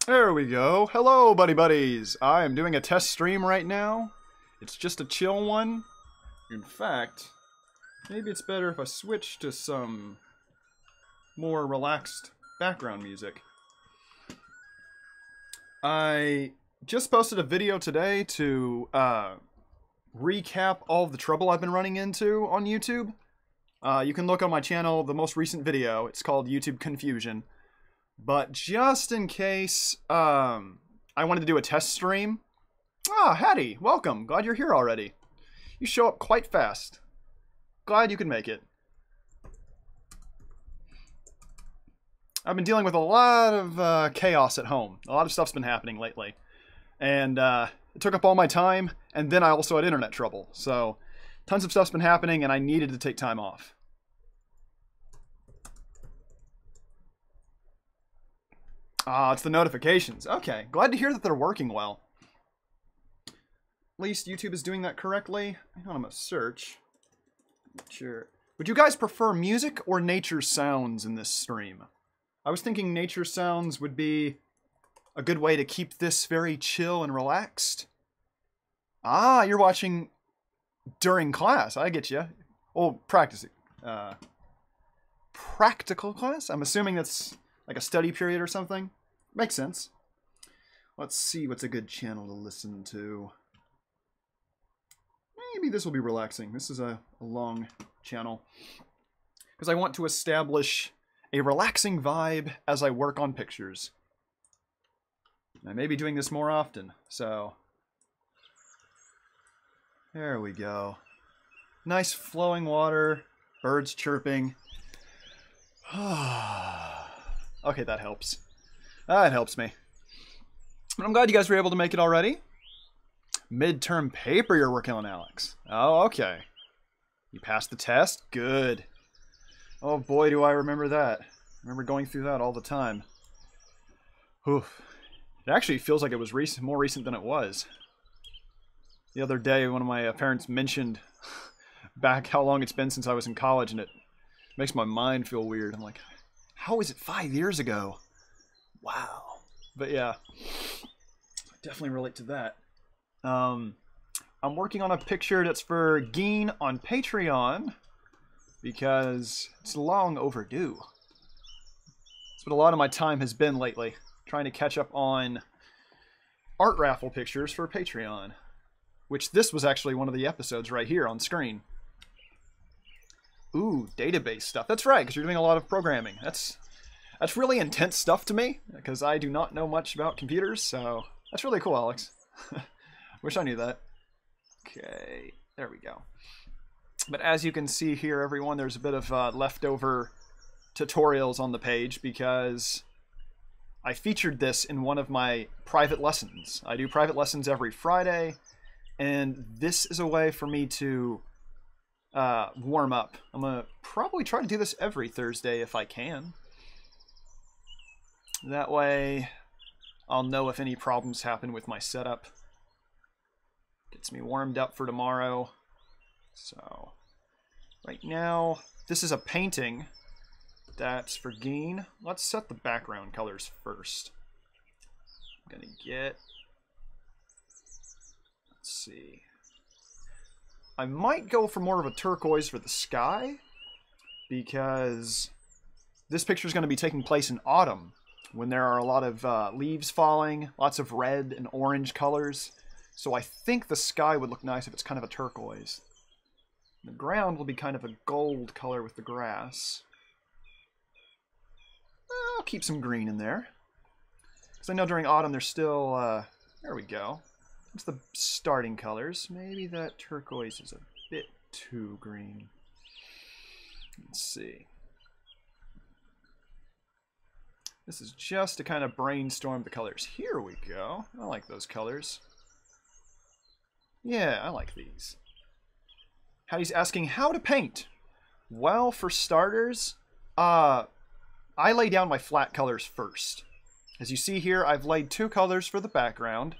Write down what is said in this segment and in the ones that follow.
There we go. Hello, buddy buddies. I am doing a test stream right now. It's just a chill one. In fact, maybe it's better if I switch to some more relaxed background music. I just posted a video today to recap all of the trouble I've been running into on YouTube. You can look on my channel, the most recent video. It's called YouTube Confusion. But just in case I wanted to do a test stream. Ah, Hattie, welcome. Glad you're here already. You show up quite fast. Glad you could make it. I've been dealing with a lot of chaos at home. A lot of stuff's been happening lately. And it took up all my time, and then I also had internet trouble. So, tons of stuff's been happening, and I needed to take time off. Ah, it's the notifications. Okay, glad to hear that they're working well. At least YouTube is doing that correctly. Hang on, I'm gonna search. Sure. Would you guys prefer music or nature sounds in this stream? I was thinking nature sounds would be a good way to keep this very chill and relaxed. Ah, you're watching during class. I get you. Oh, practicing. Practical class? I'm assuming that's like a study period or something. Makes sense. Let's see what's a good channel to listen to. Maybe this will be relaxing. This is a long channel. Because I want to establish a relaxing vibe as I work on pictures. I may be doing this more often, so... There we go. Nice flowing water, birds chirping. Okay, that helps. That helps me. But I'm glad you guys were able to make it already. Midterm paper you're working on, Alex. Oh, okay. You passed the test? Good. Oh boy, do I remember that. I remember going through that all the time. Oof. It actually feels like it was more recent than it was. The other day, one of my parents mentioned back how long it's been since I was in college, and it makes my mind feel weird. I'm like, how is it 5 years ago? Wow. But yeah, I definitely relate to that. I'm working on a picture that's for Geen on Patreon because it's long overdue. That's what a lot of my time has been lately, trying to catch up on art raffle pictures for Patreon, which this was actually one of the episodes right here on screen. Ooh, database stuff. That's right, because you're doing a lot of programming. That's really intense stuff to me, because I do not know much about computers, so that's really cool, Alex. Wish I knew that. Okay, there we go. But as you can see here, everyone, there's a bit of leftover tutorials on the page, because I featured this in one of my private lessons. I do private lessons every Friday, and this is a way for me to warm up. I'm going to probably try to do this every Thursday if I can. That way, I'll know if any problems happen with my setup. Gets me warmed up for tomorrow. So, right now, this is a painting that's for Geen. Let's set the background colors first. I'm gonna get... Let's see. I might go for more of a turquoise for the sky, because this picture is going to be taking place in autumn, when there are a lot of leaves falling, lots of red and orange colors. So I think the sky would look nice if it's kind of a turquoise. The ground will be kind of a gold color with the grass. I'll keep some green in there, because I know during autumn there's still... there we go. What's the starting colors? Maybe that turquoise is a bit too green. Let's see. This is just to kind of brainstorm the colors. Here we go. I like those colors. Yeah, I like these. Hattie's asking how to paint. Well, for starters, I lay down my flat colors first. As you see here, I've laid 2 colors for the background.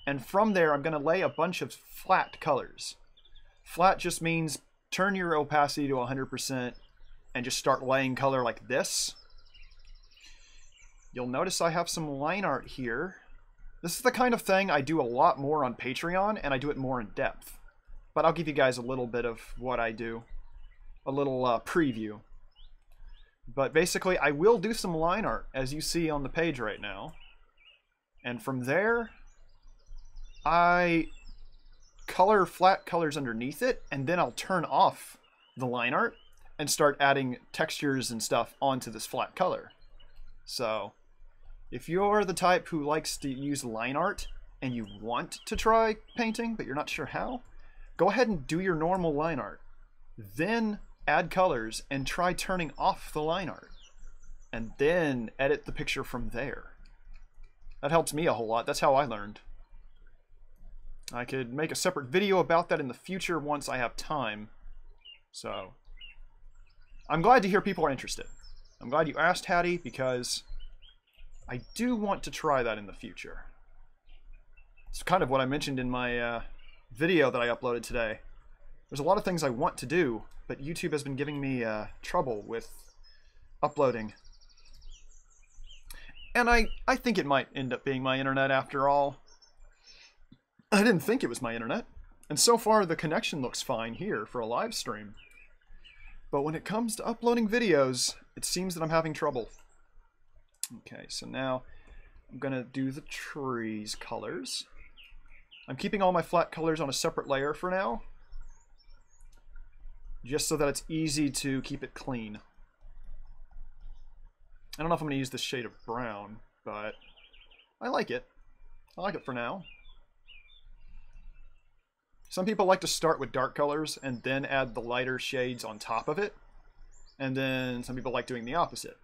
And from there, I'm going to lay a bunch of flat colors. Flat just means turn your opacity to 100% and just start laying color like this. you'll notice I have some line art here. This is the kind of thing I do a lot more on Patreon, and I do it more in depth. But I'll give you guys a little bit of what I do. A little preview. But basically, I will do some line art, as you see on the page right now. And from there, I color flat colors underneath it, and then I'll turn off the line art and start adding textures and stuff onto this flat color. So, if you're the type who likes to use line art and you want to try painting, but you're not sure how, go ahead and do your normal line art. Then add colors and try turning off the line art. And then edit the picture from there. That helps me a whole lot. That's how I learned. I could make a separate video about that in the future once I have time. So, I'm glad to hear people are interested. I'm glad you asked, Hattie, because I do want to try that in the future. It's kind of what I mentioned in my video that I uploaded today. There's a lot of things I want to do, but YouTube has been giving me trouble with uploading. And I think it might end up being my internet after all. I didn't think it was my internet. And so far the connection looks fine here for a live stream. But when it comes to uploading videos, it seems that I'm having trouble. Okay, so now I'm going to do the trees colors. I'm keeping all my flat colors on a separate layer for now. Just so that it's easy to keep it clean. I don't know if I'm going to use this shade of brown, but I like it. I like it for now. Some people like to start with dark colors and then add the lighter shades on top of it. And then some people like doing the opposite.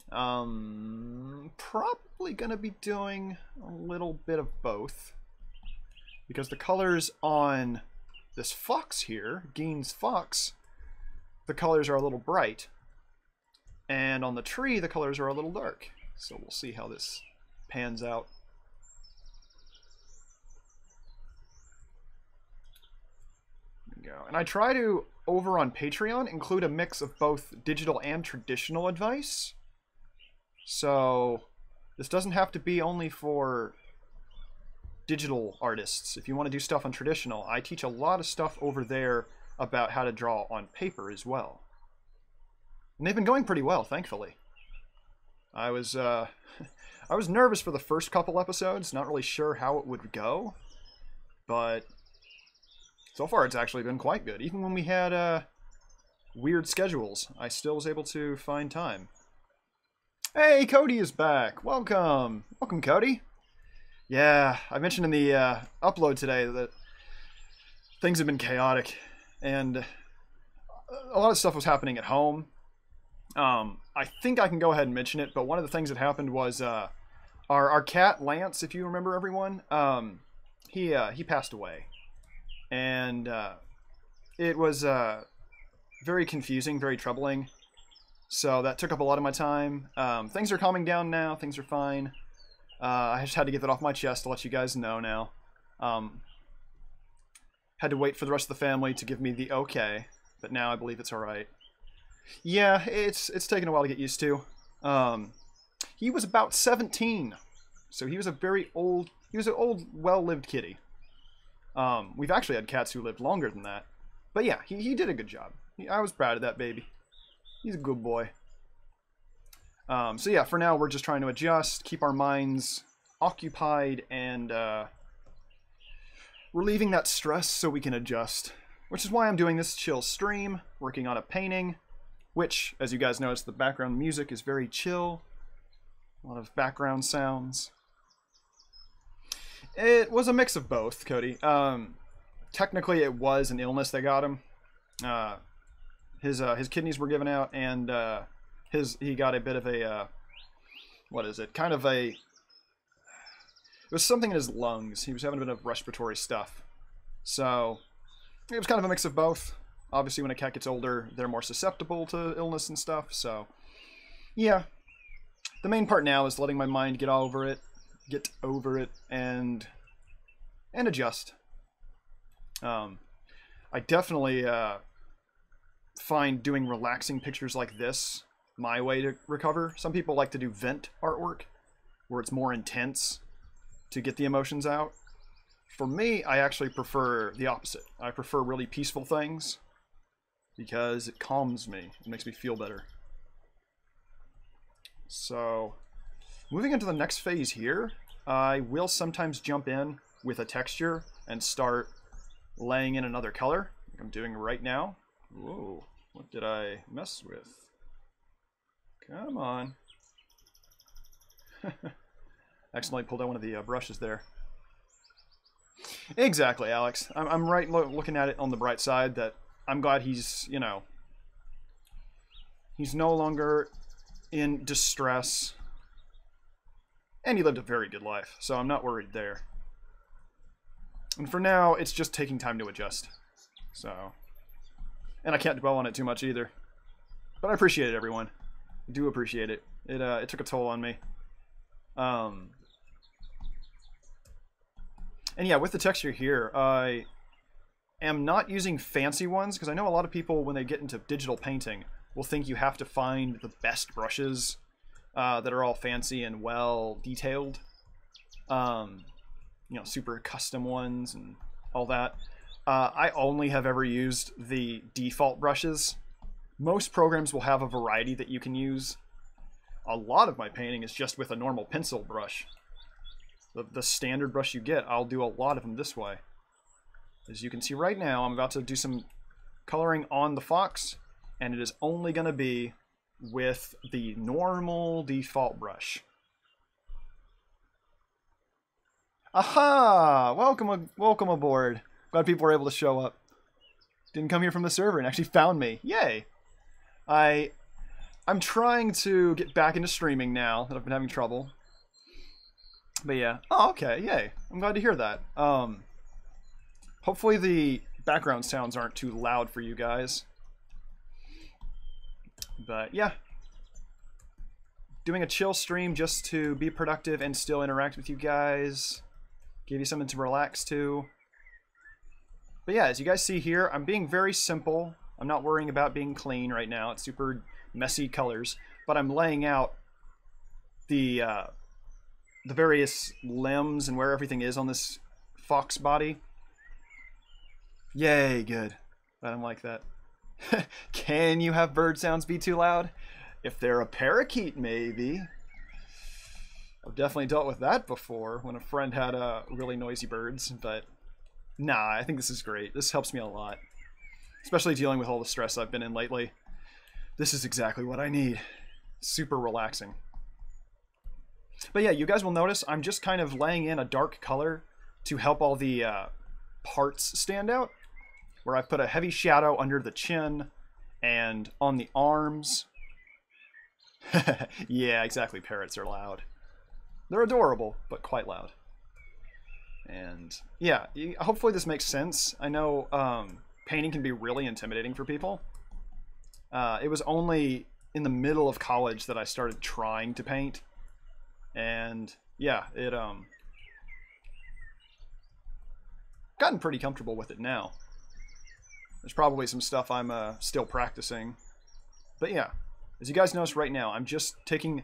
Probably going to be doing a little bit of both. Because the colors on this fox here, Gein's fox, the colors are a little bright. And on the tree, the colors are a little dark. So we'll see how this pans out. Go. And I try to, over on Patreon, include a mix of both digital and traditional advice. So this doesn't have to be only for digital artists. If you want to do stuff on traditional, I teach a lot of stuff over there about how to draw on paper as well. And they've been going pretty well, thankfully. I was nervous for the first couple episodes, not really sure how it would go, but so far it's actually been quite good. Even when we had weird schedules, I still was able to find time. Hey, Cody is back. Welcome. Welcome, Cody. Yeah, I mentioned in the upload today that things have been chaotic, and a lot of stuff was happening at home. I think I can go ahead and mention it, but one of the things that happened was our cat, Lance, if you remember everyone, he passed away. And it was very confusing, very troubling. So that took up a lot of my time. Things are calming down now. Things are fine. I just had to get that off my chest to let you guys know now. Had to wait for the rest of the family to give me the okay, but now I believe it's alright. Yeah, it's taken a while to get used to. He was about 17, so he was a very old, well-lived kitty. We've actually had cats who lived longer than that. But yeah, he did a good job. I was proud of that baby. He's a good boy. So yeah, for now we're just trying to adjust, keep our minds occupied, and relieving that stress so we can adjust. Which is why I'm doing this chill stream, working on a painting, which, as you guys notice, the background music is very chill. A lot of background sounds. It was a mix of both, Cody. Technically, it was an illness that got him. His kidneys were given out, and he got a bit of a what is it? Kind of a. It was something in his lungs. He was having a bit of respiratory stuff. So it was kind of a mix of both. Obviously, when a cat gets older, they're more susceptible to illness and stuff. So yeah, the main part now is letting my mind get over it, and adjust. I definitely find doing relaxing pictures like this my way to recover. Some people like to do vent artwork, where it's more intense to get the emotions out. For me, I actually prefer the opposite. I prefer really peaceful things because it calms me. It makes me feel better. So, moving into the next phase here, I will sometimes jump in with a texture and start laying in another color, like I'm doing right now. Whoa, what did I mess with? Come on. Accidentally pulled out one of the brushes there. Exactly, Alex. I'm right looking at it on the bright side that I'm glad he's, you know, he's no longer in distress. And he lived a very good life, so I'm not worried there. And for now, it's just taking time to adjust. So, and I can't dwell on it too much either. But I appreciate it, everyone. I do appreciate it. It took a toll on me. And yeah, with the texture here, I am not using fancy ones, because I know a lot of people, when they get into digital painting, will think you have to find the best brushes that are all fancy and well detailed. You know, super custom ones and all that. I only have ever used the default brushes. Most programs will have a variety that you can use. A lot of my painting is just with a normal pencil brush. The standard brush you get, I'll do a lot of them this way. As you can see right now, I'm about to do some coloring on the fox, and it is only going to be with the normal default brush. Aha! Welcome aboard. Glad people were able to show up. Didn't come here from the server and actually found me. Yay! I'm trying to get back into streaming now that I've been having trouble. But yeah. Oh, okay. Yay. I'm glad to hear that. Hopefully the background sounds aren't too loud for you guys. But yeah. Doing a chill stream just to be productive and still interact with you guys. Give you something to relax to. But yeah, as you guys see here, I'm being very simple. I'm not worrying about being clean right now. It's super messy colors. But I'm laying out the various limbs and where everything is on this fox body. Yay, good. I don't like that. Can you have bird sounds be too loud? If they're a parakeet, maybe. I've definitely dealt with that before when a friend had really noisy birds, but nah, I think this is great. This helps me a lot, especially dealing with all the stress I've been in lately. This is exactly what I need. Super relaxing. But yeah, you guys will notice I'm just kind of laying in a dark color to help all the parts stand out, where I've put a heavy shadow under the chin and on the arms. Yeah, exactly. Parrots are loud. They're adorable, but quite loud. And yeah, hopefully this makes sense. I know painting can be really intimidating for people. It was only in the middle of college that I started trying to paint. And yeah, it gotten pretty comfortable with it now. There's probably some stuff I'm still practicing. But yeah, as you guys notice right now, I'm just taking...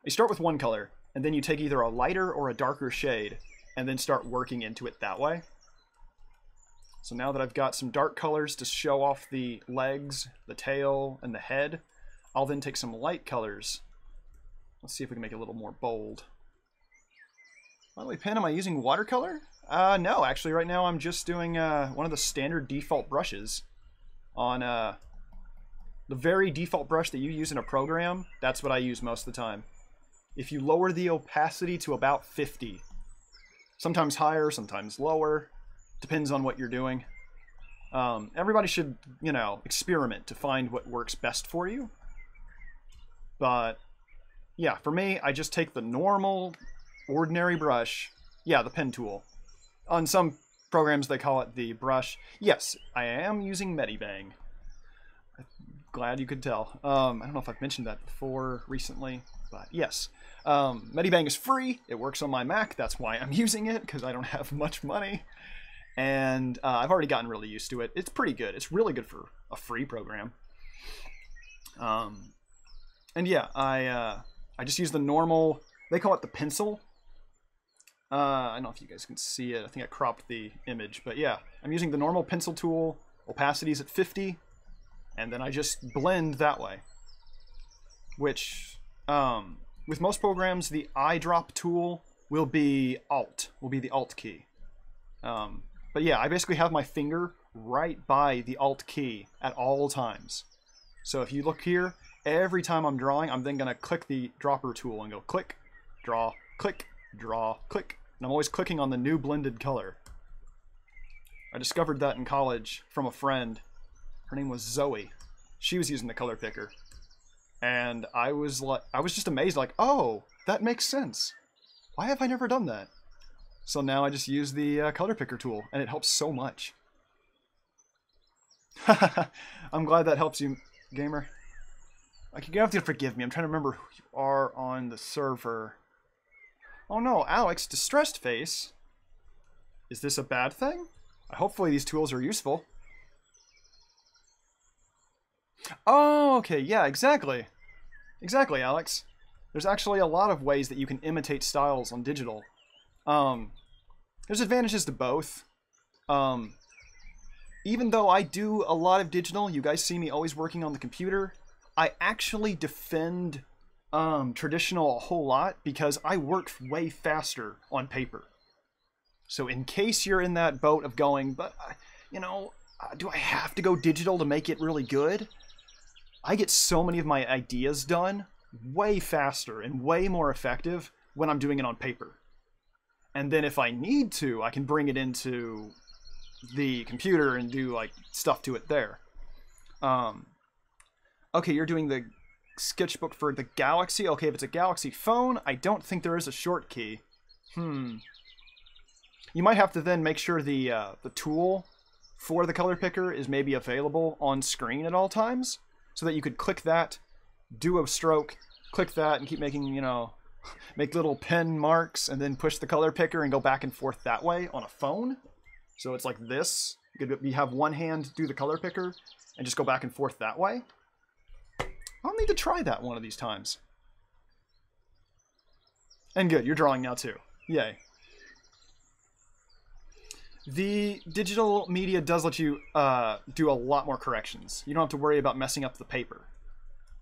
You start with one color, and then you take either a lighter or a darker shade, and then start working into it that way. So now that I've got some dark colors to show off the legs, the tail, and the head, I'll then take some light colors. Let's see if we can make it a little more bold. By the way, Pen, am I using watercolor? No, actually right now I'm just doing one of the standard default brushes on the very default brush that you use in a program. That's what I use most of the time. If you lower the opacity to about 50, sometimes higher, sometimes lower, depends on what you're doing. Everybody should, you know, experiment to find what works best for you. But yeah, for me, I just take the normal, ordinary brush. Yeah, the pen tool. On some programs, they call it the brush. Yes, I am using Medibang. Glad you could tell. I don't know if I've mentioned that before recently, but yes. Medibang is free. It works on my Mac. That's why I'm using it, because I don't have much money. And I've already gotten really used to it. It's pretty good. It's really good for a free program. And yeah, I just use the normal, they call it the pencil. I don't know if you guys can see it. I think I cropped the image, but yeah, I'm using the normal pencil tool. Opacity's at 50, and then I just blend that way. Which, with most programs, the eyedrop tool will be the Alt key. But yeah, I basically have my finger right by the Alt key at all times. So if you look here, every time I'm drawing, I'm then going to click the dropper tool and go click, draw, click, draw, click. And I'm always clicking on the new blended color. I discovered that in college from a friend. Her name was Zoe. She was using the color picker. And I was just amazed, like, oh, that makes sense. Why have I never done that? So now I just use the color picker tool, and it helps so much. I'm glad that helps you, gamer. Like, you're gonna have to forgive me. I'm trying to remember who you are on the server. Oh no, Alex, distressed face. Is this a bad thing? Hopefully these tools are useful. Oh, okay, yeah, exactly. Exactly, Alex. There's actually a lot of ways that you can imitate styles on digital. There's advantages to both. Even though I do a lot of digital, you guys see me always working on the computer, I actually defend traditional a whole lot because I work way faster on paper. So in case you're in that boat of going, but, you know, do I have to go digital to make it really good? I get so many of my ideas done way faster and way more effective when I'm doing it on paper. And then if I need to, I can bring it into the computer and do, like, stuff to it there. Okay, you're doing the sketchbook for the Galaxy. Okay, if it's a Galaxy phone, I don't think there is a short key. You might have to then make sure the tool for the color picker is maybe available on screen at all times, so that you could click that, do a stroke, click that, and keep making, you know, make little pen marks, and then push the color picker and go back and forth that way on a phone. So it's like this. You have one hand do the color picker, and just go back and forth that way. I'll need to try that one of these times. And good, you're drawing now too. Yay. The digital media does let you do a lot more corrections. You don't have to worry about messing up the paper.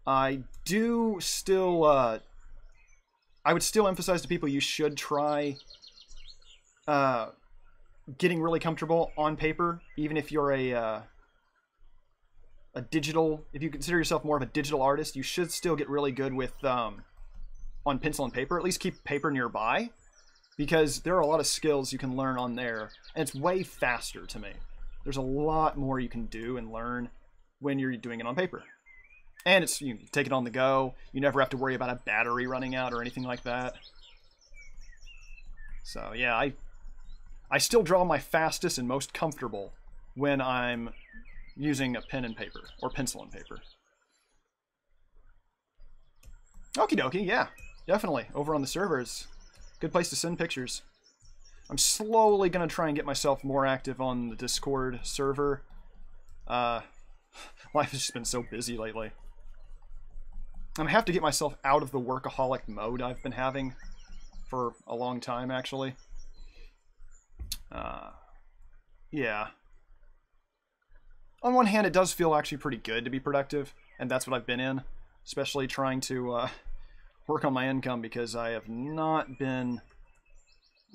I do still... I would still emphasize to people you should try getting really comfortable on paper, even if you're a digital... If you consider yourself more of a digital artist, you should still get really good with on pencil and paper. At least keep paper nearby, because there are a lot of skills you can learn on there, and it's way faster to me. There's a lot more you can do and learn when you're doing it on paper. And it's, you take it on the go. You never have to worry about a battery running out or anything like that. So yeah, I still draw my fastest and most comfortable when I'm using a pen and paper, or pencil and paper. Okie dokie, yeah, definitely. Over on the servers, good place to send pictures. I'm slowly going to try and get myself more active on the Discord server. Life has just been so busy lately. I'm going to have to get myself out of the workaholic mode I've been having for a long time, actually. Yeah. On one hand, it does feel actually pretty good to be productive, and that's what I've been in. Especially trying to work on my income, because I have not been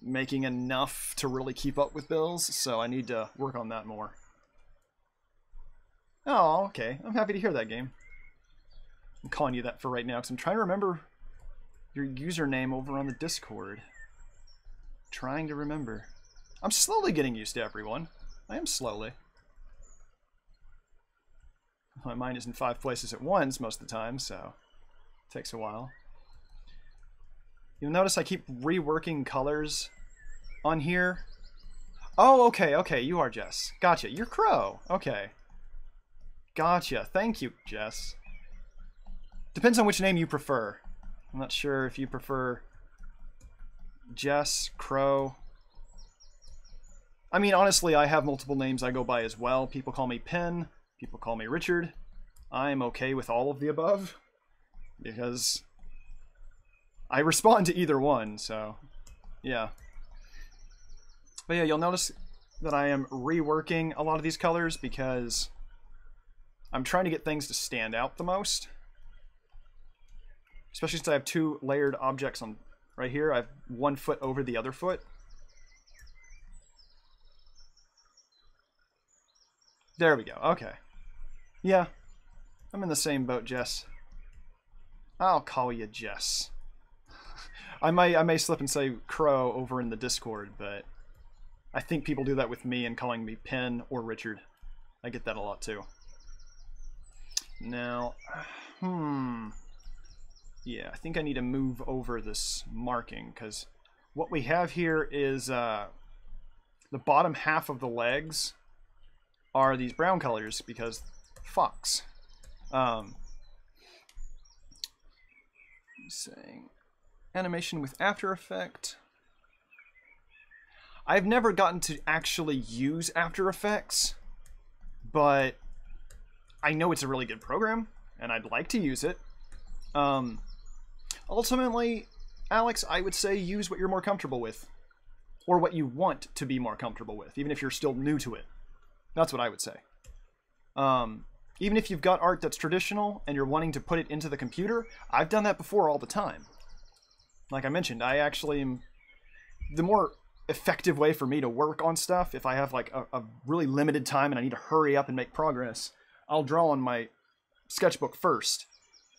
making enough to really keep up with bills, so I need to work on that more. Oh, okay. I'm happy to hear that, game. I'm calling you that for right now, because I'm trying to remember your username over on the Discord. Trying to remember. I'm slowly getting used to everyone. I am slowly. My mind is in 5 places at once most of the time, so it takes a while. You'll notice I keep reworking colors on here. Oh, okay, okay, you are Jess. Gotcha. You're Crow. Okay. Gotcha. Thank you, Jess. Depends on which name you prefer. I'm not sure if you prefer Jess, Crow. I mean, honestly, I have multiple names I go by as well. People call me Pen. People call me Richard. I'm okay with all of the above. because I respond to either one, so yeah. But yeah, you'll notice that I am reworking a lot of these colors because I'm trying to get things to stand out the most. Especially since I have two layered objects on right here. I have one foot over the other foot. There we go. Okay. Yeah. I'm in the same boat, Jess. I'll call you Jess. I may slip and say Crow over in the Discord, but I think people do that with me and calling me Pen or Richard. I get that a lot too. Now, yeah, I think I need to move over this marking, because what we have here is the bottom half of the legs are these brown colors because fox. Saying animation with After Effects. I've never gotten to actually use After Effects, but I know it's a really good program, and I'd like to use it. Ultimately, Alex, I would say use what you're more comfortable with, or what you want to be more comfortable with, even if you're still new to it. That's what I would say. Even if you've got art that's traditional and you're wanting to put it into the computer, I've done that before all the time. Like I mentioned, I actually am... The more effective way for me to work on stuff, if I have like a really limited time and I need to hurry up and make progress, I'll draw on my sketchbook first,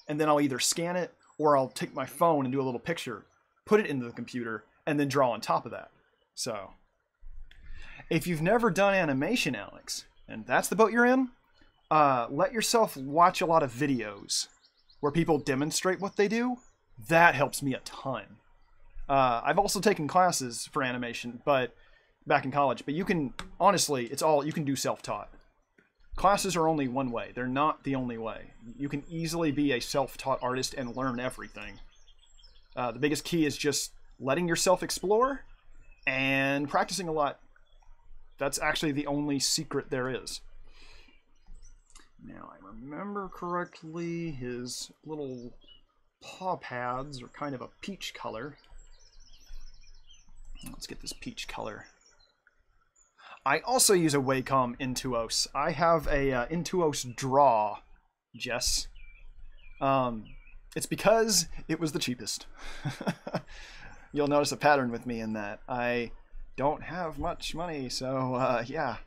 and then I'll either scan it or I'll take my phone and do a little picture, put it into the computer, and then draw on top of that. So, if you've never done animation, Alex, and that's the boat you're in, let yourself watch a lot of videos where people demonstrate what they do. That helps me a ton. I've also taken classes for animation, but back in college. But you can, honestly, it's all, you can do self-taught. Classes are only one way. They're not the only way. You can easily be a self-taught artist and learn everything. The biggest key is just letting yourself explore and practicing a lot. That's actually the only secret there is. Now, I remember correctly, his little paw pads are kind of a peach color. Let's get this peach color. I also use a Wacom Intuos. I have a Intuos Draw, Jess. It's because it was the cheapest. You'll notice a pattern with me in that. I don't have much money, so yeah.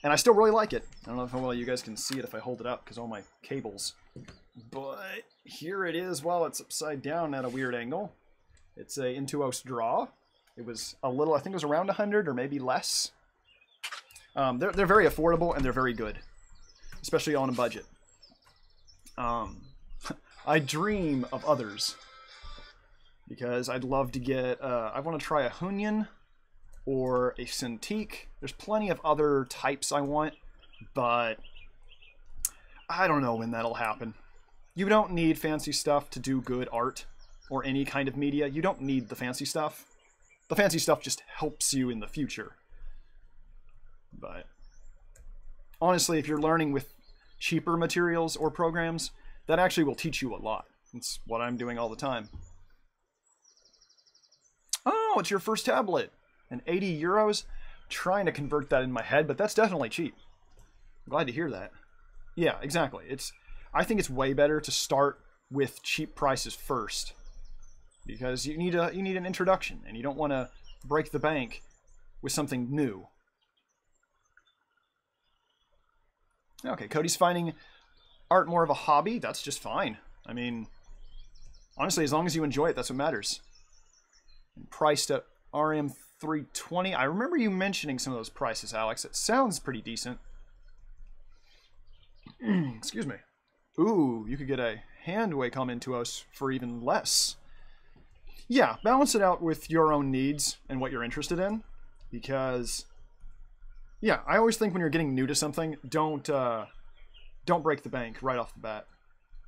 And I still really like it. I don't know if well you guys can see it if I hold it up because all my cables. But here it is while it's upside down at a weird angle. It's a Intuos Draw. It was a little, I think it was around 100 or maybe less. They're very affordable and they're very good, especially on a budget. I dream of others because I'd love to get, I want to try a Hunyan or a Cintiq. There's plenty of other types I want, but I don't know when that'll happen. You don't need fancy stuff to do good art or any kind of media. You don't need the fancy stuff. The fancy stuff just helps you in the future. But honestly, if you're learning with cheaper materials or programs, that actually will teach you a lot. It's what I'm doing all the time. Oh, it's your first tablet. And 80 euros? Trying to convert that in my head, but that's definitely cheap. I'm glad to hear that. Yeah, exactly. I think it's way better to start with cheap prices first. Because you need an introduction, and you don't want to break the bank with something new. Okay, Cody's finding art more of a hobby. That's just fine. I mean, honestly, as long as you enjoy it, that's what matters. And priced at RM320. I remember you mentioning some of those prices, Alex. It sounds pretty decent. Excuse me. Ooh, you could get a hand Wacom Intuos for even less. Yeah, balance it out with your own needs and what you're interested in. Because, yeah, I always think when you're getting new to something, don't break the bank right off the bat.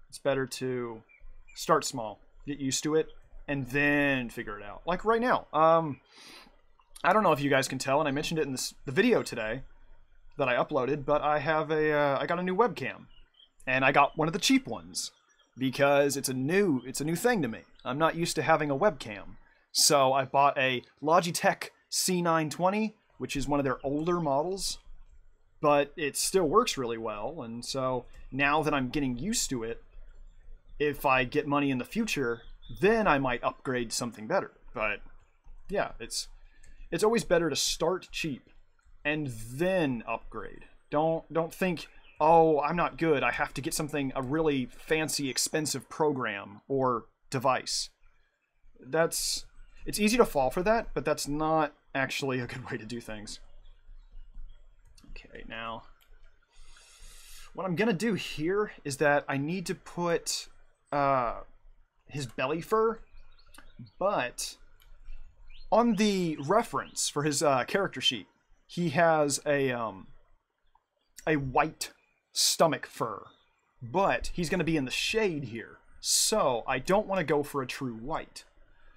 It's better to start small, get used to it, and then figure it out. Like right now. I don't know if you guys can tell, and I mentioned it in the video today that I uploaded, but I have I got a new webcam. And I got one of the cheap ones. because it's a new thing to me. I'm not used to having a webcam. So I bought a Logitech C920, which is one of their older models, but it still works really well. And so now that I'm getting used to it, if I get money in the future, then I might upgrade something better. But yeah, it's always better to start cheap and then upgrade. Don't think, oh, I'm not good, I have to get a really fancy, expensive program or device. It's easy to fall for that, but that's not actually a good way to do things. Okay, now, what I'm gonna do here is that I need to put his belly fur, but on the reference for his character sheet, he has a white stomach fur, but he's going to be in the shade here, so I don't want to go for a true white.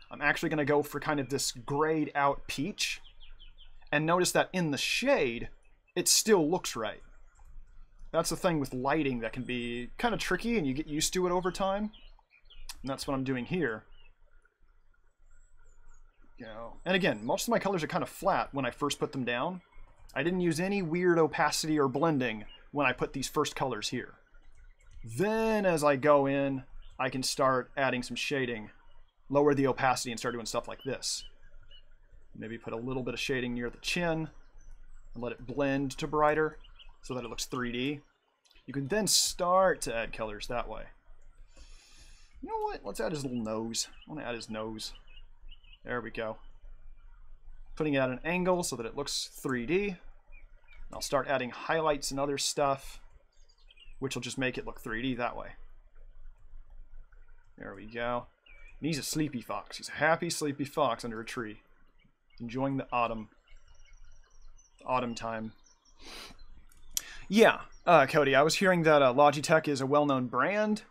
I'm actually going to go for kind of this grayed out peach, and notice that in the shade, it still looks right. That's the thing with lighting that can be kind of tricky, and you get used to it over time, and that's what I'm doing here. And again, most of my colors are kind of flat when I first put them down. I didn't use any weird opacity or blending when I put these first colors here. Then as I go in, I can start adding some shading, lower the opacity, and start doing stuff like this. Maybe put a little bit of shading near the chin and let it blend to brighter so that it looks 3D. You can then start to add colors that way. You know what? Let's add his little nose. I want to add his nose. There we go. Putting it at an angle so that it looks 3D. I'll start adding highlights and other stuff, which will just make it look 3D that way. There we go. And he's a sleepy fox. He's a happy, sleepy fox under a tree, enjoying the autumn time. Yeah, Cody, I was hearing that Logitech is a well-known brand,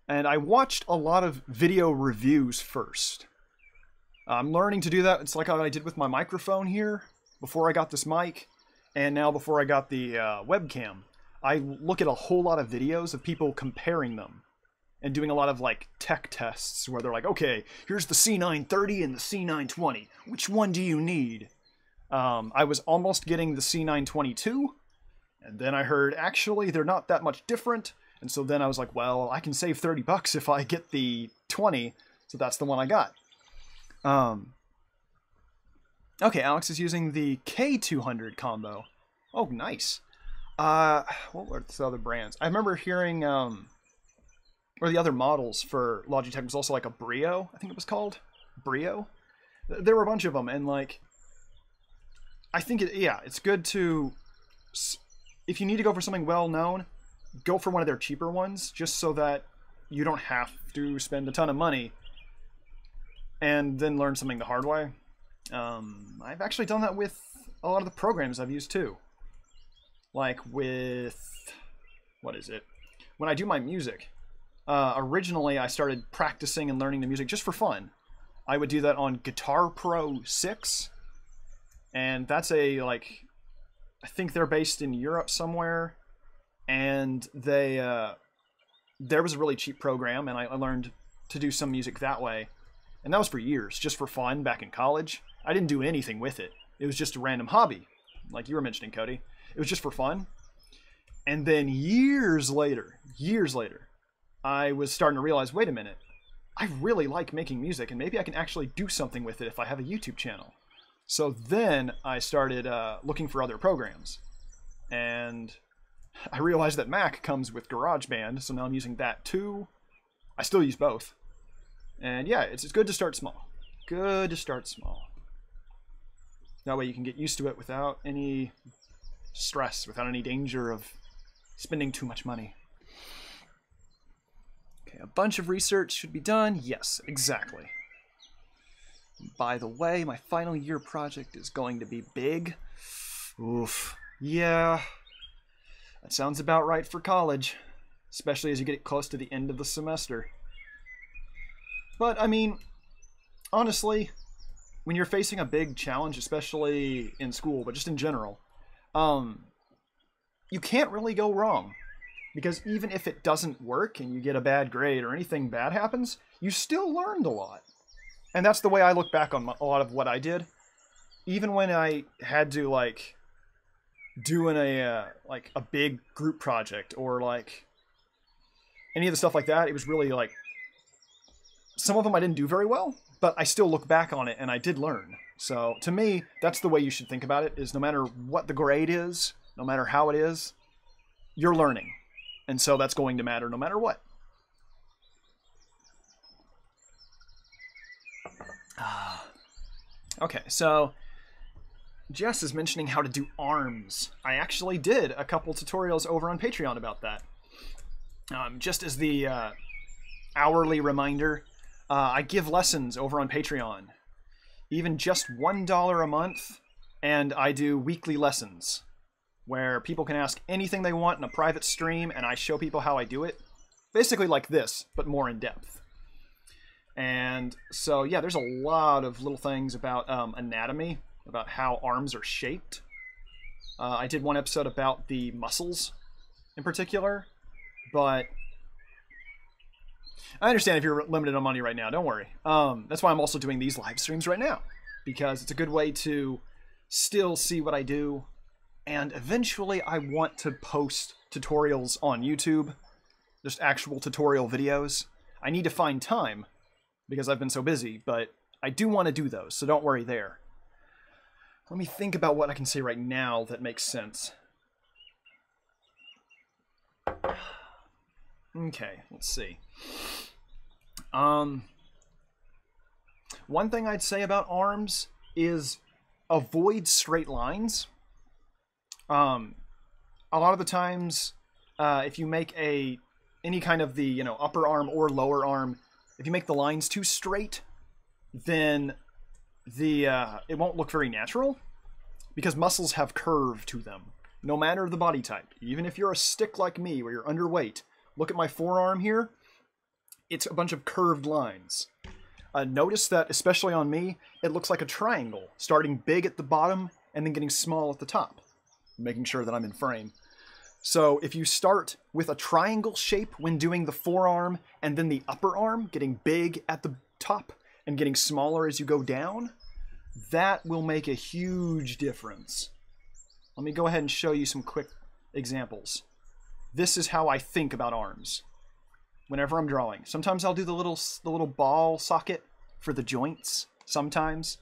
and I watched a lot of video reviews first. I'm learning to do that. It's like how I did with my microphone here before I got this mic, and now before I got the webcam. I look at a whole lot of videos of people comparing them and doing a lot of like tech tests where they're like, okay, here's the C930 and the C920. Which one do you need? I was almost getting the C922, and then I heard actually they're not that much different, and so then I was like, well, I can save 30 bucks if I get the 20, so that's the one I got. Okay, Alex is using the K200 combo. Oh, nice. What were the other brands? I remember hearing, or the other models for Logitech was also like a Brio, I think it was called. Brio? There were a bunch of them, and like, I think, it's good to, if you need to go for something well-known, go for one of their cheaper ones, just so that you don't have to spend a ton of money and then learn something the hard way. I've actually done that with a lot of the programs I've used too. Like with, what is it? When I do my music, originally I started practicing and learning the music just for fun. I would do that on Guitar Pro 6, and that's a, like, I think they're based in Europe somewhere, and they, there was a really cheap program, and I learned to do some music that way. And that was for years, just for fun, back in college. I didn't do anything with it. It was just a random hobby, like you were mentioning, Cody. It was just for fun. And then years later, I was starting to realize, wait a minute, I really like making music, and maybe I can actually do something with it if I have a YouTube channel. So then I started looking for other programs. And I realized that Mac comes with GarageBand, so now I'm using that too. I still use both. And yeah, it's good to start small. Good to start small. That way you can get used to it without any stress, without any danger of spending too much money. Okay, a bunch of research should be done. Yes, exactly. By the way, my final year project is going to be big. Oof. Yeah. That sounds about right for college, especially as you get close to the end of the semester. But, I mean, honestly, when you're facing a big challenge, especially in school, but just in general, you can't really go wrong. Because even if it doesn't work and you get a bad grade or anything bad happens, you still learned a lot. And that's the way I look back on a lot of what I did. Even when I had to, like, doing a big group project or, like, any of the stuff like that, it was really, like, some of them I didn't do very well, but I still look back on it and I did learn. So, to me, that's the way you should think about it, is no matter what the grade is, no matter how it is, you're learning. And so that's going to matter no matter what. Okay, so Jess is mentioning how to do arms. I actually did a couple tutorials over on Patreon about that. Just as the hourly reminder, I give lessons over on Patreon. Even just $1 a month, and I do weekly lessons where people can ask anything they want in a private stream, and I show people how I do it. Basically like this, but more in depth. And so, yeah, there's a lot of little things about anatomy, about how arms are shaped. I did one episode about the muscles in particular, but I understand if you're limited on money right now, don't worry. That's why I'm also doing these live streams right now, because it's a good way to still see what I do. And eventually I want to post tutorials on YouTube, just actual tutorial videos. I need to find time because I've been so busy, but I do want to do those, so don't worry there. Let me think about what I can say right now that makes sense. Okay, let's see. One thing I'd say about arms is avoid straight lines. A lot of the times, if you make any kind of the, upper arm or lower arm, if you make the lines too straight, then it won't look very natural, because muscles have curve to them, no matter the body type. Even if you're a stick like me, where you're underweight, look at my forearm here. It's a bunch of curved lines. Notice that, especially on me, it looks like a triangle, starting big at the bottom and then getting small at the top. Making sure that I'm in frame. So if you start with a triangle shape when doing the forearm, and then the upper arm getting big at the top and getting smaller as you go down, that will make a huge difference. Let me go ahead and show you some quick examples. This is how I think about arms whenever I'm drawing. Sometimes I'll do the little ball socket for the joints. Sometimes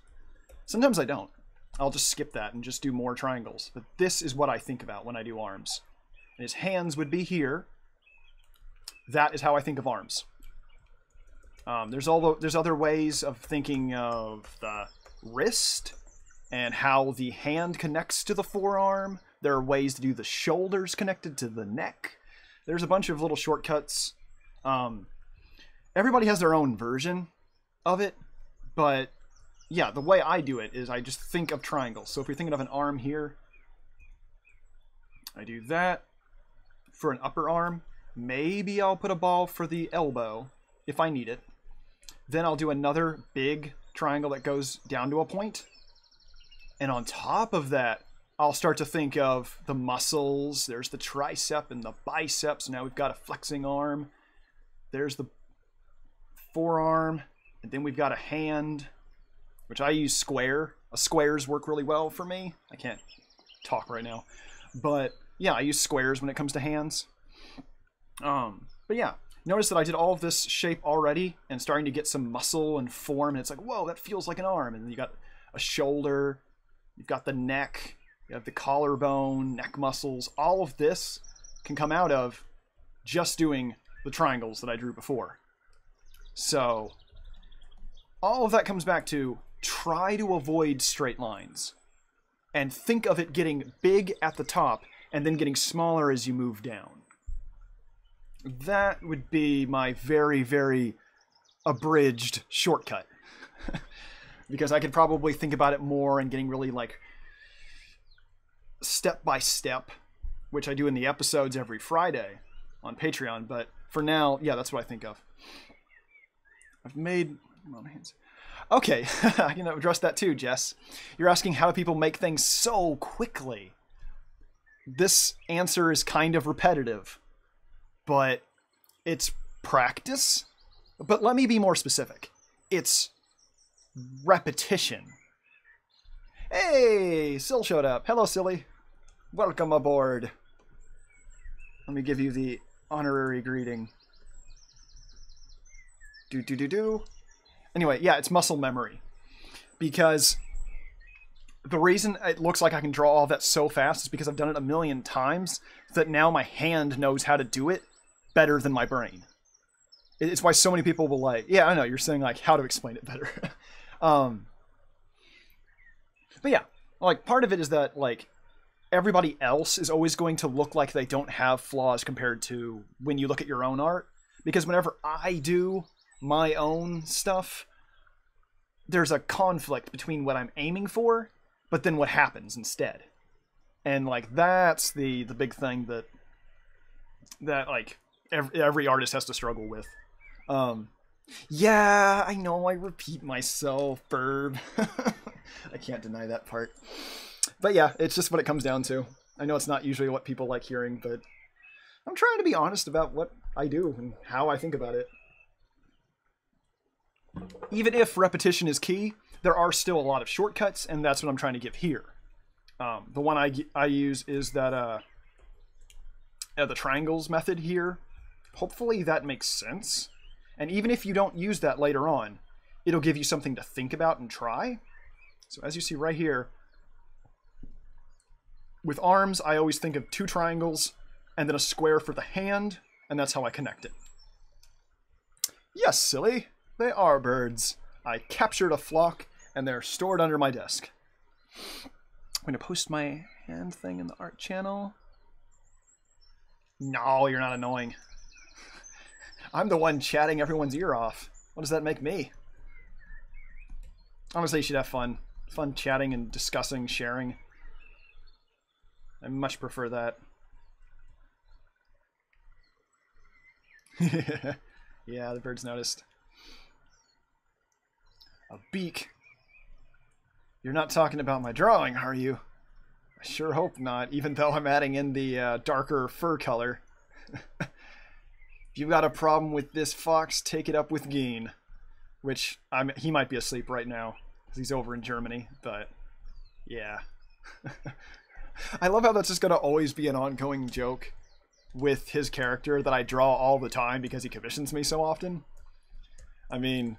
I don't. I'll just skip that and just do more triangles. But this is what I think about when I do arms. And his hands would be here. That is how I think of arms. There's other ways of thinking of the wrist and how the hand connects to the forearm. There are ways to do the shoulders connected to the neck. There's a bunch of little shortcuts. Everybody has their own version of it, but yeah, the way I do it is I just think of triangles. So if you're thinking of an arm here, I do that for an upper arm. Maybe I'll put a ball for the elbow if I need it. Then I'll do another big triangle that goes down to a point. And on top of that, I'll start to think of the muscles. There's the tricep and the biceps. Now we've got a flexing arm. There's the forearm. And then we've got a hand, which I use square. Squares work really well for me. I can't talk right now. But yeah, I use squares when it comes to hands. But yeah, notice that I did all of this shape already and starting to get some muscle and form. And it's like, whoa, that feels like an arm. And then you got a shoulder. You've got the neck. You have the collarbone, neck muscles. All of this can come out of just doing the triangles that I drew before. So all of that comes back to try to avoid straight lines and think of it getting big at the top and then getting smaller as you move down. That would be my very, very abridged shortcut. Because I could probably think about it more and getting really like step by step, which I do in the episodes every Friday on Patreon. But for now, yeah, that's what I think of. I've made... Oh, my hands. Okay, I can address that too, Jess. You're asking how do people make things so quickly? This answer is kind of repetitive. but it's practice. But let me be more specific. It's repetition. Hey, Syl showed up. Hello, Silly. Welcome aboard. Let me give you the honorary greeting. Do. Anyway, yeah, it's muscle memory. Because the reason it looks like I can draw all that so fast is because I've done it a million times, that now my hand knows how to do it better than my brain. It's why so many people will like, yeah, I know, you're saying like how to explain it better. But yeah, like part of it is that like everybody else is always going to look like they don't have flaws compared to when you look at your own art. Because whenever I do my own stuff, there's a conflict between what I'm aiming for, but then what happens instead. And like that's the big thing that like every artist has to struggle with. Yeah, I know I repeat myself, Birb. I can't deny that part. But yeah, it's just what it comes down to. I know it's not usually what people like hearing, but I'm trying to be honest about what I do and how I think about it. Even if repetition is key, there are still a lot of shortcuts, and that's what I'm trying to give here. The one I use is that the triangles method here. Hopefully that makes sense. And even if you don't use that later on, it'll give you something to think about and try. So as you see right here, with arms, I always think of 2 triangles and then a square for the hand, and that's how I connect it. Yes, Silly, they are birds. I captured a flock, and they're stored under my desk. I'm going to post my hand thing in the art channel. No, you're not annoying. I'm the one chatting everyone's ear off. What does that make me? Honestly, you should have fun. Fun chatting and discussing, sharing. I much prefer that. Yeah, the birds noticed. A beak. You're not talking about my drawing, are you? I sure hope not, even though I'm adding in the darker fur color. If you've got a problem with this fox, take it up with Geen. Which, he might be asleep right now, because he's over in Germany, but yeah. I love how that's just going to always be an ongoing joke with his character that I draw all the time because he commissions me so often. I mean,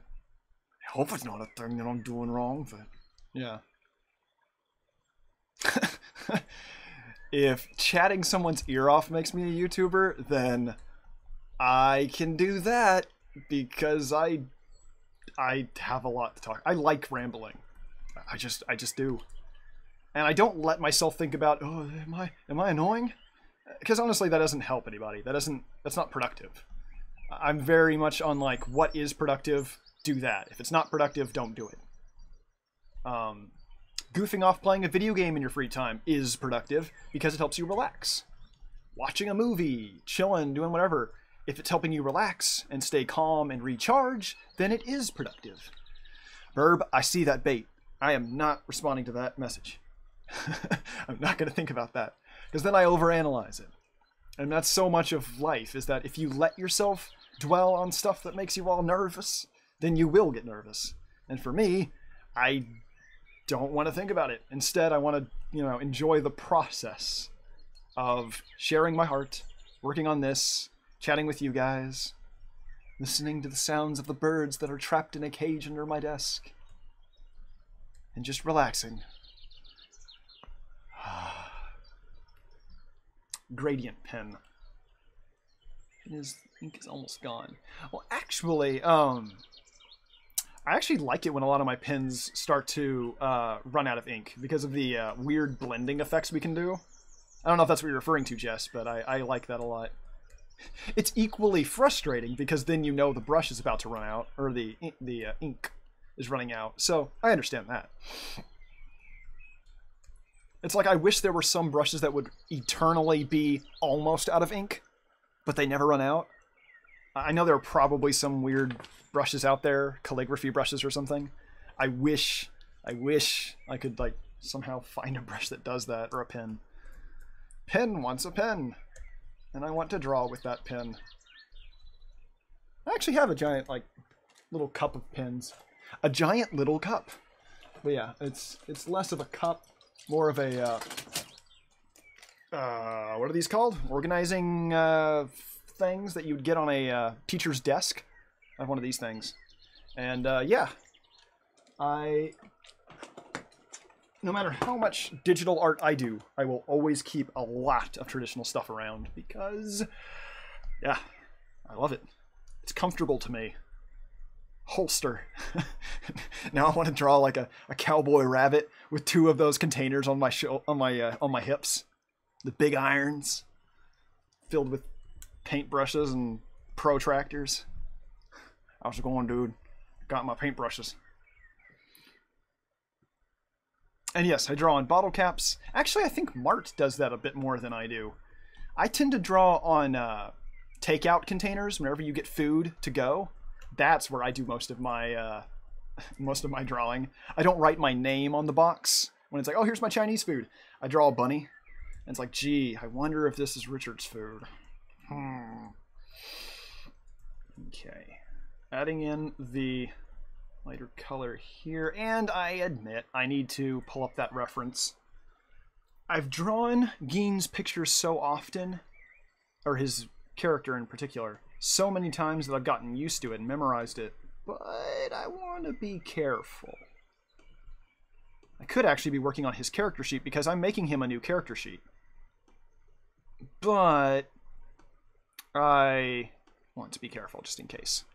I hope it's not a thing that I'm doing wrong, but yeah. If chatting someone's ear off makes me a YouTuber, then I can do that because I have a lot to talk. I like rambling. I just do. And I don't let myself think about, oh, am I annoying? Because honestly, that doesn't help anybody. That's not productive. I'm very much on like, what is productive? Do that. If it's not productive, don't do it. Goofing off playing a video game in your free time is productive because it helps you relax. Watching a movie, chilling, doing whatever. If it's helping you relax and stay calm and recharge, then it is productive. Birb, I see that bait. I am not responding to that message. I'm not going to think about that, because then I overanalyze it. And that's so much of life, is that if you let yourself dwell on stuff that makes you all nervous, then you will get nervous. And for me, I don't want to think about it. Instead, I want to, enjoy the process of sharing my heart, working on this, chatting with you guys, listening to the sounds of the birds that are trapped in a cage under my desk, and just relaxing. Gradient pen. His ink is almost gone. Well, actually, I actually like it when a lot of my pens start to run out of ink because of the weird blending effects we can do. I don't know if that's what you're referring to, Jess, but I like that a lot. It's equally frustrating because then you know the brush is about to run out, or the ink is running out. So I understand that. It's like I wish there were some brushes that would eternally be almost out of ink, but they never run out. I know there are probably some weird brushes out there, calligraphy brushes or something. I wish I could like somehow find a brush that does that, or a pen. Pen wants a pen. and I want to draw with that pen. I actually have a giant, like, little cup of pens. A giant little cup. But yeah, it's less of a cup, more of a, what are these called? Organizing things that you would get on a teacher's desk. I have one of these things. And yeah, no matter how much digital art I do, I will always keep a lot of traditional stuff around because, yeah, I love it. It's comfortable to me. Holster. Now I want to draw like a cowboy rabbit with two of those containers on my hips, the big irons, filled with paintbrushes and protractors. How's it going, dude? Got my paintbrushes. And yes, I draw on bottle caps. Actually, I think Mart does that a bit more than I do. I tend to draw on takeout containers whenever you get food to go. That's where I do most of my drawing. I don't write my name on the box when it's like, oh, here's my Chinese food. I draw a bunny, and it's like, gee, I wonder if this is Richard's food. Okay, adding in the lighter color here, and I admit I need to pull up that reference. I've drawn Gein's pictures so often, or his character in particular, so many times that I've gotten used to it and memorized it, but I want to be careful. I could actually be working on his character sheet because I'm making him a new character sheet. But I want to be careful just in case.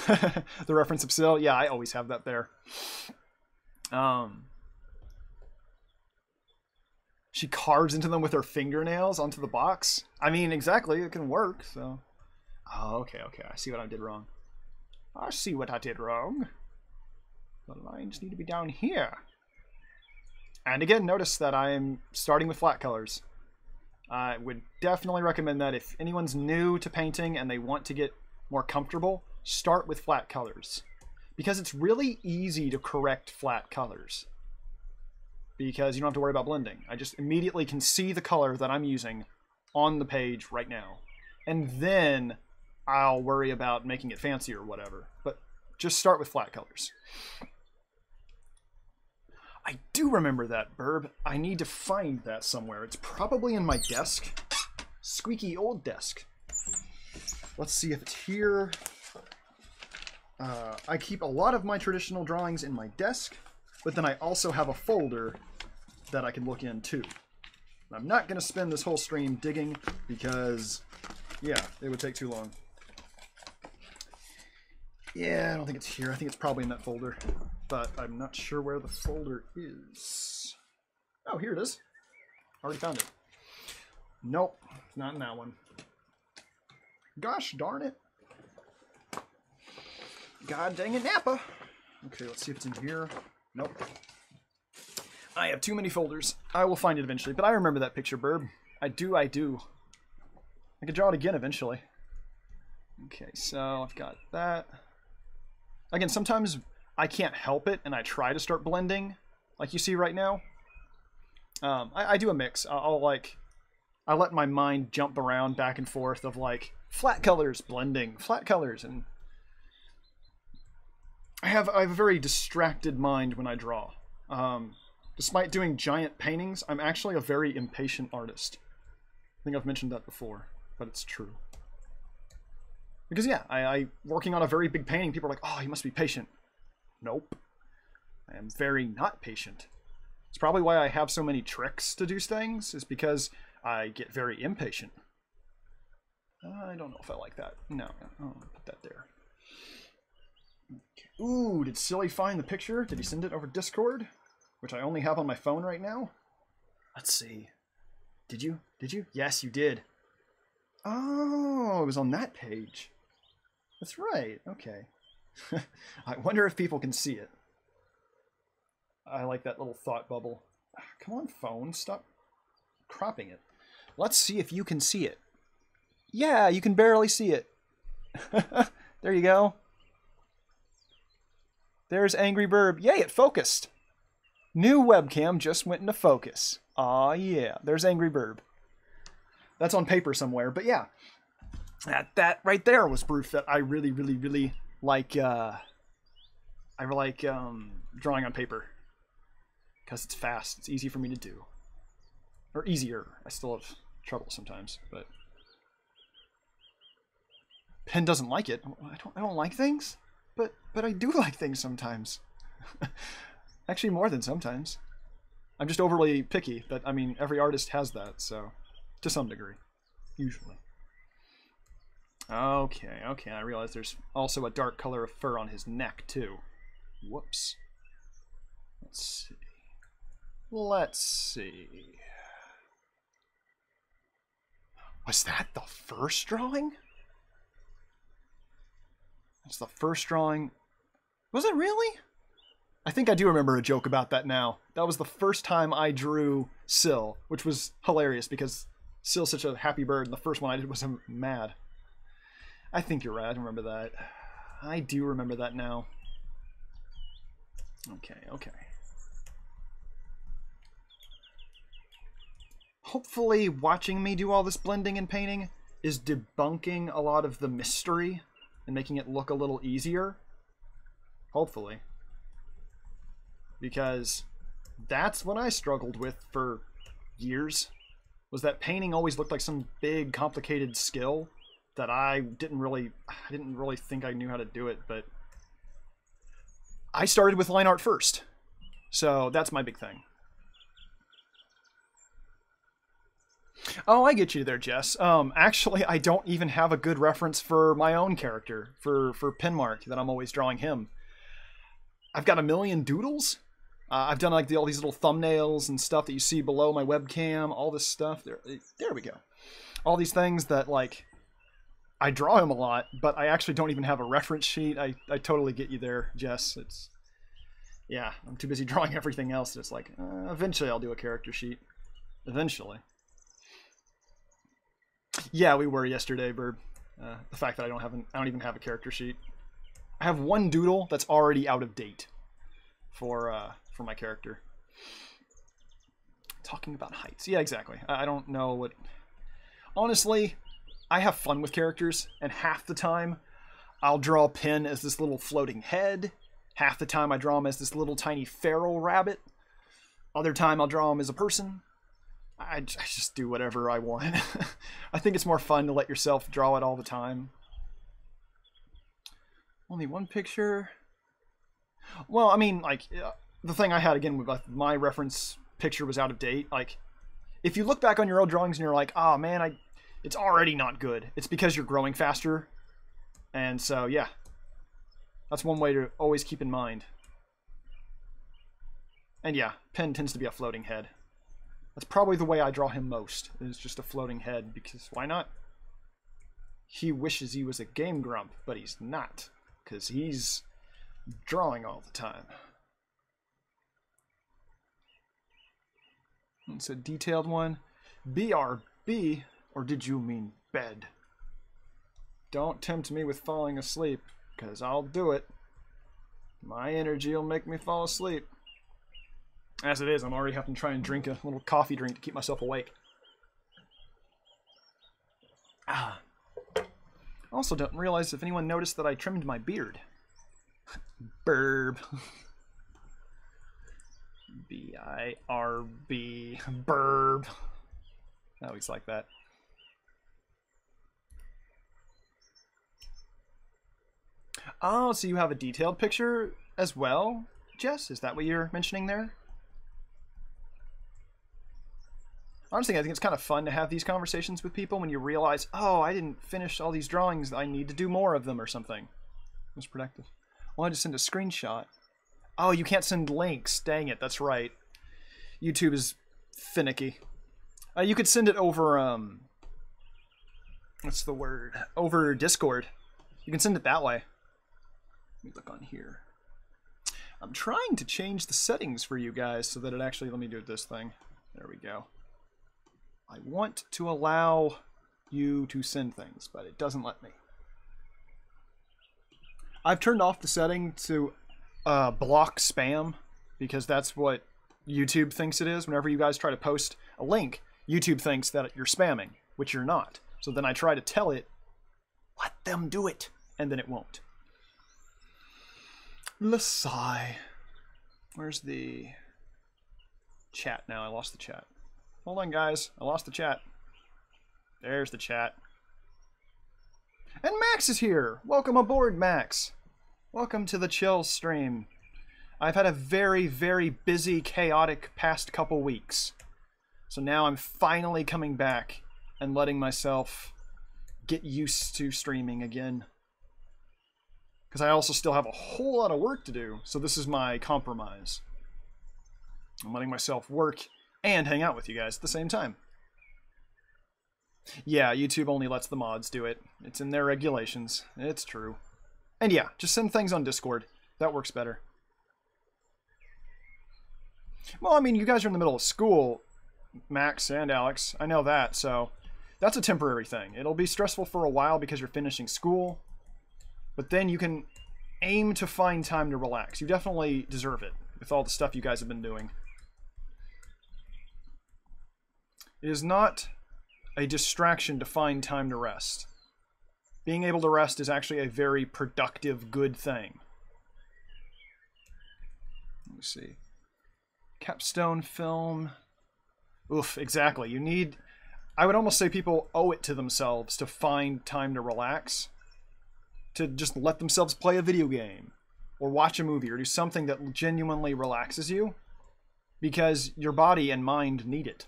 The reference of Syl, yeah, I always have that there. She carves into them with her fingernails onto the box. I mean, exactly, it can work, so. Oh, okay, I see what I did wrong. I see what I did wrong. The lines need to be down here. And again, notice that I'm starting with flat colors. I would definitely recommend that if anyone's new to painting and they want to get more comfortable, start with flat colors. Because it's really easy to correct flat colors. Because you don't have to worry about blending. I just immediately can see the color that I'm using on the page right now. And then I'll worry about making it fancy or whatever. But just start with flat colors. I do remember that, Birb. I need to find that somewhere. It's probably in my desk. Squeaky old desk. Let's see if it's here. I keep a lot of my traditional drawings in my desk, but then I also have a folder that I can look in too. I'm not going to spend this whole stream digging because, yeah, it would take too long. Yeah, I don't think it's here. I think it's probably in that folder, but I'm not sure where the folder is. Oh, here it is. Already found it. Nope, not in that one. Gosh darn it. God dang it, Napa. Okay, let's see if it's in here. Nope. I have too many folders. I will find it eventually, but I remember that picture, Birb. I do. I could draw it again eventually. Okay, so I've got that. Again, sometimes I can't help it, and I try to start blending, like you see right now. I do a mix. I let my mind jump around back and forth of like flat colors, blending, flat colors, and I have a very distracted mind when I draw. Despite doing giant paintings, I'm actually a very impatient artist. I think I've mentioned that before, but it's true. Because yeah, I working on a very big painting, people are like, oh, you must be patient. Nope. I am very not patient. It's probably why I have so many tricks to do things, is because I get very impatient. I don't know if I like that. No, I'll put that there. Okay. Ooh, did Silly find the picture? Did he send it over Discord? Which I only have on my phone right now. Let's see. Did you? Did you? Yes, you did. Oh, it was on that page. That's right. Okay. I wonder if people can see it. I like that little thought bubble. Come on, phone. Stop cropping it. Let's see if you can see it. Yeah, you can barely see it. There you go. There's Angry Birb. Yay, it focused. New webcam just went into focus. Aw, yeah. There's Angry Birb. That's on paper somewhere. But yeah, that right there was proof that I really, really, really like. I like drawing on paper because it's fast. It's easy for me to do, or easier. I still have trouble sometimes, but Pen doesn't like it. I don't like things, but I do like things sometimes. Actually, more than sometimes. I'm just overly picky, but I mean, every artist has that, so to some degree, usually. Okay, I realize there's also a dark color of fur on his neck, too. Whoops. Let's see. Was that the first drawing? That's the first drawing. Was it really? I think I do remember a joke about that now. That was the first time I drew Syl, which was hilarious because Syl's such a happy bird, and the first one I did was him mad. I think you're right. I remember that. I do remember that now. Okay. Hopefully watching me do all this blending and painting is debunking a lot of the mystery and making it look a little easier. Hopefully. Because that's what I struggled with for years, was that painting always looked like some big, complicated skill that I didn't really think I knew how to do it, but I started with line art first. So that's my big thing. Oh, I get you there, Jess. Actually, I don't even have a good reference for my own character, for PenMark, that I'm always drawing him. I've got a million doodles. I've done like all these little thumbnails and stuff that you see below my webcam, all this stuff. There we go. All these things that, like, I draw him a lot, but I actually don't even have a reference sheet. I totally get you there, Jess. Yeah, I'm too busy drawing everything else. It's like, eventually I'll do a character sheet. Eventually. Yeah, we were yesterday, Birb. The fact that I don't even have a character sheet. I have one doodle that's already out of date for my character. Talking about heights. Yeah, exactly. I don't know what... Honestly, I have fun with characters, and half the time I'll draw Pen as this little floating head. Half the time I draw him as this little tiny feral rabbit. Other time I'll draw him as a person. I just do whatever I want. I think it's more fun to let yourself draw it all the time. Only one picture. Well, I mean, like, the thing I had, again, with my reference picture was out of date. Like, if you look back on your old drawings and you're like, oh man, it's already not good. It's because you're growing faster. And so, yeah. That's one way to always keep in mind. And yeah, Pen tends to be a floating head. That's probably the way I draw him most, is just a floating head, because why not? He wishes he was a Game Grump, but he's not, because he's drawing all the time. It's a detailed one. BRB, or did you mean bed? Don't tempt me with falling asleep, because I'll do it. My energy will make me fall asleep. As it is, I'm already having to try and drink a little coffee drink to keep myself awake. Also, don't realize if anyone noticed that I trimmed my beard. Birb. B-I-R-B. Birb. I always like that. Oh, so you have a detailed picture as well, Jess? Is that what you're mentioning there? Honestly, I think it's kind of fun to have these conversations with people when you realize, oh, I didn't finish all these drawings. I need to do more of them or something. It was productive. Well, I just send a screenshot. Oh, you can't send links. Dang it, that's right. YouTube is finicky. You could send it over, what's the word? Over Discord. You can send it that way. Let me look on here. I'm trying to change the settings for you guys so that it actually, let me do this thing. There we go. I want to allow you to send things, but it doesn't let me. I've turned off the setting to block spam, because that's what YouTube thinks it is. Whenever you guys try to post a link, YouTube thinks that you're spamming. which you're not. So then I try to tell it, let them do it, and then it won't. Sigh. Where's the chat now? I lost the chat. Hold on, guys. I lost the chat. There's the chat. And Max is here. Welcome aboard, Max. Welcome to the chill stream. I've had a very, very busy, chaotic past couple weeks. So now I'm finally coming back and letting myself get used to streaming again. Because I also still have a whole lot of work to do, so this is my compromise. I'm letting myself work and hang out with you guys at the same time. Yeah, YouTube only lets the mods do it. It's in their regulations. It's true. And yeah, just send things on Discord. That works better. Well, I mean, you guys are in the middle of school, Max and Alex. I know that, so that's a temporary thing. It'll be stressful for a while because you're finishing school, but then you can aim to find time to relax. You definitely deserve it with all the stuff you guys have been doing. It is not a distraction to find time to rest. Being able to rest is actually a very productive, good thing. Let me see. Capstone film. Oof, exactly. You need... I would almost say people owe it to themselves to find time to relax. To just let themselves play a video game. Or watch a movie. Or do something that genuinely relaxes you. Because your body and mind need it.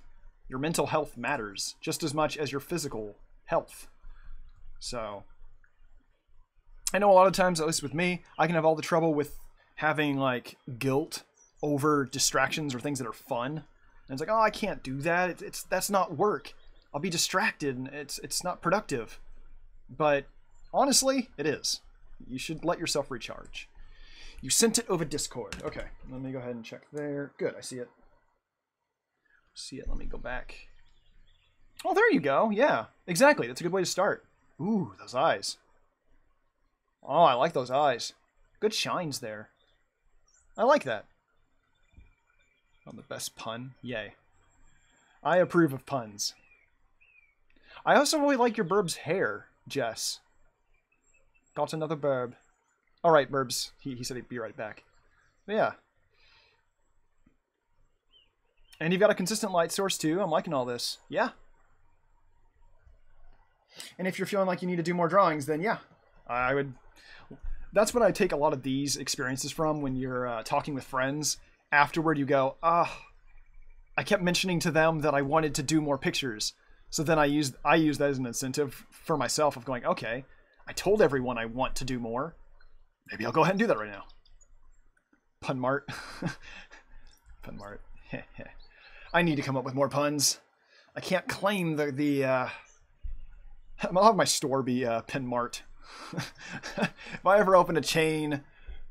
Your mental health matters just as much as your physical health. So, I know a lot of times, at least with me, I can have all the trouble with having, like, guilt over distractions or things that are fun. And it's like, oh, I can't do that. That's not work. I'll be distracted and it's not productive. But, honestly, it is. You should let yourself recharge. You sent it over Discord. Okay, let me go ahead and check there. Good, I see it. Let me go back. Oh, there you go. Yeah, exactly. That's a good way to start. Ooh, those eyes. Oh, I like those eyes. Good shines there. I like that. Oh, the best pun. Yay. I approve of puns. I also really like your Birb's hair, Jess. Got another Birb. Alright, Birbs. He said he'd be right back. But yeah. And you've got a consistent light source too. I'm liking all this. Yeah. And if you're feeling like you need to do more drawings, then yeah, I would. That's what I take a lot of these experiences from when you're talking with friends. Afterward, you go, I kept mentioning to them that I wanted to do more pictures. So then I use that as an incentive for myself of going, okay, I told everyone I want to do more. Maybe I'll go ahead and do that right now. PenMark. PenMark. I need to come up with more puns. I can't claim I'll have my store be PenMart. If I ever open a chain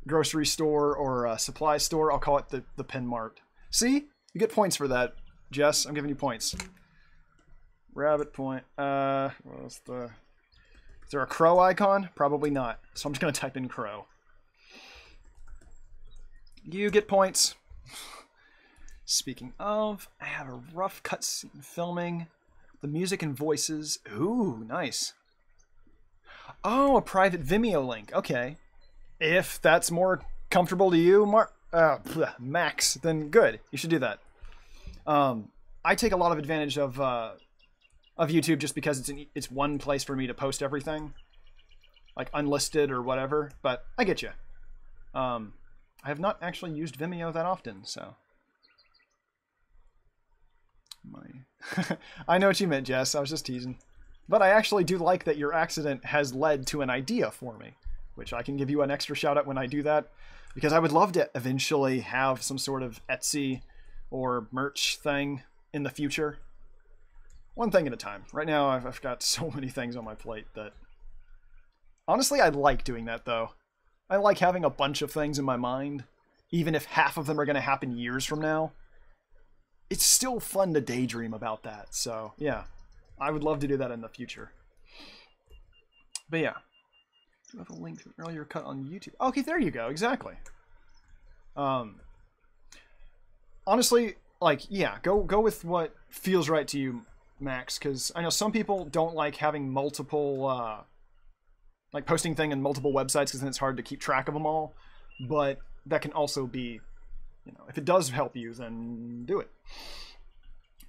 grocery store or a supply store, I'll call it the PenMart. See? You get points for that, Jess. I'm giving you points. Rabbit point. What's the... Is there a crow icon? Probably not. So I'm just going to type in crow. You get points. Speaking of, I have a rough cutscene filming. The music and voices. Ooh, nice. Oh, a private Vimeo link. Okay. If that's more comfortable to you, Max, then good. You should do that. I take a lot of advantage of YouTube just because it's one place for me to post everything. Like unlisted or whatever, but I get you. I have not actually used Vimeo that often, so... I know what you meant, Jess. I was just teasing. But I actually do like that your accident has led to an idea for me, which I can give you an extra shout out when I do that, because I would love to eventually have some sort of Etsy or merch thing in the future. One thing at a time. Right now, I've got so many things on my plate that... Honestly, I like doing that, though. I like having a bunch of things in my mind, even if half of them are going to happen years from now. It's still fun to daydream about that, so yeah, I would love to do that in the future. But yeah, do you have a link to an earlier cut on YouTube? Okay, there you go, exactly. Honestly, like, yeah, go with what feels right to you Max, because I know some people don't like having multiple, like posting thing in multiple websites, because then it's hard to keep track of them all. But that can also be, you know, if it does help you, then do it.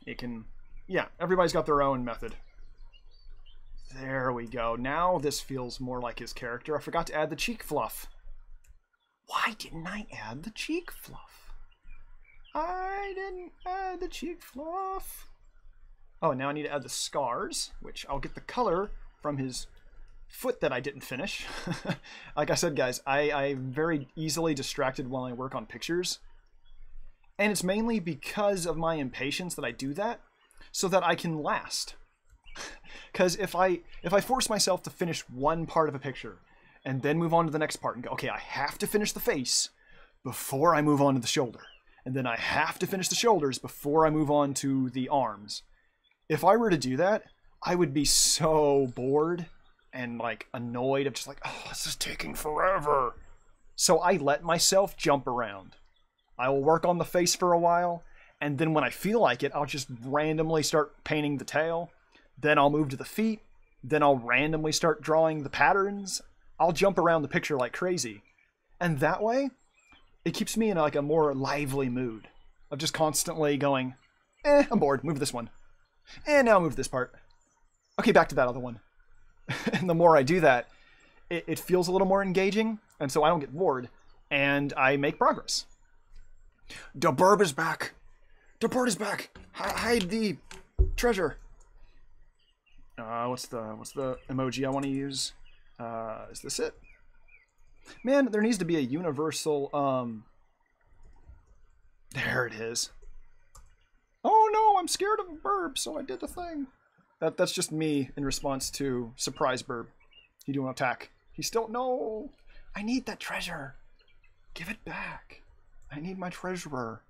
It can, yeah, everybody's got their own method. There we go. Now this feels more like his character. I forgot to add the cheek fluff. Why didn't I add the cheek fluff? I didn't add the cheek fluff. Oh, now I need to add the scars, which I'll get the color from his foot that I didn't finish. Like I said, guys, I'm very easily distracted while I work on pictures. And it's mainly because of my impatience that I do that, so that I can last. Because if I force myself to finish one part of a picture and then move on to the next part and go, okay, I have to finish the face before I move on to the shoulder. And then I have to finish the shoulders before I move on to the arms. If I were to do that, I would be so bored and like annoyed. I'm just like, oh, this is taking forever. So I let myself jump around. I will work on the face for a while, and then when I feel like it, I'll just randomly start painting the tail. Then I'll move to the feet. Then I'll randomly start drawing the patterns. I'll jump around the picture like crazy. And that way, it keeps me in like a more lively mood of just constantly going, I'm bored, move this one. And now move this part. Okay, back to that other one. And the more I do that, it feels a little more engaging, and so I don't get bored, and I make progress. The Birb is back. The bird is back. Hide the treasure. What's the emoji I want to use? Is this it? Man, there needs to be a universal, there it is. Oh no, I'm scared of a Birb, so I did the thing. That's just me in response to surprise Birb. He do an attack. He still, no. I need that treasure. Give it back. I need my treasurer.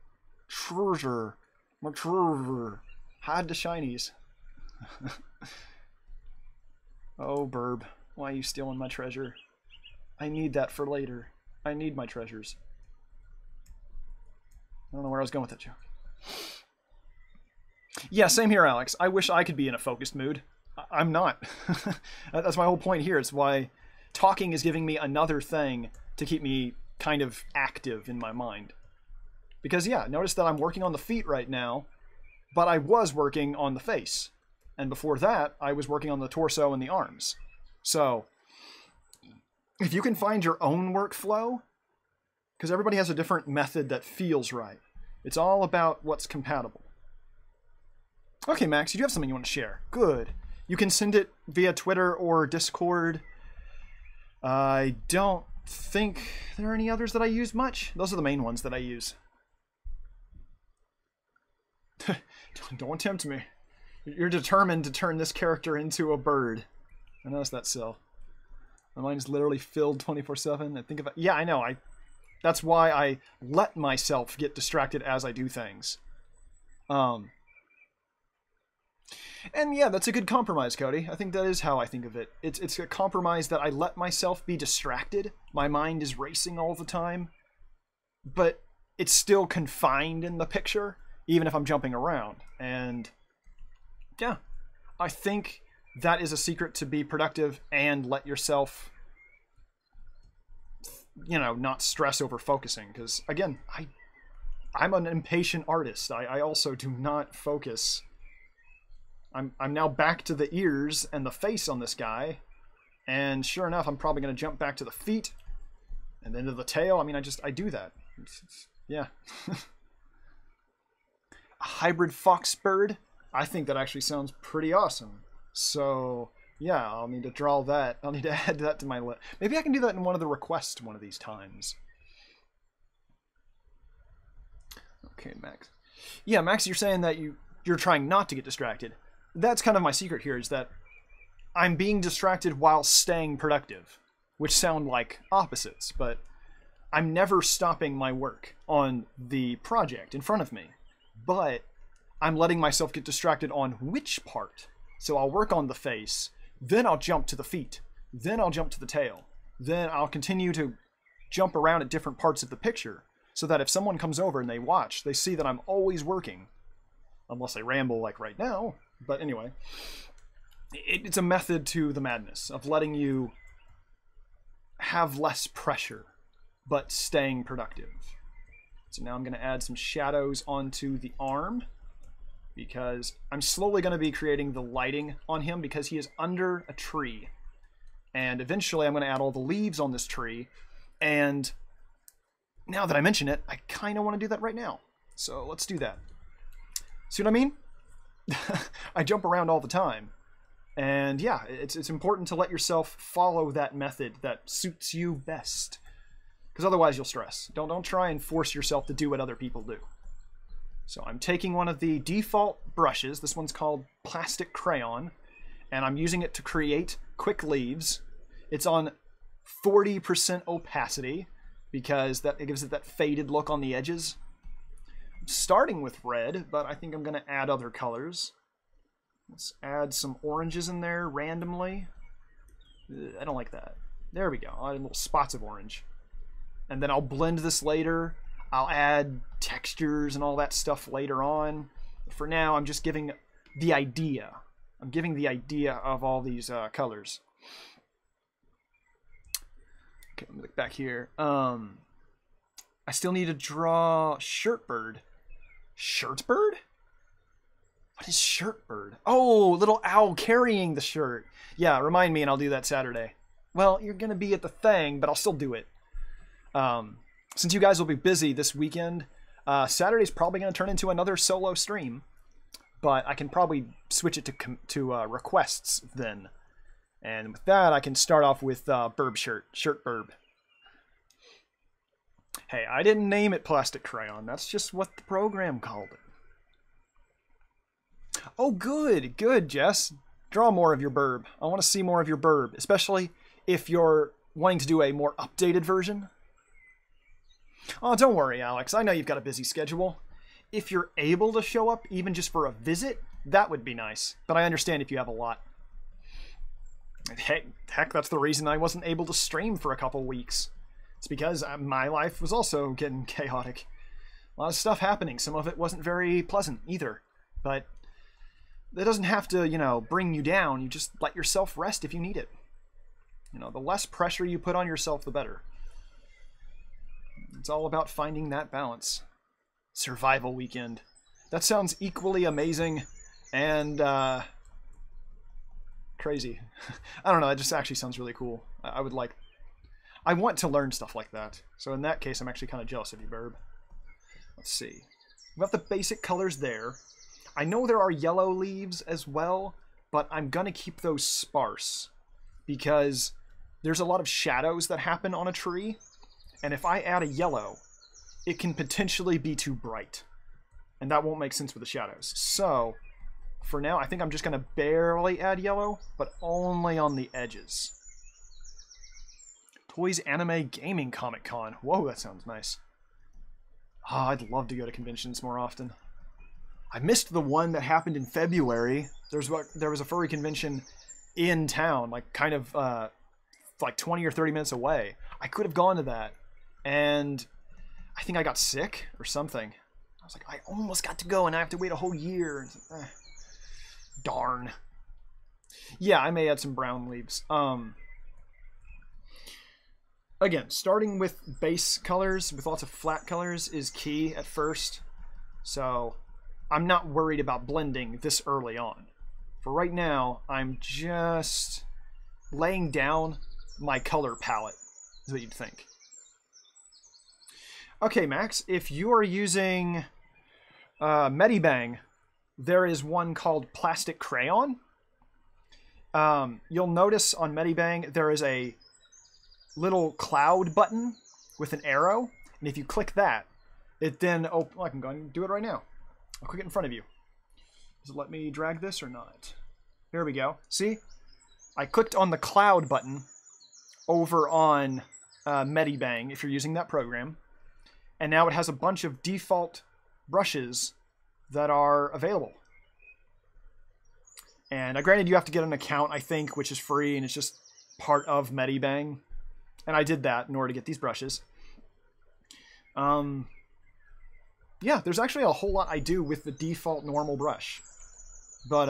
Treasure. My treasure. Hide the shinies. Oh, Birb. Why are you stealing my treasure? I need that for later. I need my treasures. I don't know where I was going with that joke. Yeah, same here, Alex. I wish I could be in a focused mood. I'm not. That's my whole point here. It's why talking is giving me another thing to keep me kind of active in my mind. Because, yeah, notice that I'm working on the feet right now, but I was working on the face. And before that, I was working on the torso and the arms. So, if you can find your own workflow, because everybody has a different method that feels right. It's all about what's compatible. Okay, Max, you do have something you want to share. Good. You can send it via Twitter or Discord. I don't think there are any others that I use much. Those are the main ones that I use. Don't tempt me. You're determined to turn this character into a bird. I noticed that, Sil. My mind is literally filled 24/7. I think about, yeah, I know. That's why I let myself get distracted as I do things. And yeah, that's a good compromise, Cody. I think that is how I think of it. It's a compromise that I let myself be distracted. My mind is racing all the time, but it's still confined in the picture, even if I'm jumping around. And yeah, I think that is a secret to be productive and let yourself, you know, not stress over focusing. Because again, I'm an impatient artist. I also do not focus. I'm now back to the ears and the face on this guy, and sure enough, I'm probably going to jump back to the feet and then to the tail. I mean, I do that. Yeah. A hybrid fox bird. I think that actually sounds pretty awesome. So yeah, I'll need to draw that. I'll need to add that to my list. Maybe I can do that in one of the requests one of these times. Okay, Max. Yeah, Max, you're saying that you're trying not to get distracted. That's kind of my secret here, is that I'm being distracted while staying productive, which sound like opposites, but I'm never stopping my work on the project in front of me, but I'm letting myself get distracted on which part. So I'll work on the face, then I'll jump to the feet, then I'll jump to the tail, then I'll continue to jump around at different parts of the picture, so that if someone comes over and they watch, they see that I'm always working. Unless I ramble like right now, But anyway, it's a method to the madness of letting you have less pressure, but staying productive. So now I'm going to add some shadows onto the arm, because I'm slowly going to be creating the lighting on him because he is under a tree. And eventually I'm going to add all the leaves on this tree. And now that I mention it, I kind of want to do that right now. So let's do that. See what I mean? I jump around all the time. And yeah, it's important to let yourself follow that method that suits you best. Because otherwise you'll stress. Don't try and force yourself to do what other people do. So I'm taking one of the default brushes. This one's called Plastic Crayon. And I'm using it to create quick leaves. It's on 40% opacity because it gives it that faded look on the edges. I'm starting with red, but I think I'm going to add other colors. Let's add some oranges in there randomly. I don't like that. There we go. I'll add little spots of orange. And then I'll blend this later. I'll add textures and all that stuff later on. For now, I'm just giving the idea. I'm giving the idea of all these colors. Okay, let me look back here. I still need to draw Shirtbird. Shirtbird? What is Shirtbird? Oh, little owl carrying the shirt. Yeah, remind me and I'll do that Saturday. Well, you're going to be at the thing, but I'll still do it. Since you guys will be busy this weekend, Saturday's probably going to turn into another solo stream. But I can probably switch it to requests then. And with that, I can start off with Birb shirt Birb. Hey, I didn't name it Plastic Crayon. That's just what the program called it. Oh, good, Jess. Draw more of your Birb. I want to see more of your Birb, especially if you're wanting to do a more updated version. Oh, don't worry, Alex. I know you've got a busy schedule. If you're able to show up, even just for a visit, that would be nice. But I understand if you have a lot. Heck, that's the reason I wasn't able to stream for a couple weeks. It's because my life was also getting chaotic. A lot of stuff happening. Some of it wasn't very pleasant either. But that doesn't have to, bring you down. You just let yourself rest if you need it. The less pressure you put on yourself, the better. It's all about finding that balance. Survival weekend. That sounds equally amazing and crazy. I don't know, it just actually sounds really cool. I want to learn stuff like that. So in that case, I'm actually kind of jealous of you, Birb. Let's see. We have the basic colors there. I know there are yellow leaves as well, but I'm going to keep those sparse because there's a lot of shadows that happen on a tree. And if I add a yellow, it can potentially be too bright. And that won't make sense with the shadows. So, for now, I think I'm just going to barely add yellow, but only on the edges. Toys Anime Gaming Comic Con. Whoa, that sounds nice. Ah, I'd love to go to conventions more often. I missed the one that happened in February. There was a furry convention in town, like kind of like 20 or 30 minutes away. I could have gone to that. And I think I got sick or something. I was like, I almost got to go and I have to wait a whole year. Darn. Yeah, I may add some brown leaves. Again, starting with base colors, with lots of flat colors, is key at first. So I'm not worried about blending this early on. For right now, I'm just laying down my color palette, is what you'd think. Okay, Max, if you are using Medibang, there is one called Plastic Crayon. You'll notice on Medibang there is a little cloud button with an arrow, and if you click that, it then I can go and do it right now. I'll click it in front of you. Does it let me drag this or not? There we go. See? I clicked on the cloud button over on Medibang if you're using that program. And now it has a bunch of default brushes that are available. And granted, you have to get an account, I think, which is free, and it's just part of Medibang. And I did that in order to get these brushes. Yeah, there's actually a whole lot I do with the default normal brush. But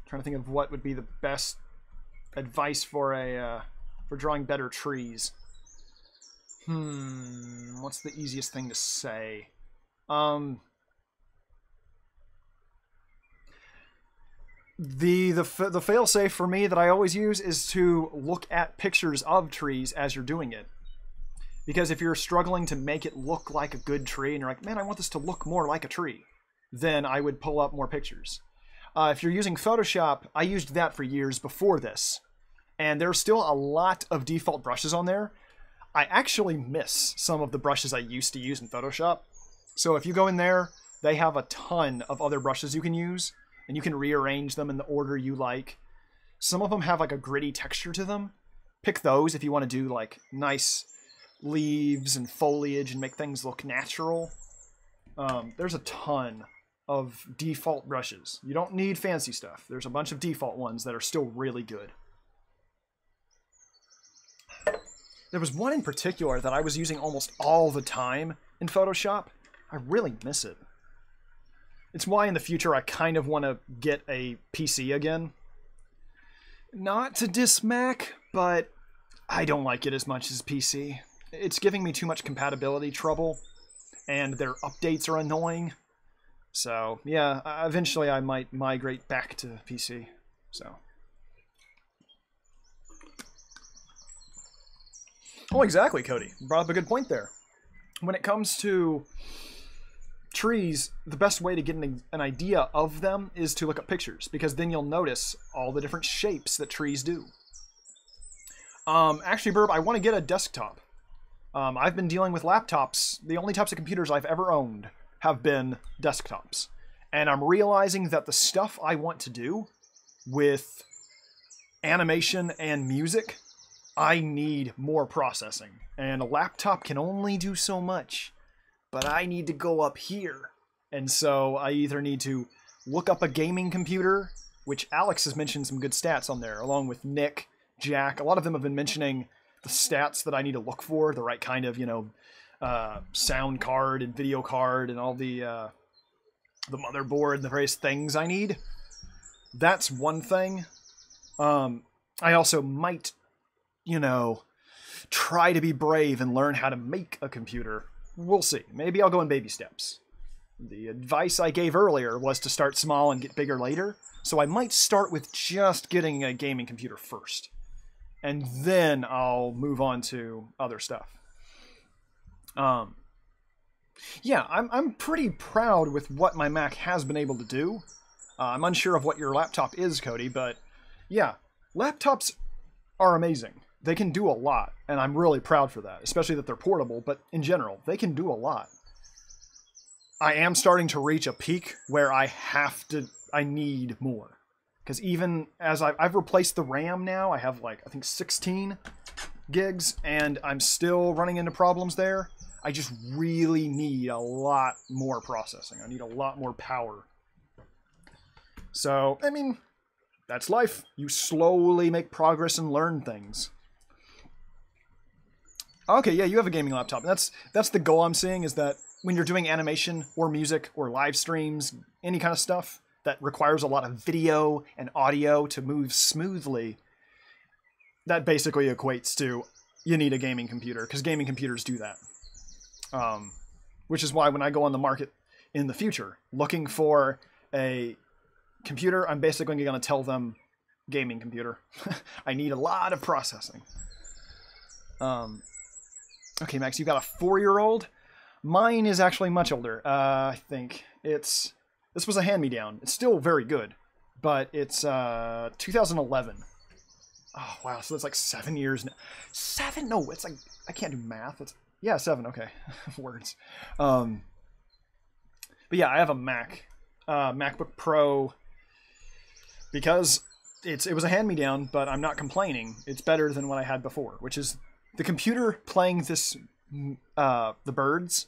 trying to think of what would be the best advice for for drawing better trees. What's the easiest thing to say? The failsafe for me that I always use is to look at pictures of trees as you're doing it. Because if you're struggling to make it look like a good tree and you're like, man, I want this to look more like a tree, then I would pull up more pictures. If you're using Photoshop, I used that for years before this. And there's still a lot of default brushes on there. I actually miss some of the brushes I used to use in Photoshop. So if you go in there, they have a ton of other brushes you can use, and you can rearrange them in the order you like. Some of them have like a gritty texture to them. Pick those if you want to do like nice leaves and foliage and make things look natural. There's a ton of default brushes. You don't need fancy stuff. There's a bunch of default ones that are still really good. There was one in particular that I was using almost all the time in Photoshop. I really miss it. It's why in the future I kind of want to get a PC again. Not to diss Mac, but I don't like it as much as PC. It's giving me too much compatibility trouble, and their updates are annoying. So, yeah, eventually I might migrate back to PC. So. Oh, exactly, Cody. You brought up a good point there. When it comes to trees, the best way to get an idea of them is to look at pictures, because then you'll notice all the different shapes that trees do. Actually, Birb, I want to get a desktop. I've been dealing with laptops. The only types of computers I've ever owned have been desktops. And I'm realizing that the stuff I want to do with animation and music, I need more processing. And a laptop can only do so much. But I need to go up here. And so I either need to look up a gaming computer, which Alex has mentioned some good stats on there, along with Nick, Jack. A lot of them have been mentioning the stats that I need to look for, the right kind of, sound card and video card and all the motherboard and the various things I need. That's one thing. I also might, try to be brave and learn how to make a computer. We'll see. Maybe I'll go in baby steps. The advice I gave earlier was to start small and get bigger later, so I might start with just getting a gaming computer first. And then I'll move on to other stuff. Yeah, I'm pretty proud with what my Mac has been able to do. I'm unsure of what your laptop is, Cody, but yeah, laptops are amazing. They can do a lot, and I'm really proud for that, especially that they're portable, but in general, they can do a lot. I am starting to reach a peak where I need more. Because even as I've replaced the RAM now, I have I think 16 gigs, and I'm still running into problems there. I just really need a lot more processing. I need a lot more power. So, I mean, that's life. You slowly make progress and learn things. Okay, yeah, you have a gaming laptop. That's the goal I'm seeing, is that when you're doing animation or music or live streams, any kind of stuff that requires a lot of video and audio to move smoothly, that basically equates to you need a gaming computer, because gaming computers do that. Which is why when I go on the market in the future looking for a computer, I'm basically going to tell them gaming computer. I need a lot of processing. Okay, Max, you've got a 4-year-old? Mine is actually much older. I think this was a hand-me-down. It's still very good, but it's 2011. Oh, wow, so that's like 7 years now. 7? No, it's like, I can't do math. Yeah, 7, okay. Words. But yeah, I have a MacBook Pro, because it was a hand-me-down, but I'm not complaining. It's better than what I had before, which is the computer playing this, the birds.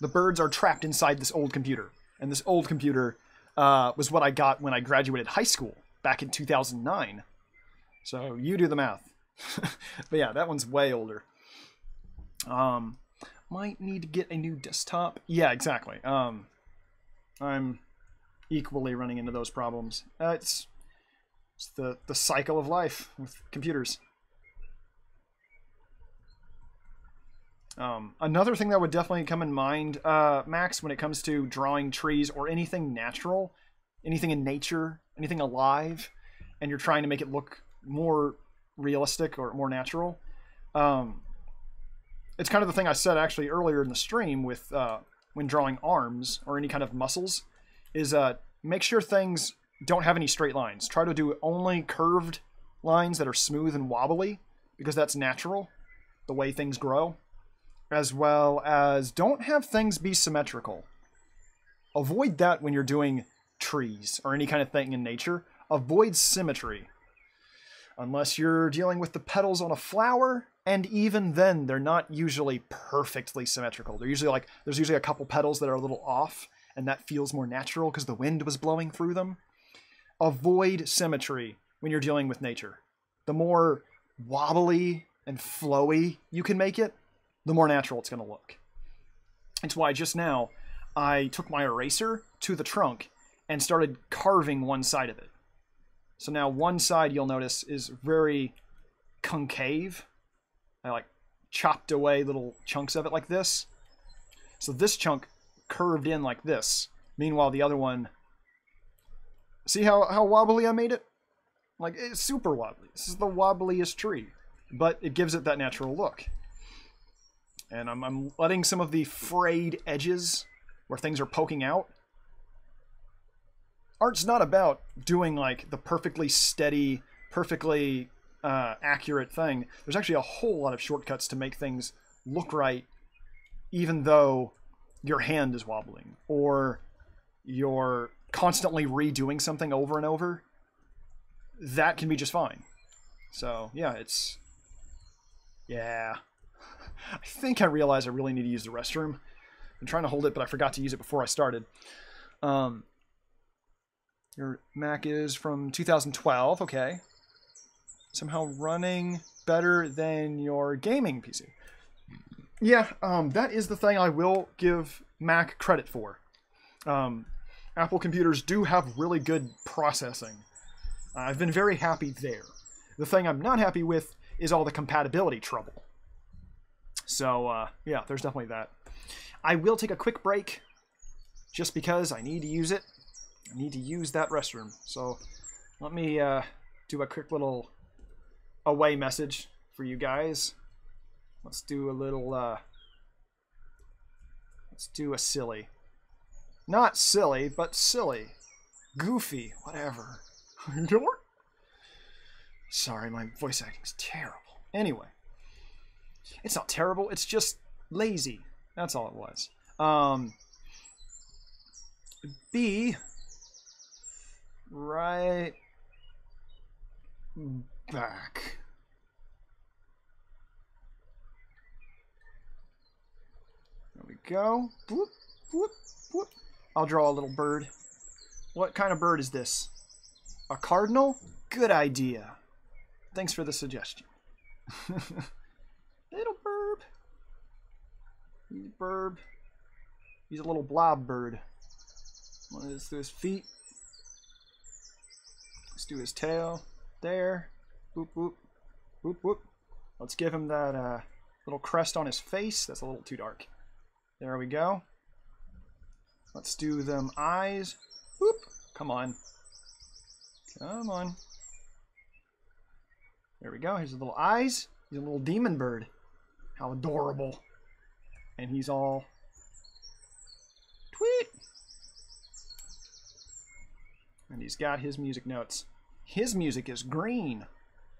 The birds are trapped inside this old computer. And this old computer was what I got when I graduated high school back in 2009. So you do the math. But yeah, that one's way older. might need to get a new desktop. Yeah, exactly. I'm equally running into those problems. It's the cycle of life with computers. Another thing that would definitely come in mind, Max, when it comes to drawing trees or anything natural, anything in nature, anything alive, and you're trying to make it look more realistic or more natural, it's kind of the thing I said actually earlier in the stream with when drawing arms or any kind of muscles, is make sure things don't have any straight lines. Try to do only curved lines that are smooth and wobbly, because that's natural, the way things grow. As well as don't have things be symmetrical. Avoid that when you're doing trees or any kind of thing in nature. Avoid symmetry. Unless you're dealing with the petals on a flower, and even then they're not usually perfectly symmetrical. They're usually like, there's usually a couple petals that are a little off, and that feels more natural because the wind was blowing through them. Avoid symmetry when you're dealing with nature. The more wobbly and flowy you can make it, the more natural it's going to look. It's why just now I took my eraser to the trunk and started carving one side of it. So now one side, you'll notice, is very concave. I like chopped away little chunks of it like this. So this chunk curved in like this. Meanwhile, the other one, see how wobbly I made it? Like, it's super wobbly. This is the wobbliest tree, but it gives it that natural look. And I'm letting some of the frayed edges where things are poking out. Art's not about doing like the perfectly steady, perfectly accurate thing. There's actually a whole lot of shortcuts to make things look right, even though your hand is wobbling or you're constantly redoing something over and over. That can be just fine. So yeah, yeah. I think I realized I really need to use the restroom. I'm trying to hold it, but I forgot to use it before I started. Your Mac is from 2012, okay. Somehow running better than your gaming PC. Yeah, that is the thing I will give Mac credit for. Apple computers do have really good processing. I've been very happy there. The thing I'm not happy with is all the compatibility trouble. So, yeah, there's definitely that. I will take a quick break just because I need to use it. I need to use that restroom. So, let me do a quick little away message for you guys. Let's do a little, let's do a silly. Not silly, but silly. Goofy, whatever. Sorry, my voice acting's terrible. Anyway. It's not terrible, it's just lazy. That's all it was. Be right back. There we go. Boop, boop, boop. I'll draw a little bird. What kind of bird is this? A cardinal? Good idea. Thanks for the suggestion. Little Birb. He's Birb. He's a little blob bird. Let's do his feet. Let's do his tail. There. Boop, boop. Boop, boop. Let's give him that little crest on his face. That's a little too dark. There we go. Let's do them eyes. Boop. Come on. Come on. There we go. Here's his little eyes. He's a little demon bird. How adorable. And he's all tweet. And he's got his music notes. His music is green.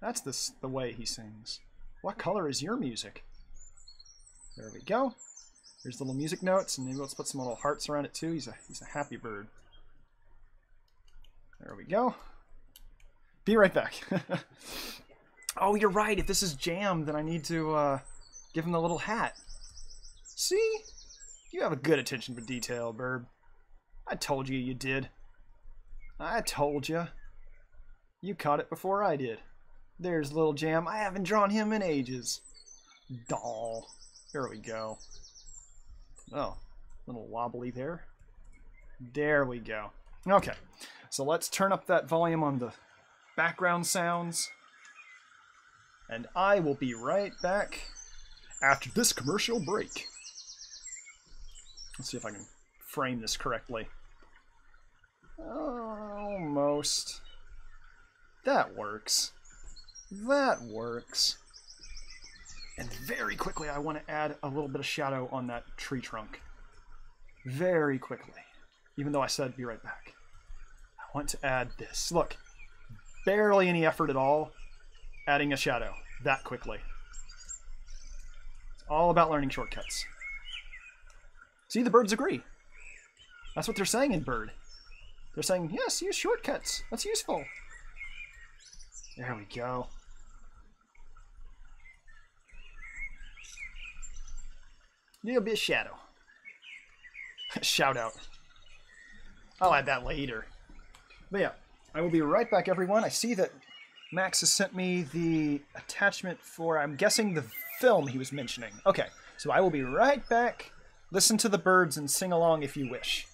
That's the way he sings. What color is your music? There we go. There's the little music notes, and maybe let's put some little hearts around it too. He's a happy bird. There we go. Be right back. Oh, you're right. If this is jam, then I need to give him the little hat. See? You have a good attention for detail, Birb. I told you you did. I told you. You caught it before I did. There's little Jam. I haven't drawn him in ages. Doll. There we go. Oh, a little wobbly there. There we go. Okay, so let's turn up that volume on the background sounds. And I will be right back after this commercial break. Let's see if I can frame this correctly. Almost. That works. That works. And very quickly, I want to add a little bit of shadow on that tree trunk. Very quickly. Even though I said be right back. I want to add this. Look, barely any effort at all, adding a shadow that quickly. It's all about learning shortcuts. See, the birds agree. That's what they're saying in Bird. They're saying, yes, use shortcuts. That's useful. There we go. Little bit of shadow. Shout out. I'll add that later. But yeah, I will be right back, everyone. I see that Max has sent me the attachment for, I'm guessing, the film he was mentioning. Okay, so I will be right back. Listen to the birds and sing along if you wish.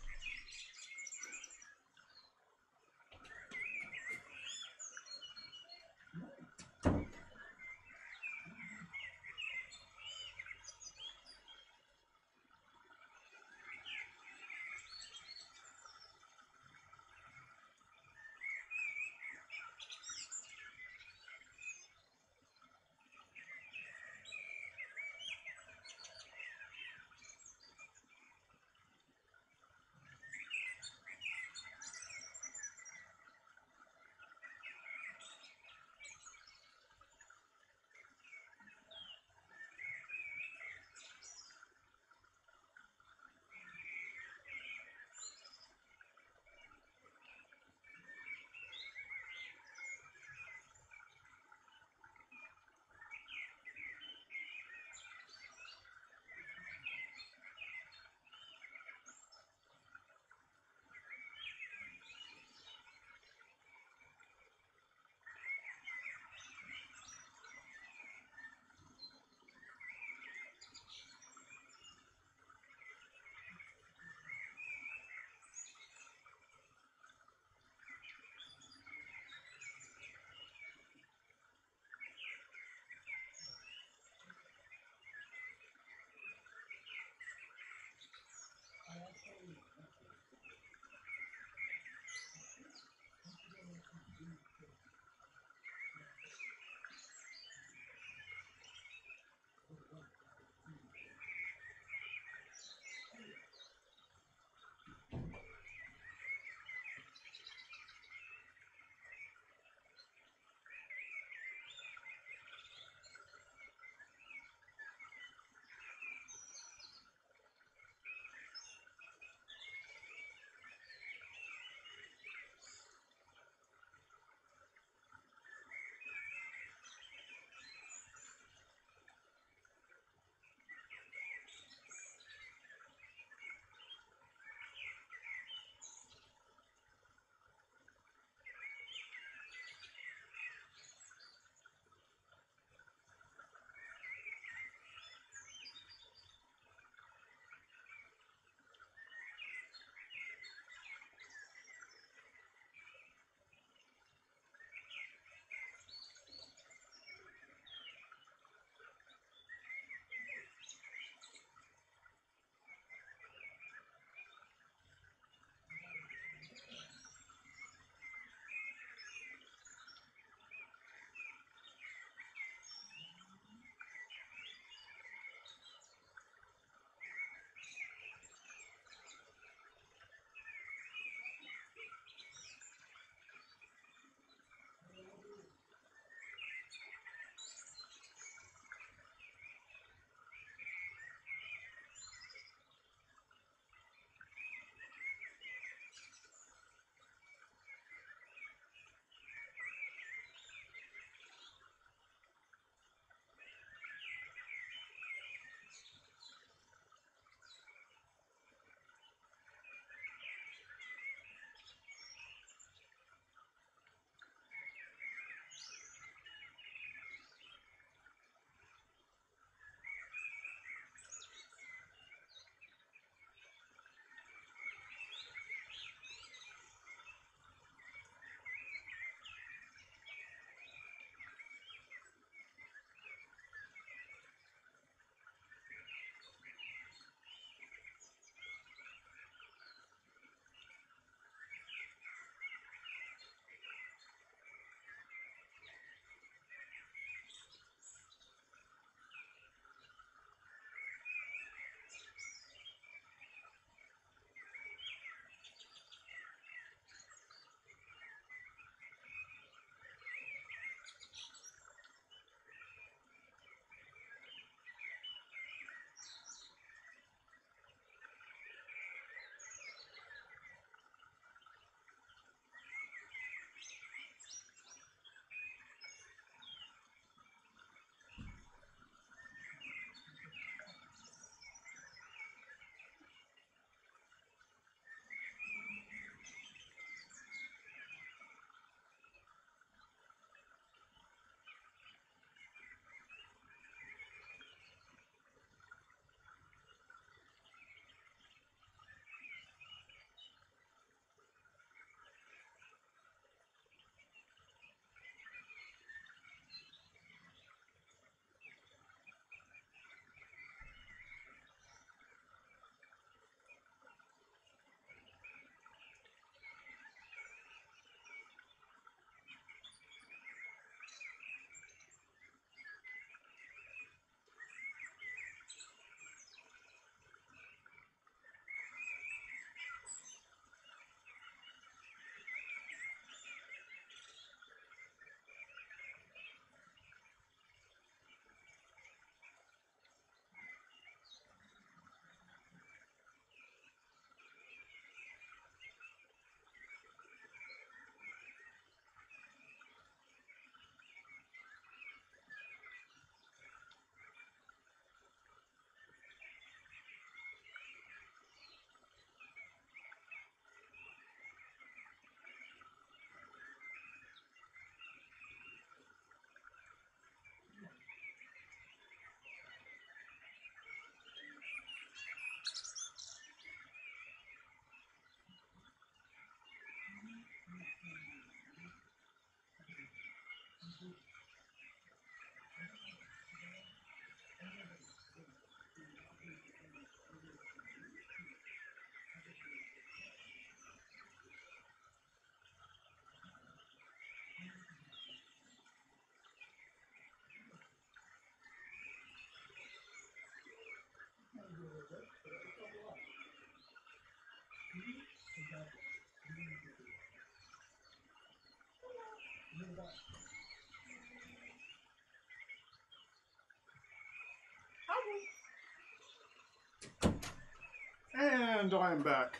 And I'm back.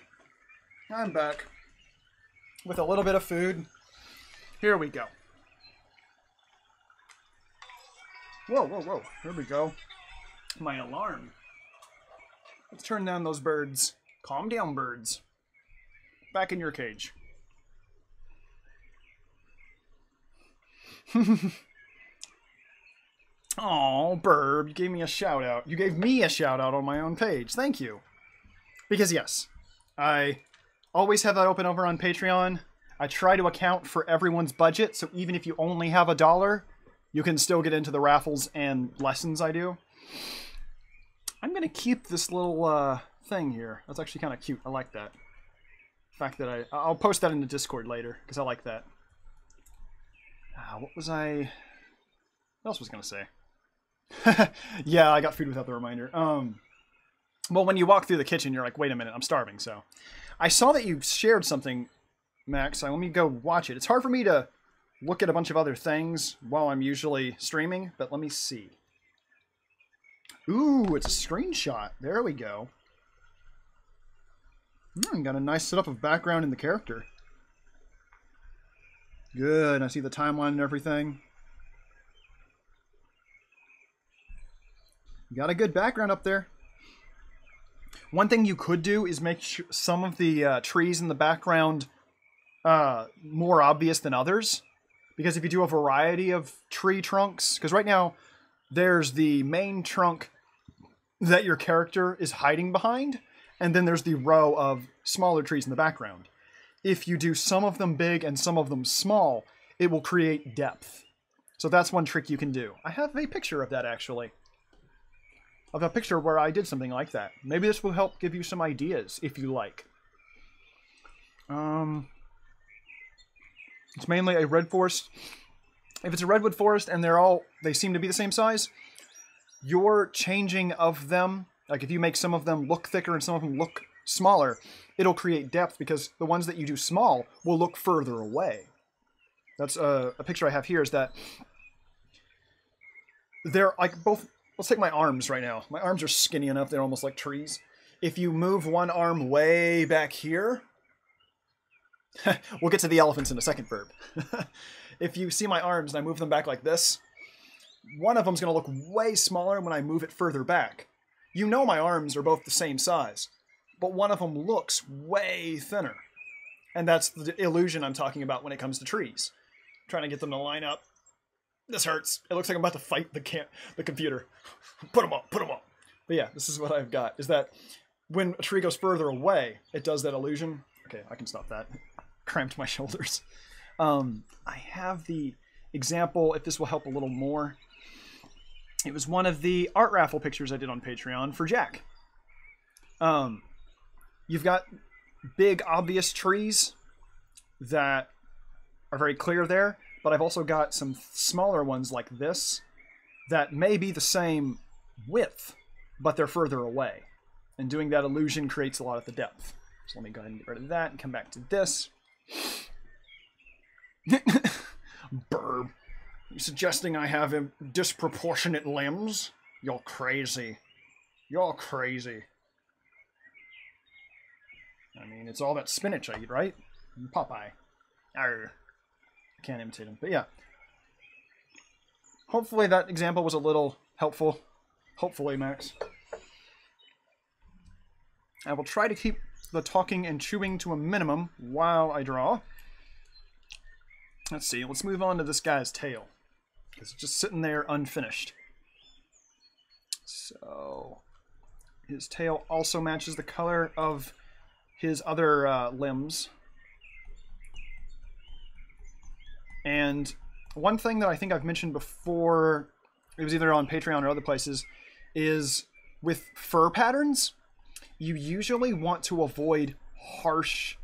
I'm back with a little bit of food. Here we go. Whoa, whoa, whoa. Here we go. My alarm. Let's turn down those birds. Calm down, birds. Back in your cage. Oh, Birb, you gave me a shout out. You gave me a shout out on my own page. Thank you. Because yes, I always have that open over on Patreon. I try to account for everyone's budget, so even if you only have $1, you can still get into the raffles and lessons I do. I'm going to keep this little thing here. That's actually kind of cute. I like that. The fact that I'll post that in the Discord later, because I like that. What was I... What else was I going to say? Yeah, I got food without the reminder. Well, when you walk through the kitchen, you're like, wait a minute, I'm starving, so. I saw that you shared something, Max, so let me go watch it. It's hard for me to look at a bunch of other things while I'm usually streaming, but let me see. Ooh, it's a screenshot. There we go. Got a nice setup of background in the character. Good, I see the timeline and everything. You got a good background up there. One thing you could do is make some of the trees in the background more obvious than others. Because if you do a variety of tree trunks, because right now there's the main trunk that your character is hiding behind, and then there's the row of smaller trees in the background. If you do some of them big and some of them small, it will create depth. So that's one trick you can do. I have a picture of that, actually. Of a picture where I did something like that. Maybe this will help give you some ideas, if you like. It's mainly a red forest. If it's a redwood forest and they seem to be the same size, your changing of them, like if you make some of them look thicker and some of them look smaller, it'll create depth because the ones that you do small will look further away. That's a picture I have here is that they're like both. Let's take my arms right now. My arms are skinny enough, they're almost like trees. If you move one arm way back here, we'll get to the elephants in a second, Birb. If you see my arms and I move them back like this, one of them's going to look way smaller when I move it further back. You know my arms are both the same size, but one of them looks way thinner. And that's the illusion I'm talking about when it comes to trees. I'm trying to get them to line up. This hurts. It looks like I'm about to fight the computer. Put them up, put them up. But yeah, this is what I've got, is that when a tree goes further away, it does that illusion. Okay, I can stop that. Cramped my shoulders. I have the example, if this will help a little more. It was one of the art raffle pictures I did on Patreon for Jack. You've got big, obvious trees that are very clear there, but I've also got some smaller ones like this that may be the same width, but they're further away. And doing that illusion creates a lot of the depth. So let me go ahead and get rid of that and come back to this. Birb. You suggesting I have disproportionate limbs? You're crazy. You're crazy. I mean, it's all that spinach I eat, right? Popeye. Arr. I can't imitate him, but yeah. Hopefully that example was a little helpful. Hopefully, Max. I will try to keep the talking and chewing to a minimum while I draw. Let's see, let's move on to this guy's tail. It's just sitting there unfinished. So, his tail also matches the color of his other limbs. And one thing that I think I've mentioned before, it was either on Patreon or other places, is with fur patterns, you usually want to avoid harsh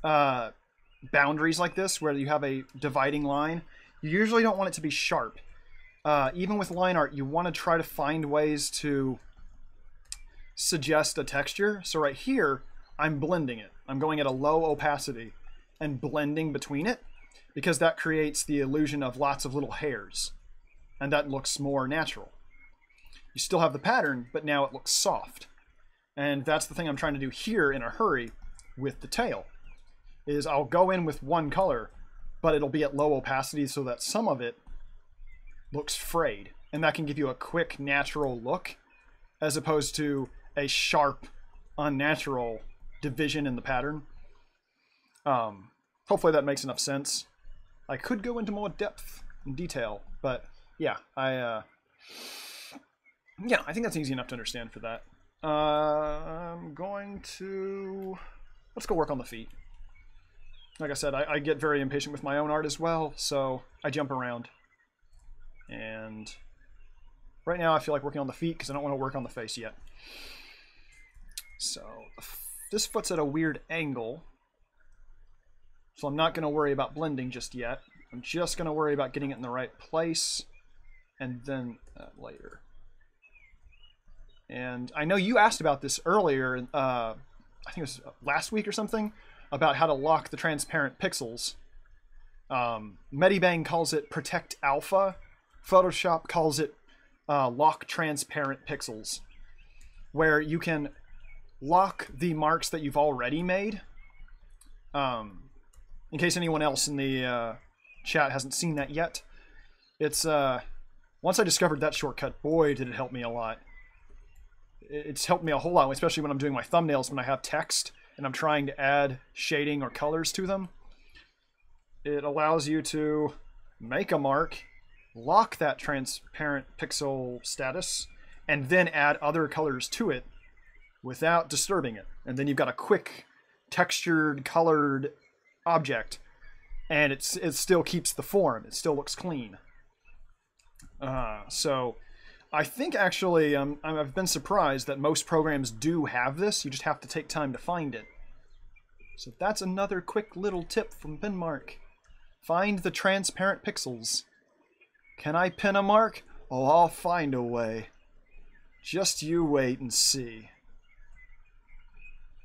boundaries like this, where you have a dividing line. You usually don't want it to be sharp. Even with line art, you want to try to find ways to suggest a texture. So right here, I'm blending it. I'm going at a low opacity and blending between it because that creates the illusion of lots of little hairs. And that looks more natural. You still have the pattern, but now it looks soft. And that's the thing I'm trying to do here in a hurry with the tail, is I'll go in with one color, but it'll be at low opacity so that some of it looks frayed. And that can give you a quick, natural look, as opposed to a sharp, unnatural division in the pattern. Hopefully that makes enough sense. I could go into more depth and detail, but yeah, I think that's easy enough to understand for that. I'm going to... Let's go work on the feet. Like I said, I get very impatient with my own art as well, so I jump around. And right now I feel like working on the feet because I don't want to work on the face yet. So this foot's at a weird angle, so I'm not going to worry about blending just yet. I'm just going to worry about getting it in the right place, and then later. And I know you asked about this earlier, I think it was last week or something, about how to lock the transparent pixels. Medibang calls it Protect Alpha. Photoshop calls it Lock Transparent Pixels, where you can lock the marks that you've already made. In case anyone else in the chat hasn't seen that yet, it's once I discovered that shortcut, boy, did it help me a lot. It's helped me a whole lot, especially when I'm doing my thumbnails, when I have text and I'm trying to add shading or colors to them. It allows you to make a mark, lock that transparent pixel status, and then add other colors to it without disturbing it. And then you've got a quick, textured, colored object, and it still keeps the form. It still looks clean. So I think actually I've been surprised that most programs do have this. You just have to take time to find it. So that's another quick little tip from PenMark. Find the transparent pixels. Can I pin a mark? Oh, I'll find a way. Just you wait and see.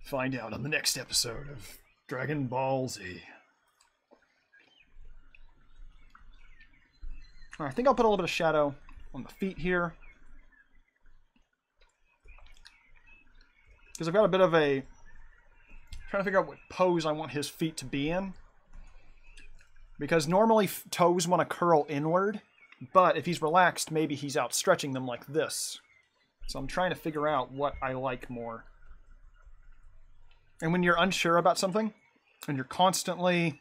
Find out on the next episode of Dragon Ball Z. I think I'll put a little bit of shadow on the feet here, because I've got a bit of a... trying to figure out what pose I want his feet to be in. Because normally toes want to curl inward, but if he's relaxed, maybe he's outstretching them like this. So I'm trying to figure out what I like more. And when you're unsure about something, and you're constantly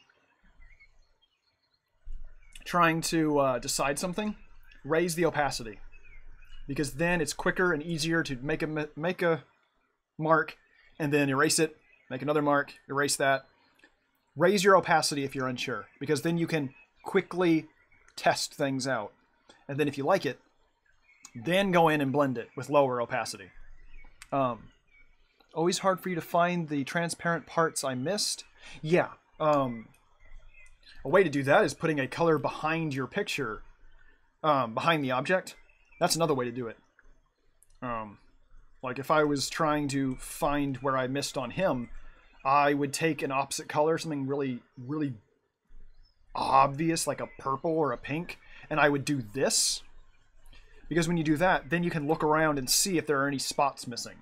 trying to decide something, raise the opacity. Because then it's quicker and easier to make a mark, and then erase it, make another mark, erase that. Raise your opacity if you're unsure, because then you can quickly test things out. And then if you like it, then go in and blend it with lower opacity. Always hard for you to find the transparent parts I missed. Yeah. A way to do that is putting a color behind your picture, behind the object. That's another way to do it. Like if I was trying to find where I missed on him, I would take an opposite color, something really, really obvious, like a purple or a pink, and I would do this. Because when you do that, then you can look around and see if there are any spots missing.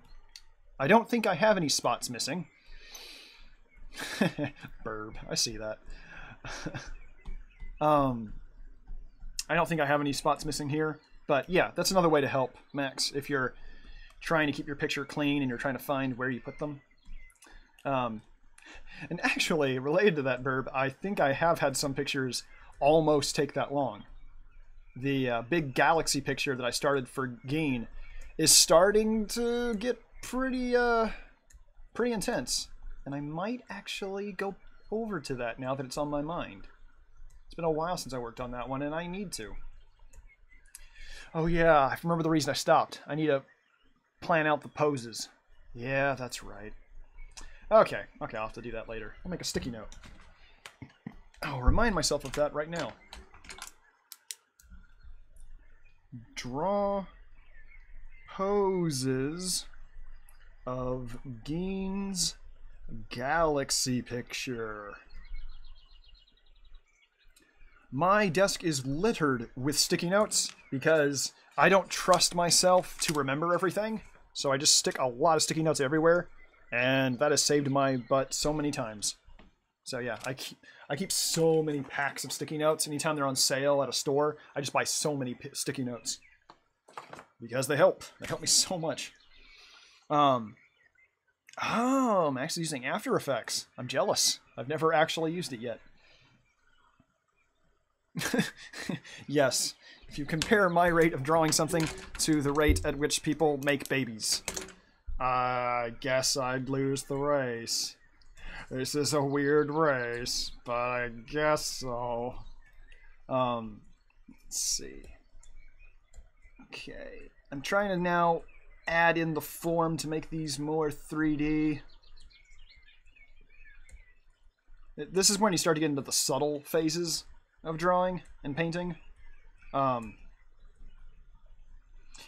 I don't think I have any spots missing. Birb, I see that. I don't think I have any spots missing here, but yeah, that's another way to help, Max, if you're trying to keep your picture clean and you're trying to find where you put them. And actually, related to that, Birb, I think I have had some pictures almost take that long. The big galaxy picture that I started for Geen is starting to get pretty intense. And I might actually go over to that now that it's on my mind. It's been a while since I worked on that one, and I need to. Oh yeah, I remember the reason I stopped. I need to plan out the poses. Yeah, that's right. Okay, I'll have to do that later. I'll make a sticky note. I'll remind myself of that right now. Draw poses of Gein's galaxy picture. My desk is littered with sticky notes because I don't trust myself to remember everything. So I just stick a lot of sticky notes everywhere, and that has saved my butt so many times. So yeah, I keep so many packs of sticky notes. Anytime they're on sale at a store, I just buy so many sticky notes because they help. They help me so much. Oh, I'm actually using After Effects. I'm jealous. I've never actually used it yet. Yes, if you compare my rate of drawing something to the rate at which people make babies, I guess I'd lose the race. This is a weird race, but I guess so. Let's see. Okay, I'm trying to now add in the form to make these more 3D. This is when you start to get into the subtle phases of drawing and painting.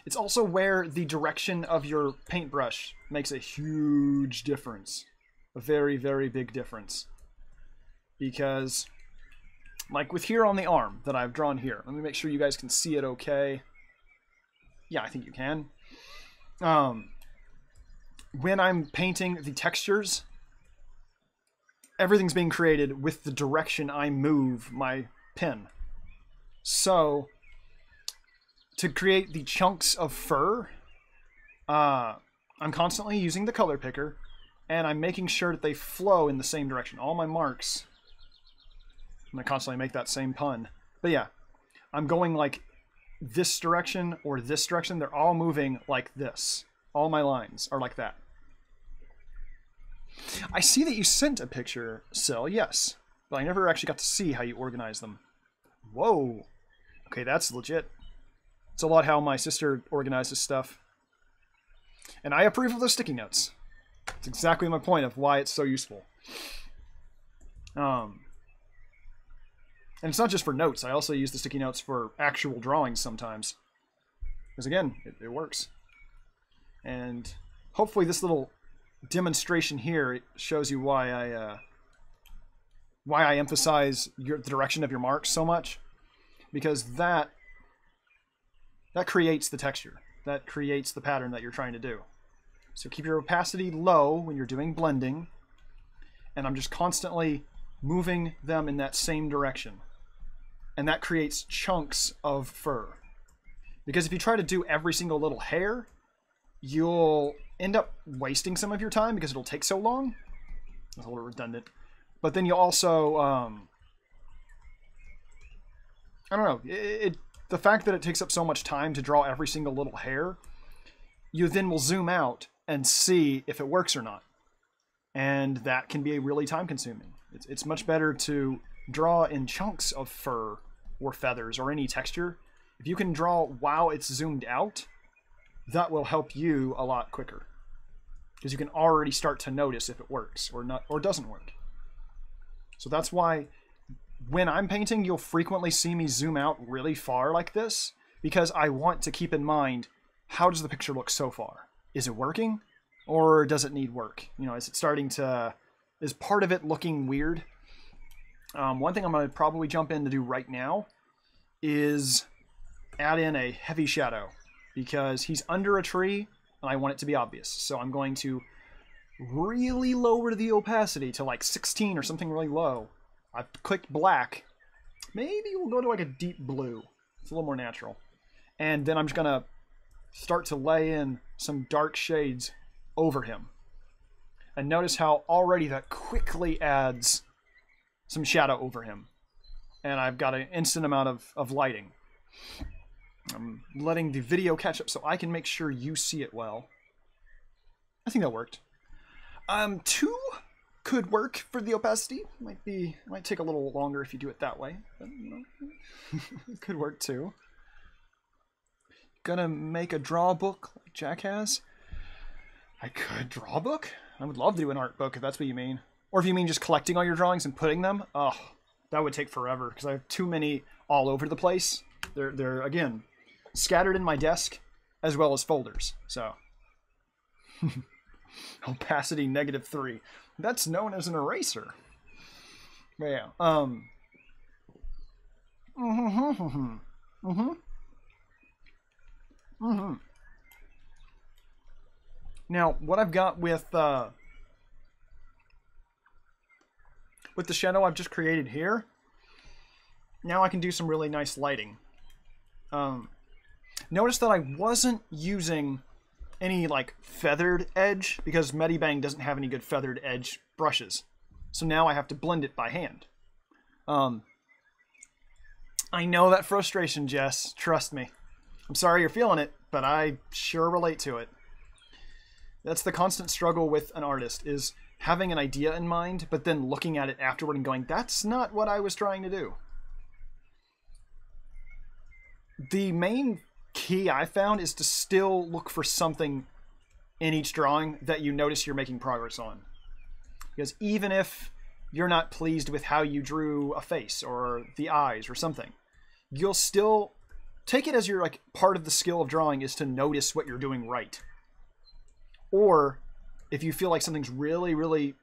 It's also where the direction of your paintbrush makes a huge difference. A very, very big difference. Because, like with here on the arm that I've drawn here, let me make sure you guys can see it okay. Yeah, I think you can. When I'm painting the textures, everything's being created with the direction I move my pen. So, to create the chunks of fur, I'm constantly using the color picker, and I'm making sure that they flow in the same direction. All my marks, I'm going to constantly make that same pun. But yeah, I'm going like this direction or this direction. They're all moving like this. All my lines are like that. I see that you sent a picture, Sil, yes. But I never actually got to see how you organize them. Whoa. Okay, that's legit. It's a lot how my sister organizes stuff. And I approve of those sticky notes. It's exactly my point of why it's so useful. And it's not just for notes. I also use the sticky notes for actual drawings sometimes. Because again, it works. And hopefully this little demonstration here shows you why I emphasize the direction of your marks so much. Because that creates the texture. That creates the pattern that you're trying to do. So keep your opacity low when you're doing blending. And I'm just constantly moving them in that same direction. And that creates chunks of fur. Because if you try to do every single little hair, you'll end up wasting some of your time because it'll take so long. That's a little redundant. But then you'll also, I don't know, the fact that it takes up so much time to draw every single little hair, you then will zoom out and see if it works or not. And that can be really time consuming. It's much better to draw in chunks of fur or feathers or any texture. If you can draw while it's zoomed out, that will help you a lot quicker. Because you can already start to notice if it works or not, or doesn't work. So that's why when I'm painting, you'll frequently see me zoom out really far like this, because I want to keep in mind, how does the picture look so far? Is it working, or does it need work? You know, is it starting to, is part of it looking weird? One thing I'm going to probably jump in to do right now is add in a heavy shadow, because he's under a tree, and I want it to be obvious. So I'm going to really lower the opacity to like 16 or something really low. I've clicked black. Maybe we'll go to like a deep blue. It's a little more natural. And then I'm just going to start to lay in some dark shades over him. And notice how already that quickly adds some shadow over him. And I've got an instant amount of lighting. I'm letting the video catch up so I can make sure you see it well. I think that worked. 2 could work for the opacity. Might take a little longer if you do it that way, but you know, it could work too. Gonna make a draw book like Jack has. I could draw a book. I would love to do an art book if that's what you mean, or if you mean just collecting all your drawings and putting them. Oh, that would take forever because I have too many all over the place. They're again scattered in my desk as well as folders. So Opacity -3. That's known as an eraser. But yeah. Now, what I've got with the shadow I've just created here, now I can do some really nice lighting. Notice that I wasn't using any like feathered edge because Medibang doesn't have any good feathered edge brushes. So now I have to blend it by hand. I know that frustration, Jess. Trust me. I'm sorry you're feeling it, but I sure relate to it. That's the constant struggle with an artist, is having an idea in mind, but then looking at it afterward and going, that's not what I was trying to do. The main key I found is to still look for something in each drawing that you notice you're making progress on. Because even if you're not pleased with how you drew a face or the eyes or something, you'll still take it as your like part of the skill of drawing is to notice what you're doing right. Or if you feel like something's really, really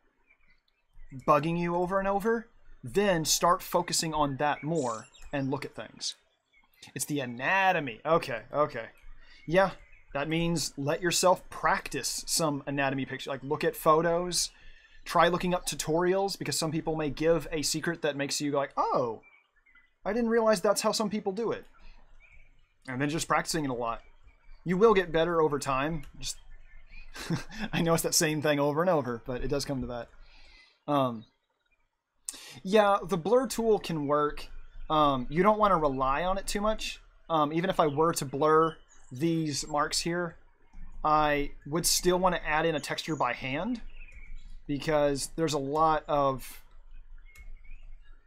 bugging you over and over, then start focusing on that more and look at things. It's the anatomy. Okay, okay. Yeah, that means let yourself practice some anatomy picture. Like look at photos, try looking up tutorials, because some people may give a secret that makes you go like, oh, I didn't realize that's how some people do it. And then just practicing it a lot. You will get better over time. Just I know it's that same thing over and over, but it does come to that. Yeah, the blur tool can work. You don't want to rely on it too much. Even if I were to blur these marks here, I would still want to add in a texture by hand, because there's a lot of,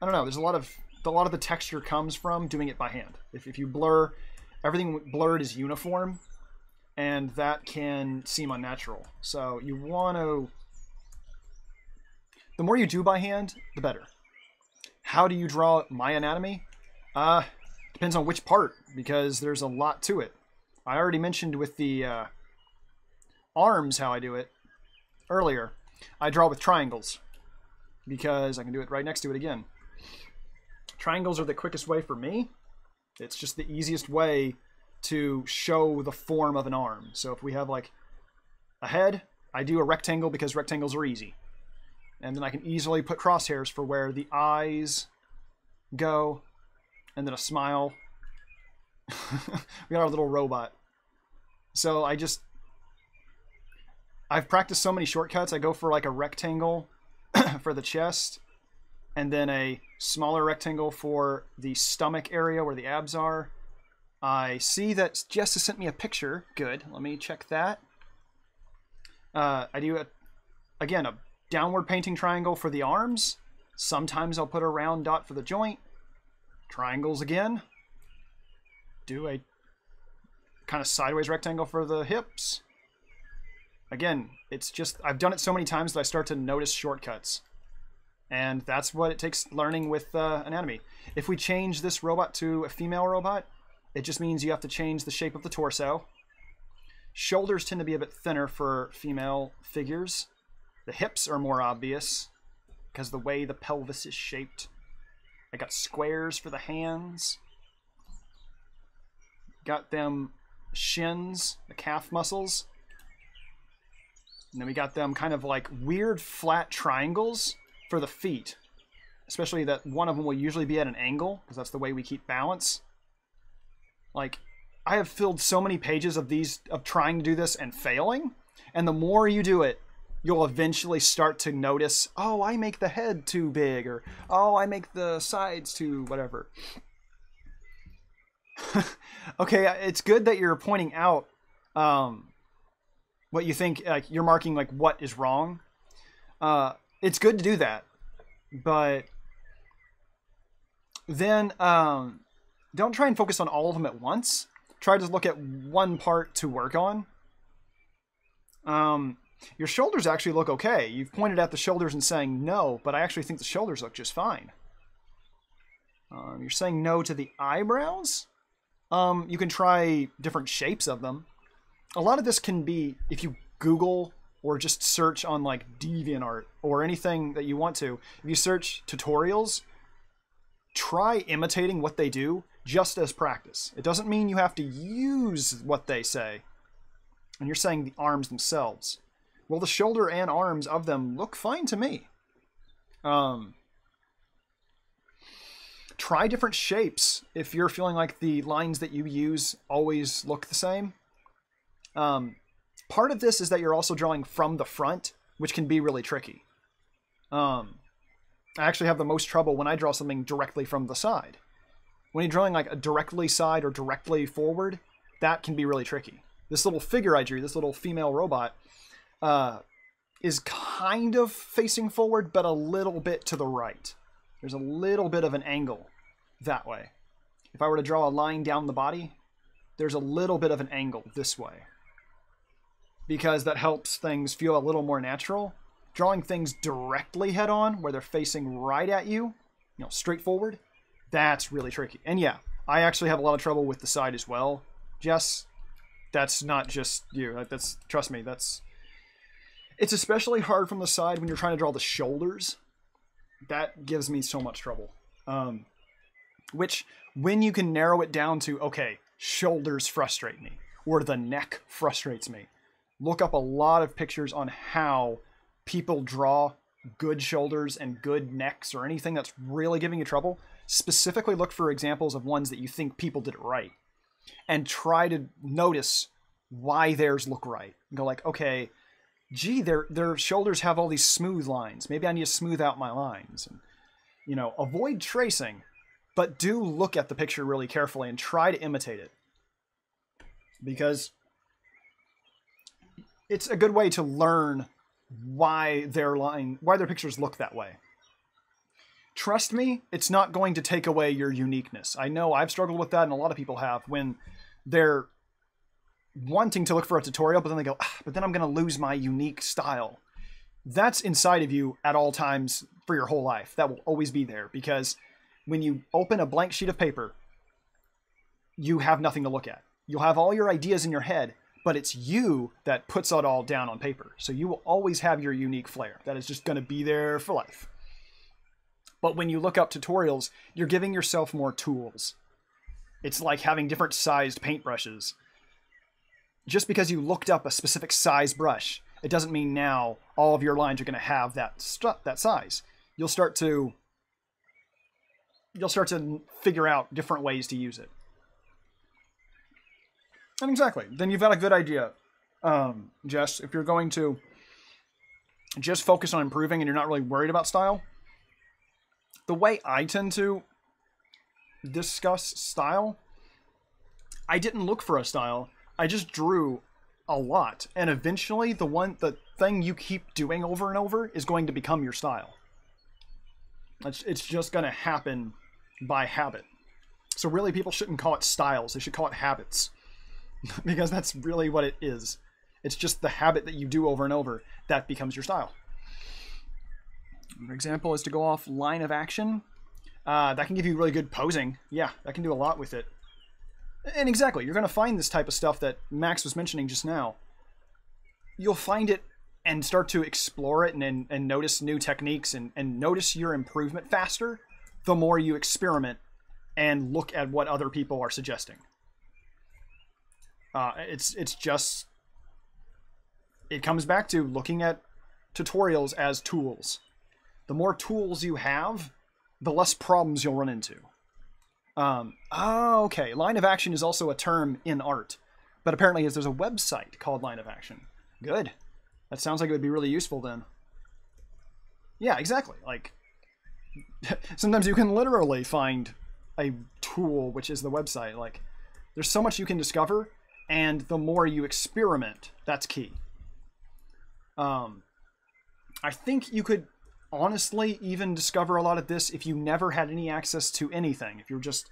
I don't know, there's a lot of the texture comes from doing it by hand. If you blur, everything blurred is uniform, and that can seem unnatural. So you want to, the more you do by hand, the better. How do you draw my anatomy? Depends on which part, because there's a lot to it. I already mentioned with the arms how I do it earlier. I draw with triangles, because I can do it right next to it again. Triangles are the quickest way for me. It's just the easiest way to show the form of an arm. So if we have like a head, I do a rectangle because rectangles are easy. And then I can easily put crosshairs for where the eyes go, and then a smile. We got our little robot. So I've practiced so many shortcuts. I go for like a rectangle for the chest, and then a smaller rectangle for the stomach area where the abs are. I see that Jess has sent me a picture. Good. Let me check that. I do, again, a downward painting triangle for the arms. Sometimes I'll put a round dot for the joint. Triangles again. Do a kind of sideways rectangle for the hips. Again, it's just, I've done it so many times that I start to notice shortcuts. And that's what it takes learning with anatomy. If we change this robot to a female robot, it just means you have to change the shape of the torso. Shoulders tend to be a bit thinner for female figures. The hips are more obvious because the way the pelvis is shaped. I got squares for the hands. Got them shins, the calf muscles. And then we got them kind of like weird flat triangles for the feet. Especially that one of them will usually be at an angle, because that's the way we keep balance. Like, I have filled so many pages of these, of trying to do this and failing. And the more you do it, you'll eventually start to notice, oh, I make the head too big, or oh, I make the sides too whatever. Okay, it's good that you're pointing out what you think, like you're marking like what is wrong. It's good to do that, but then don't try and focus on all of them at once. Try to look at one part to work on. Your shoulders actually look okay. You've pointed at the shoulders and saying no, but I actually think the shoulders look just fine. You're saying no to the eyebrows? You can try different shapes of them. A lot of this can be, if you Google or just search on like DeviantArt or anything that you want to. If you search tutorials, try imitating what they do just as practice. It doesn't mean you have to use what they say. And you're saying the arms themselves. Well, the shoulder and arms of them look fine to me. Try different shapes if you're feeling like the lines that you use always look the same. Part of this is that you're also drawing from the front, which can be really tricky. I actually have the most trouble when I draw something directly from the side. When you're drawing like a directly side or directly forward, that can be really tricky. This little figure I drew, this little female robot, is kind of facing forward, but a little bit to the right. There's a little bit of an angle that way. If I were to draw a line down the body, there's a little bit of an angle this way. Because that helps things feel a little more natural. Drawing things directly head on, where they're facing right at you, straight forward, that's really tricky. And yeah, I actually have a lot of trouble with the side as well. Jess, that's not just you. Trust me, it's especially hard from the side when you're trying to draw the shoulders. That gives me so much trouble. Which, when you can narrow it down to, okay, shoulders frustrate me, or the neck frustrates me, look up a lot of pictures on how people draw good shoulders and good necks or anything that's really giving you trouble. Specifically look for examples of ones that you think people did it right. And try to notice why theirs look right. And go like, okay, gee, their shoulders have all these smooth lines. Maybe I need to smooth out my lines. And, avoid tracing, but do look at the picture really carefully and try to imitate it. Because it's a good way to learn why their pictures look that way. Trust me, it's not going to take away your uniqueness. I know I've struggled with that, and a lot of people have, when they're wanting to look for a tutorial, but then they go, but then I'm going to lose my unique style. That's inside of you at all times for your whole life. That will always be there, because when you open a blank sheet of paper, you have nothing to look at. You'll have all your ideas in your head, but it's you that puts it all down on paper. So you will always have your unique flair. That is just going to be there for life. But when you look up tutorials, you're giving yourself more tools. It's like having different sized paintbrushes. Just because you looked up a specific size brush, it doesn't mean now all of your lines are going to have that size. You'll start to figure out different ways to use it. And exactly, then you've got a good idea, Jess. If you're going to just focus on improving and you're not really worried about style, the way I tend to discuss style, I didn't look for a style. I just drew a lot. And eventually the thing you keep doing over and over is going to become your style. It's just going to happen by habit. So really, people shouldn't call it styles. They should call it habits. Because that's really what it is. It's just the habit that you do over and over that becomes your style. Another example is to go off line of action. That can give you really good posing. Yeah, that can do a lot with it. And exactly, you're going to find this type of stuff that Max was mentioning just now. You'll find it and start to explore it and notice new techniques and notice your improvement faster the more you experiment and look at what other people are suggesting. It comes back to looking at tutorials as tools. The more tools you have, the less problems you'll run into. Okay, line of action is also a term in art, but apparently there's a website called Line of Action. Good. That sounds like it would be really useful then. Yeah, exactly. Like, sometimes you can literally find a tool, which is the website. Like, there's so much you can discover, and the more you experiment, that's key. I think you could honestly even discover a lot of this if you never had any access to anything. If you're just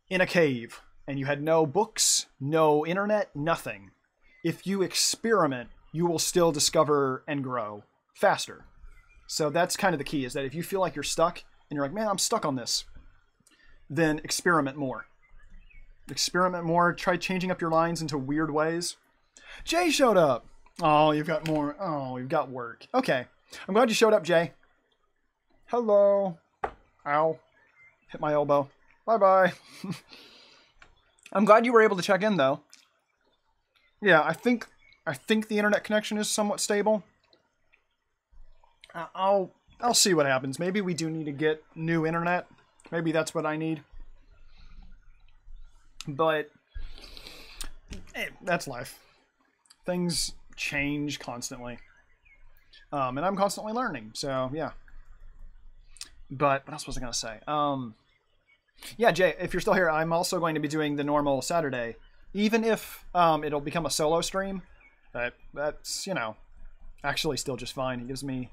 in a cave and you had no books, no internet, nothing. If you experiment, you will still discover and grow faster. So that's kind of the key, is that if you feel like you're stuck and you're like, man, I'm stuck on this, then experiment more. Experiment more. Try changing up your lines into weird ways. Jay showed up. Oh, you've got more. Oh, you've got work. Okay. I'm glad you showed up, Jay. Hello. Ow. Hit my elbow. Bye-bye. I'm glad you were able to check in, though. Yeah, I think the internet connection is somewhat stable. I'll see what happens. Maybe we do need to get new internet. Maybe that's what I need. But that's life. Things change constantly. And I'm constantly learning, so yeah. But what else was I going to say? Yeah, Jay, if you're still here, I'm also going to be doing the normal Saturday. Even if it'll become a solo stream, that's, you know, actually still just fine. It gives me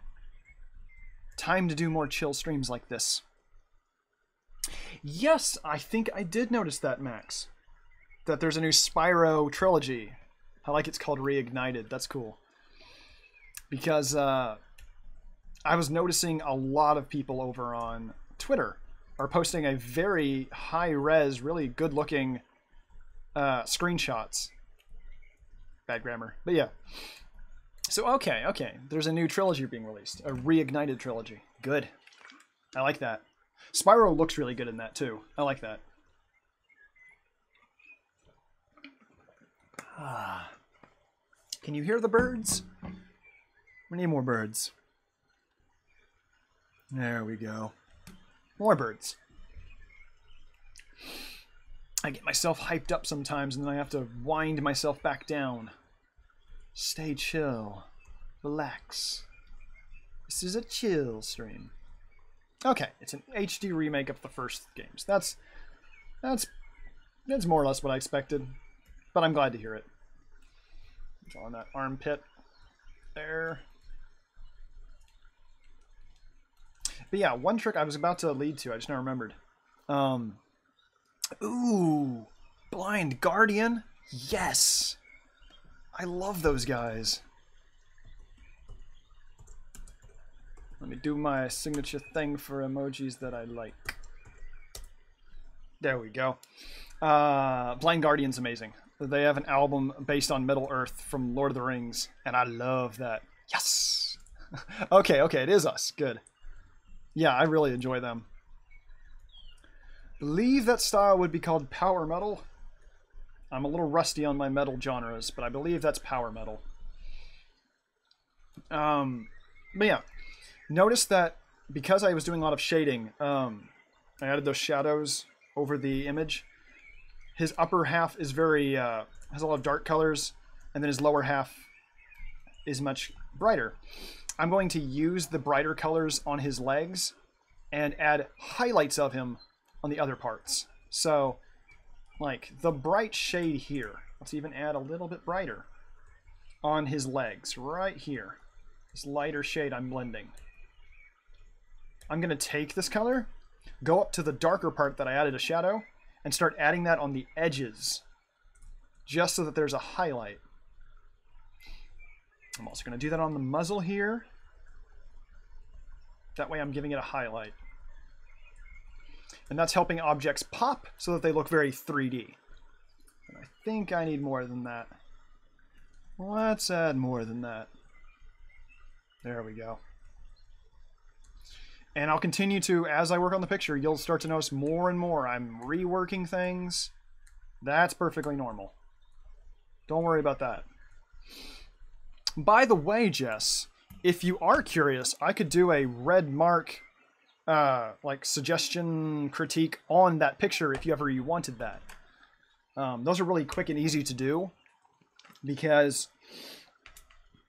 time to do more chill streams like this. Yes, I think I did notice that, Max. That there's a new Spyro trilogy. I like it's called Reignited. That's cool. Because I was noticing a lot of people over on Twitter are posting a very high-res, really good-looking screenshots. Bad grammar. But yeah. So, okay. There's a new trilogy being released. A Reignited trilogy. Good. I like that. Spyro looks really good in that, too. I like that. Can you hear the birds? We need more birds. There we go. More birds. I get myself hyped up sometimes and then I have to wind myself back down. Stay chill. Relax. This is a chill stream. Okay, it's an HD remake of the first games. That's more or less what I expected, but I'm glad to hear it. Drawing that armpit there. But yeah, one trick I was about to lead to, I just now remembered. Ooh, Blind Guardian. Yes, I love those guys. Let me do my signature thing for emojis that I like. There we go. Blind Guardian's amazing. They have an album based on Middle Earth from Lord of the Rings, and I love that. Yes! Okay, it is us. Good. Yeah, I really enjoy them. Believe that style would be called power metal. I'm a little rusty on my metal genres, but I believe that's power metal. But yeah, notice that because I was doing a lot of shading, I added those shadows over the image. His upper half is very has a lot of dark colors, and then his lower half is much brighter. I'm going to use the brighter colors on his legs and add highlights of him on the other parts. So, like the bright shade here. Let's even add a little bit brighter on his legs right here. This lighter shade I'm blending. I'm going to take this color, go up to the darker part that I added a shadow, and start adding that on the edges, just so that there's a highlight. I'm also going to do that on the muzzle here. That way I'm giving it a highlight. And that's helping objects pop so that they look very 3D. And I think I need more than that. Let's add more than that. There we go. And I'll continue to, as I work on the picture, you'll start to notice more and more. I'm reworking things. That's perfectly normal. Don't worry about that. By the way, Jess, if you are curious, I could do a red mark, like suggestion critique on that picture if you wanted that. Those are really quick and easy to do because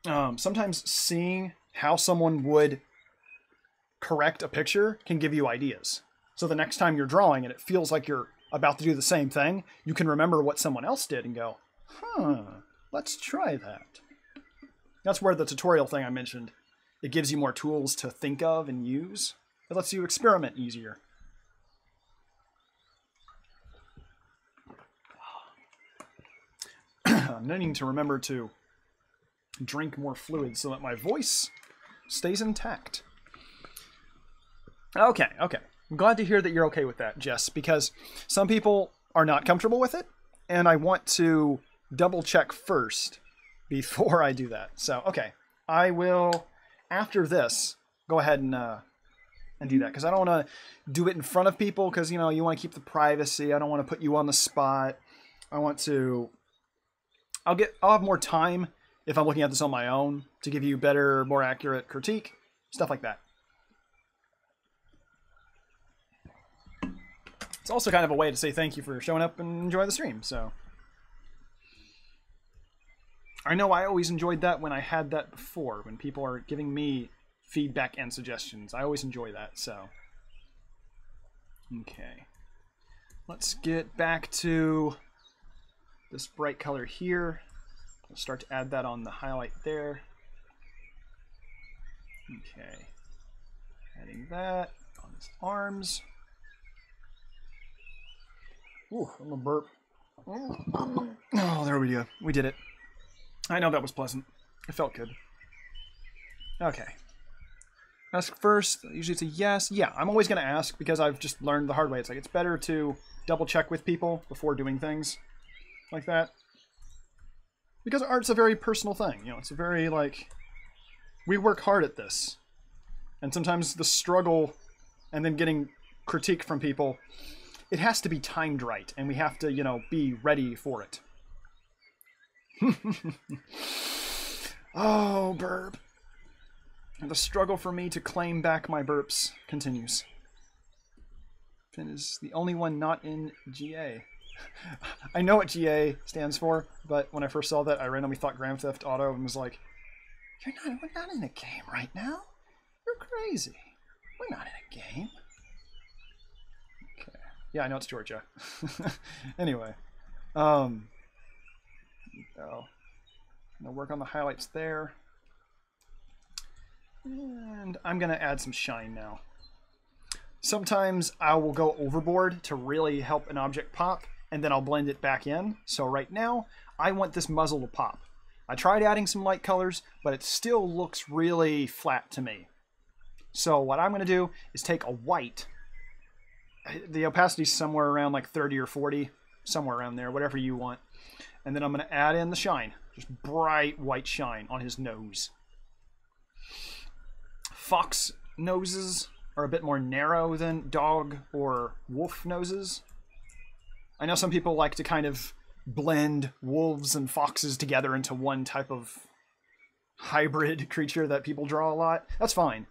sometimes seeing how someone would correct a picture can give you ideas. So the next time you're drawing and it feels like you're about to do the same thing, you can remember what someone else did and go, let's try that. That's where the tutorial thing I mentioned, it gives you more tools to think of and use. It lets you experiment easier. I'm needing to remember to drink more fluid so that my voice stays intact. Okay. I'm glad to hear that you're okay with that, Jess, because some people are not comfortable with it, and I want to double check first before I do that. So, okay. I will, after this, go ahead and do that. Because I don't want to do it in front of people because, you know, you want to keep the privacy. I don't want to put you on the spot. I want to... I'll have more time if I'm looking at this on my own to give you better, more accurate critique. Stuff like that. It's also kind of a way to say thank you for showing up and enjoying the stream, so... I know I always enjoyed that when I had that before, when people are giving me feedback and suggestions. I always enjoy that, so... Okay. Let's get back to this bright color here. We'll start to add that on the highlight there. Okay. Adding that on his arms. Ooh, I'm gonna burp. Oh, there we go. We did it. I know that was pleasant. It felt good. Okay. Ask first. Usually it's a yes. Yeah, I'm always going to ask because I've just learned the hard way. It's like it's better to double check with people before doing things like that. Because art's a very personal thing. You know, it's a very, like... We work hard at this. And sometimes the struggle and then getting critique from people, it has to be timed right. And we have to, you know, be ready for it. Oh, Birb. The struggle for me to claim back my burps continues. Finn is the only one not in GA. I know what GA stands for, but when I first saw that, I randomly thought Grand Theft Auto and was like, we're not in a game right now. You're crazy. We're not in a game. Okay. Yeah, I know it's Georgia. Anyway. Go. I'm gonna work on the highlights there. And I'm gonna add some shine now. Sometimes I will go overboard to really help an object pop, and then I'll blend it back in. So right now, I want this muzzle to pop. I tried adding some light colors, but it still looks really flat to me. So what I'm gonna do is take a white. The opacity's somewhere around like 30 or 40, somewhere around there, whatever you want. And then I'm gonna add in the shine. Just bright white shine on his nose. Fox noses are a bit more narrow than dog or wolf noses. I know some people like to kind of blend wolves and foxes together into one type of hybrid creature that people draw a lot. That's fine.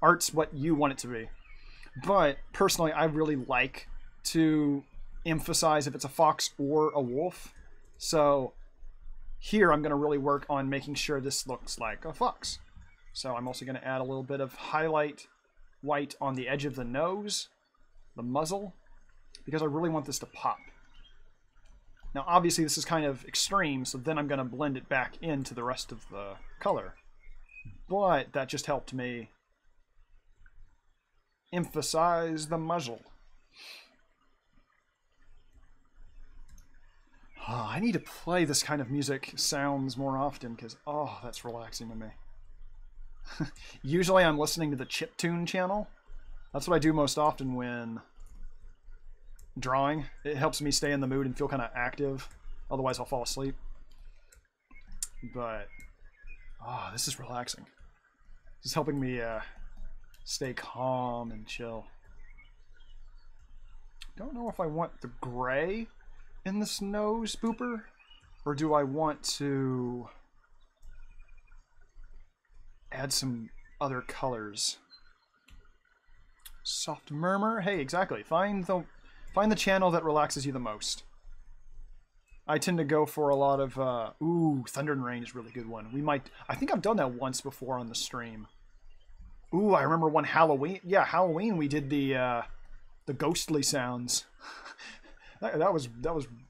Art's what you want it to be. But personally, I really like to emphasize if it's a fox or a wolf. So here I'm going to really work on making sure this looks like a fox. So I'm also going to add a little bit of highlight white on the edge of the nose, the muzzle, because I really want this to pop. Now obviously this is kind of extreme, so then I'm going to blend it back into the rest of the color. But that just helped me emphasize the muzzle. Oh, I need to play this kind of music sounds more often because, oh, that's relaxing to me. Usually I'm listening to the chiptune channel. That's what I do most often when drawing. It helps me stay in the mood and feel kind of active. Otherwise I'll fall asleep. But, oh, this is relaxing. This is helping me stay calm and chill. Don't know if I want the gray in this nose booper, or do I want to add some other colors? Soft murmur. Hey, exactly. Find the channel that relaxes you the most. I tend to go for a lot of ooh, Thunder and Rain is a really good one. I think I've done that once before on the stream. Ooh, I remember one Halloween. Yeah, Halloween we did the ghostly sounds. That was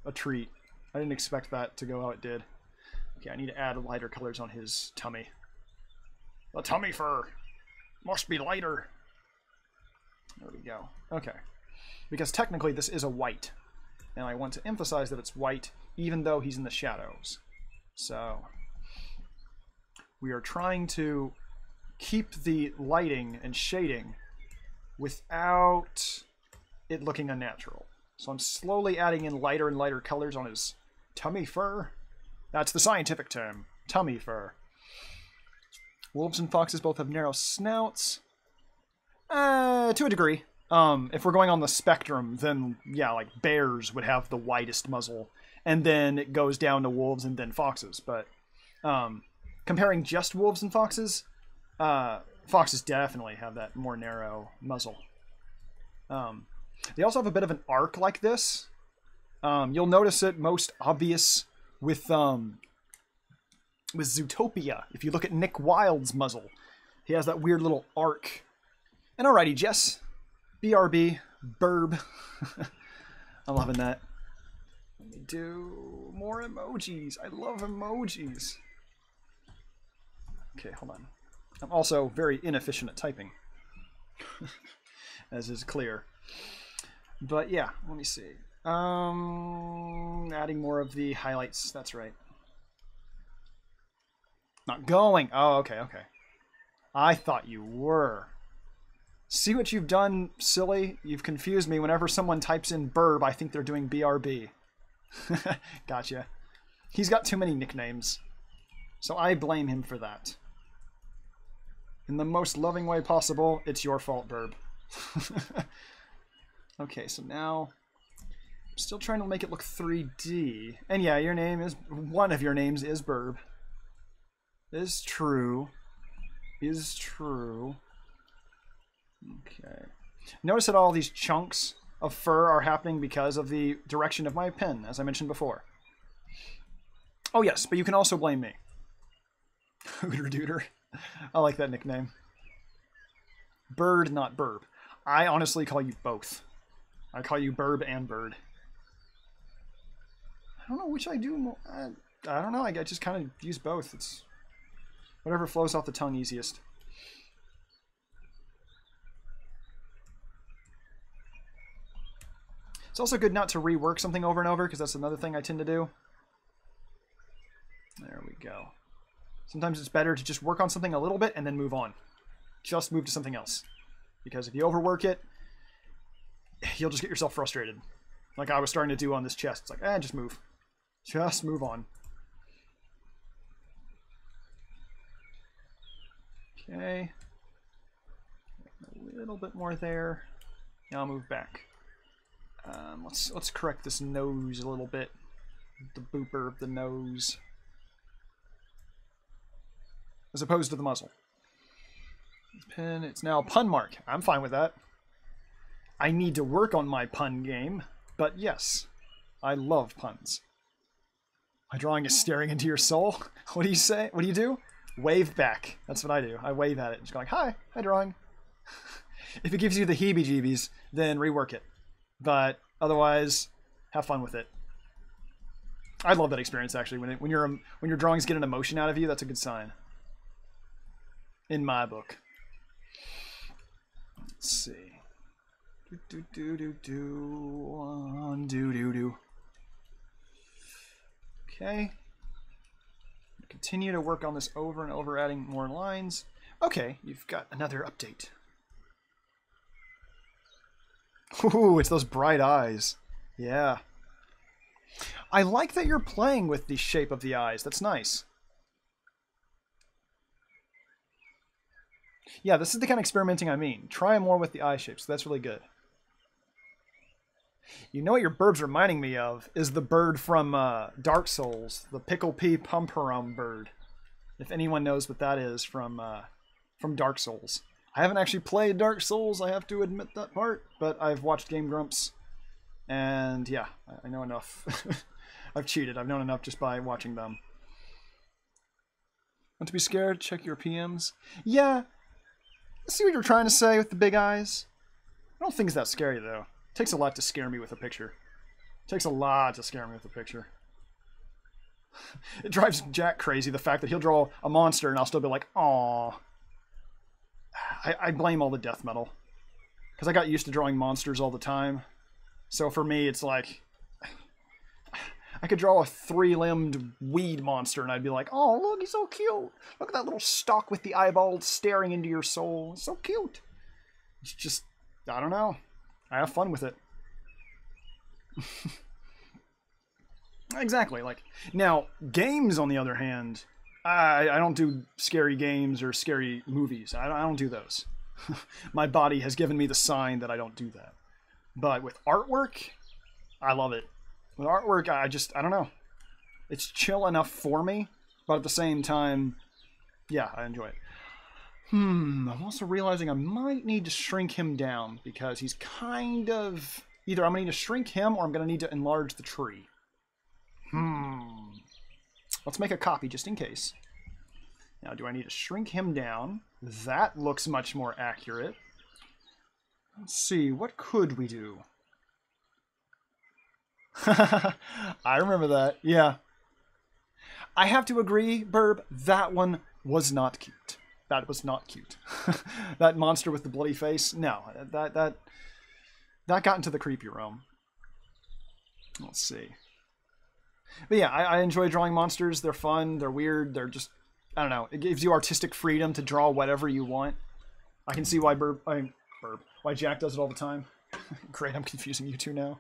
a treat. I didn't expect that to go how it did. Okay, I need to add lighter colors on his tummy. The tummy fur must be lighter. There we go. Okay. Because technically this is a white. And I want to emphasize that it's white even though he's in the shadows. So we are trying to keep the lighting and shading without it looking unnatural. So I'm slowly adding in lighter and lighter colors on his tummy fur. That's the scientific term. tummy fur. Wolves and foxes both have narrow snouts. To a degree. If we're going on the spectrum, then yeah, like bears would have the widest muzzle, and then it goes down to wolves and then foxes. But comparing just wolves and foxes, foxes definitely have that more narrow muzzle. They also have a bit of an arc like this. You'll notice it most obvious with Zootopia. If you look at Nick Wilde's muzzle, he has that weird little arc. And alrighty, Jess. BRB. Birb. I'm loving that. Let me do more emojis. I love emojis. Okay, hold on. I'm also very inefficient at typing. As is clear. But yeah, let me see. Adding more of the highlights. That's right. Not going. Oh, okay, okay. I thought you were. See what you've done, silly? You've confused me. Whenever someone types in Birb, I think they're doing BRB. Gotcha. He's got too many nicknames. So I blame him for that. In the most loving way possible, it's your fault, Birb. Okay, so now I'm still trying to make it look 3D. And yeah, your name is, one of your names is Birb. Is true. Is true. Okay. Notice that all these chunks of fur are happening because of the direction of my pen, as I mentioned before. Oh yes, but you can also blame me. Hooter Dooter. I like that nickname. Bird, not Birb. I honestly call you both. I call you Birb and Bird. I don't know which I do more. I don't know. I just kind of use both. It's whatever flows off the tongue easiest. It's also good not to rework something over and over, because that's another thing I tend to do. There we go. Sometimes it's better to just work on something a little bit and then move on. Just move to something else. Because if you overwork it, you'll just get yourself frustrated. Like I was starting to do on this chest. It's like, just move. Just move on. Okay. A little bit more there. Now I'll move back. Let's correct this nose a little bit. The booper of the nose. As opposed to the muzzle. This pen, it's now PenMark. I'm fine with that. I need to work on my pun game, but yes, I love puns. My drawing is staring into your soul. What do you say? What do you do? Wave back. That's what I do. I wave at it. Just go like, hi drawing. If it gives you the heebie-jeebies, then rework it. But otherwise, have fun with it. I love that experience actually. When your drawings get an emotion out of you, that's a good sign. In my book. Let's see. Okay. Continue to work on this over and over, adding more lines. Okay, you've got another update. Ooh, it's those bright eyes. Yeah. I like that you're playing with the shape of the eyes. That's nice. Yeah, this is the kind of experimenting I mean. Try more with the eye shapes. That's really good. You know what your bird's reminding me of is the bird from Dark Souls, the Pickle Pea Pumperum bird. If anyone knows what that is from Dark Souls. I haven't actually played Dark Souls, I have to admit that part, but I've watched Game Grumps, and yeah, I know enough. I've cheated. I've known enough just by watching them. Want to be scared? Check your PMs. Yeah. I see what you're trying to say with the big eyes. I don't think it's that scary, though. It takes a lot to scare me with a picture. It takes a lot to scare me with a picture. It drives Jack crazy, the fact that he'll draw a monster and I'll still be like, aww. I blame all the death metal. Because I got used to drawing monsters all the time. So for me, it's like... I could draw a 3-limbed weed monster and I'd be like, oh, look, he's so cute. Look at that little stalk with the eyeballs staring into your soul. It's so cute. It's just, I don't know. I have fun with it. Exactly. Like, now, games, on the other hand, I don't do scary games or scary movies. I don't do those. My body has given me the sign that I don't do that. But with artwork, I love it. With artwork, I don't know. It's chill enough for me, but at the same time, yeah, I enjoy it. I'm also realizing I might need to shrink him down because he's kind of... Either I'm going to need to shrink him or I'm going to need to enlarge the tree. Let's make a copy just in case. Now, do I need to shrink him down? That looks much more accurate. Let's see, what could we do? I remember that, yeah. I have to agree, Birb, that one was not cute. That was not cute. That monster with the bloody face, no. That got into the creepy realm. Let's see. But yeah, I enjoy drawing monsters. They're fun, they're weird, they're just, I don't know. It gives you artistic freedom to draw whatever you want. I can see why why Jack does it all the time. Great, I'm confusing you two now.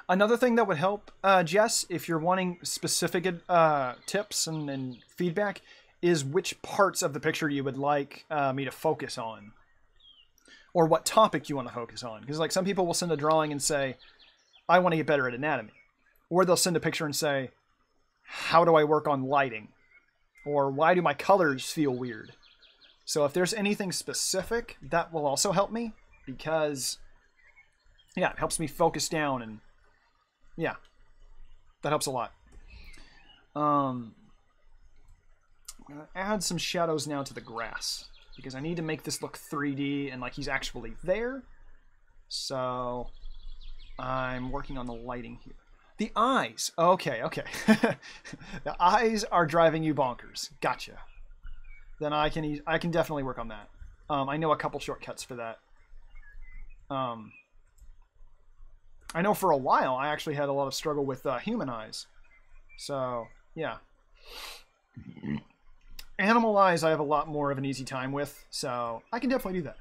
Another thing that would help, Jess, if you're wanting specific tips and feedback, is which parts of the picture you would like me to focus on. Or what topic you want to focus on. Because like some people will send a drawing and say, I want to get better at anatomy. Or they'll send a picture and say, how do I work on lighting? Or why do my colors feel weird? So if there's anything specific, that will also help me. Because, yeah, it helps me focus down and, yeah, that helps a lot. I'm going to add some shadows now to the grass. Because I need to make this look 3D and like he's actually there. So I'm working on the lighting here. The eyes. Okay. The eyes are driving you bonkers. Gotcha. Then I can definitely work on that. I know a couple shortcuts for that. I know for a while I actually had a lot of struggle with human eyes. So, yeah. Animal eyes I have a lot more of an easy time with, so I can definitely do that.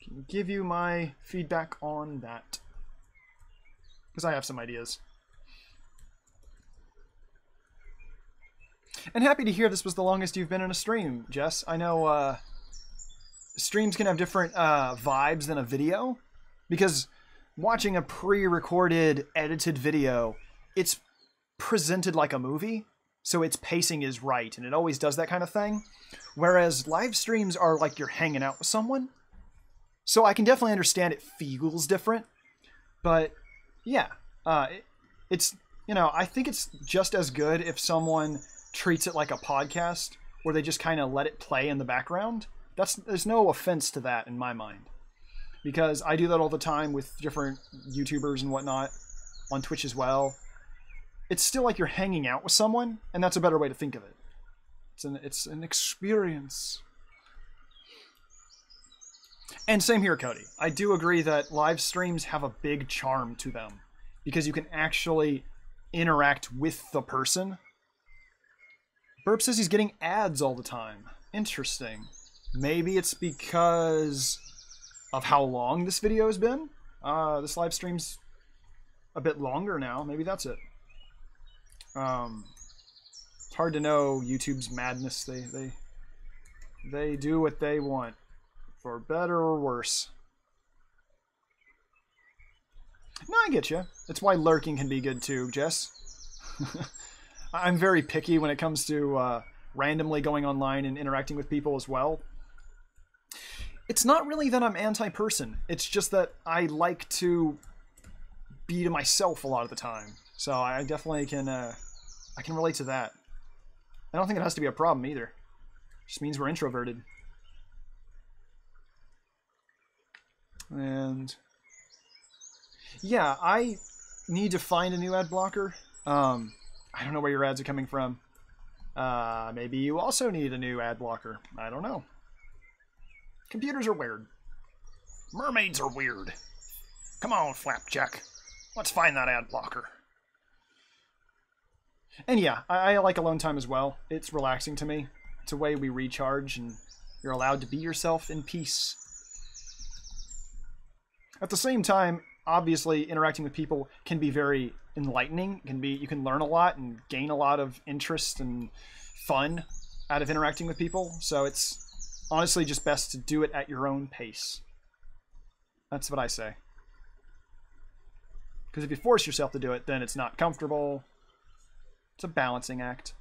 I can give you my feedback on that. Because I have some ideas. And happy to hear this was the longest you've been in a stream, Jess. I know streams can have different vibes than a video. Because watching a pre-recorded, edited video, it's presented like a movie. So its pacing is right, and it always does that kind of thing. Whereas live streams are like you're hanging out with someone. So I can definitely understand it feels different. But, yeah. It's, you know, I think it's just as good if someone treats it like a podcast, where they just kind of let it play in the background. There's no offense to that in my mind. Because I do that all the time with different YouTubers and whatnot, on Twitch as well. It's still like you're hanging out with someone, and that's a better way to think of it. It's an experience. And same here, Cody. I do agree that live streams have a big charm to them, because you can actually interact with the person. Burp says he's getting ads all the time. Interesting. Maybe it's because of how long this video has been. This live stream's a bit longer now. Maybe that's it. It's hard to know YouTube's madness. They do what they want, for better or worse. No, I get you. That's why lurking can be good too, Jess. I'm very picky when it comes to randomly going online and interacting with people as well. It's not really that I'm anti-person. It's just that I like to be to myself a lot of the time. So I definitely can I can relate to that. I don't think it has to be a problem either. It just means we're introverted. And yeah, I need to find a new ad blocker. I don't know where your ads are coming from. Maybe you also need a new ad blocker. I don't know. Computers are weird. Mermaids are weird. Come on, Flapjack. Let's find that ad blocker. And yeah, I like alone time as well. It's relaxing to me. It's a way we recharge, and you're allowed to be yourself in peace. At the same time, obviously, interacting with people can be very enlightening. You can learn a lot and gain a lot of interest and fun out of interacting with people. So it's honestly just best to do it at your own pace. That's what I say. Because if you force yourself to do it, then it's not comfortable. It's a balancing act.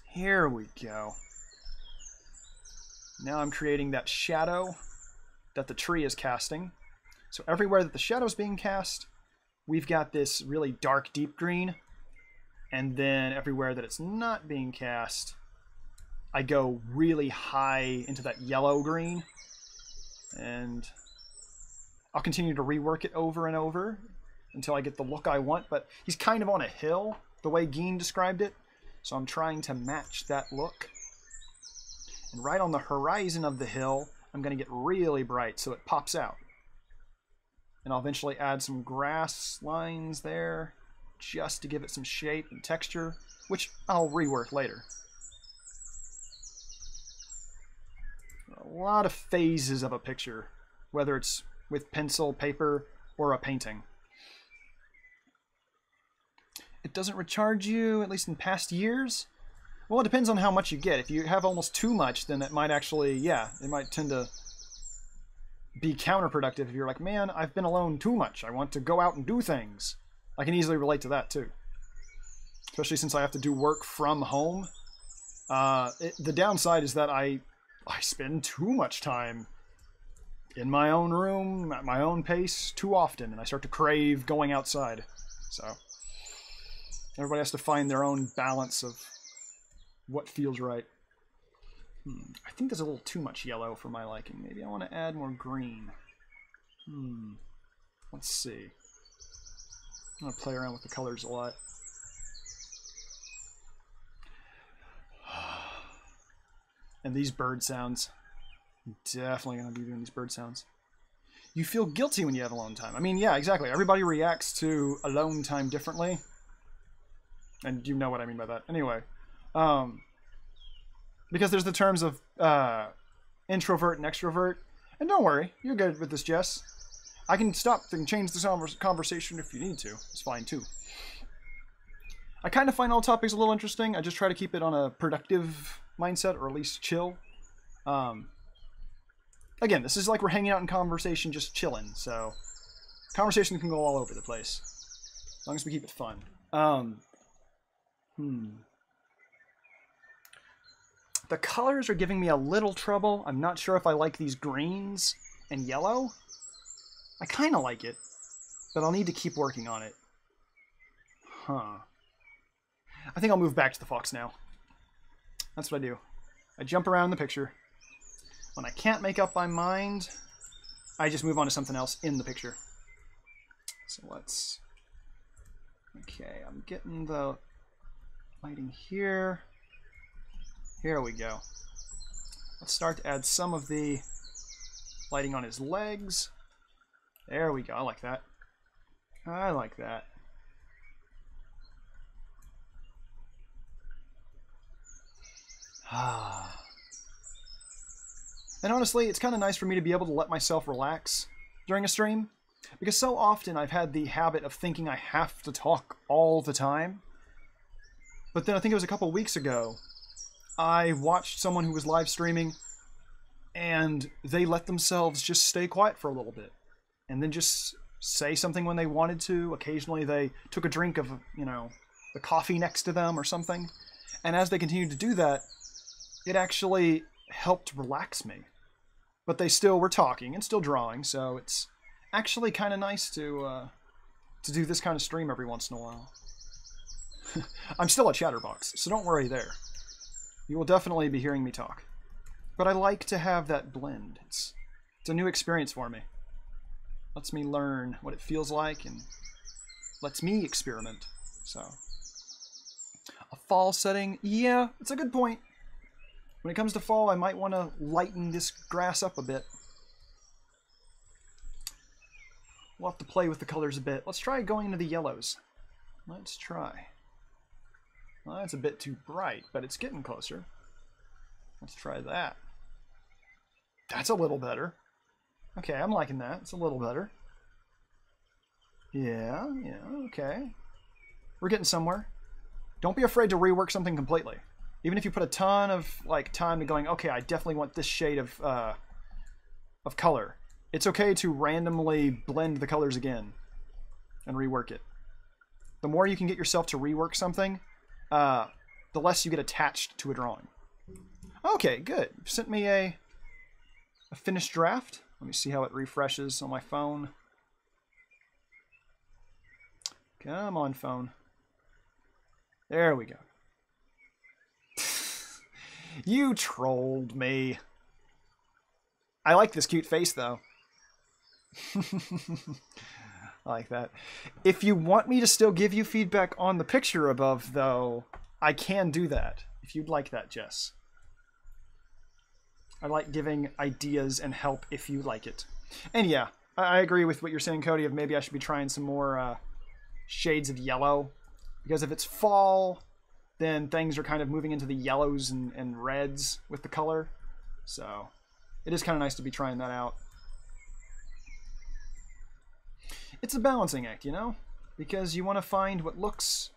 Here we go. Now I'm creating that shadow that the tree is casting. So everywhere that the shadow is being cast, we've got this really dark, deep green. And then everywhere that it's not being cast, I go really high into that yellow green. And I'll continue to rework it over and over until I get the look I want. But he's kind of on a hill, the way Geen described it. So I'm trying to match that look. And right on the horizon of the hill, I'm going to get really bright so it pops out. And I'll eventually add some grass lines there just to give it some shape and texture, which I'll rework later. A lot of phases of a picture, whether it's with pencil, paper, or a painting. It doesn't recharge you, at least in past years. Well, it depends on how much you get. If you have almost too much, then it might actually, yeah, it might tend to be counterproductive if you're like, man, I've been alone too much. I want to go out and do things. I can easily relate to that too. Especially since I have to do work from home. The downside is that I spend too much time in my own room, at my own pace, too often, and I start to crave going outside. So everybody has to find their own balance of what feels right. I think there's a little too much yellow for my liking. Maybe I want to add more green. Let's see. I'm going to play around with the colors a lot. And these bird sounds. I'm definitely going to be doing these bird sounds. You feel guilty when you have alone time. I mean, yeah, exactly. Everybody reacts to alone time differently. And you know what I mean by that. Anyway. Because there's the terms of introvert and extrovert. And don't worry, you're good with this, Jess. I can stop and change the conversation if you need to. It's fine, too. I kind of find all topics a little interesting. I just try to keep it on a productive mindset, or at least chill. Again, this is like we're hanging out in conversation, just chilling. So, conversation can go all over the place. As long as we keep it fun. The colors are giving me a little trouble. I'm not sure if I like these greens and yellow. I kind of like it, but I'll need to keep working on it. I think I'll move back to the fox now. That's what I do. I jump around the picture. When I can't make up my mind, I just move on to something else in the picture. So let's... Okay, I'm getting the lighting here. Here we go. Let's start to add some of the lighting on his legs. There we go. I like that. I like that. And honestly, it's kind of nice for me to be able to let myself relax during a stream, because so often I've had the habit of thinking I have to talk all the time. But then I think it was a couple weeks ago, I watched someone who was live streaming, and they let themselves just stay quiet for a little bit, and then just say something when they wanted to. Occasionally they took a drink of, you know, the coffee next to them or something. And as they continued to do that, it actually helped relax me. But they still were talking and still drawing, so it's actually kind of nice to do this kind of stream every once in a while. I'm still a chatterbox, so don't worry there. You will definitely be hearing me talk. But I like to have that blend. It's a new experience for me. Lets me learn what it feels like and lets me experiment. So, a fall setting, yeah, it's a good point. When it comes to fall, I might want to lighten this grass up a bit. We'll have to play with the colors a bit. Let's try going into the yellows. Let's try. Well, that's a bit too bright, but it's getting closer. Let's try that. That's a little better. Okay, I'm liking that. It's a little better. Yeah, okay. We're getting somewhere. Don't be afraid to rework something completely. Even if you put a ton of like time to going, okay, I definitely want this shade of color. It's okay to randomly blend the colors again and rework it. The more you can get yourself to rework something, the less you get attached to a drawing. Okay, good. You sent me a finished draft. Let me see how it refreshes on my phone. Come on, phone. There we go. You trolled me. I like this cute face, though. I like that. If you want me to still give you feedback on the picture above, though, I can do that. If you'd like that, Jess. I like giving ideas and help if you like it. And yeah, I agree with what you're saying, Cody, of maybe I should be trying some more shades of yellow. Because if it's fall, then things are kind of moving into the yellows and reds with the color. So it is kind of nice to be trying that out. It's a balancing act, you know? Because you want to find what looks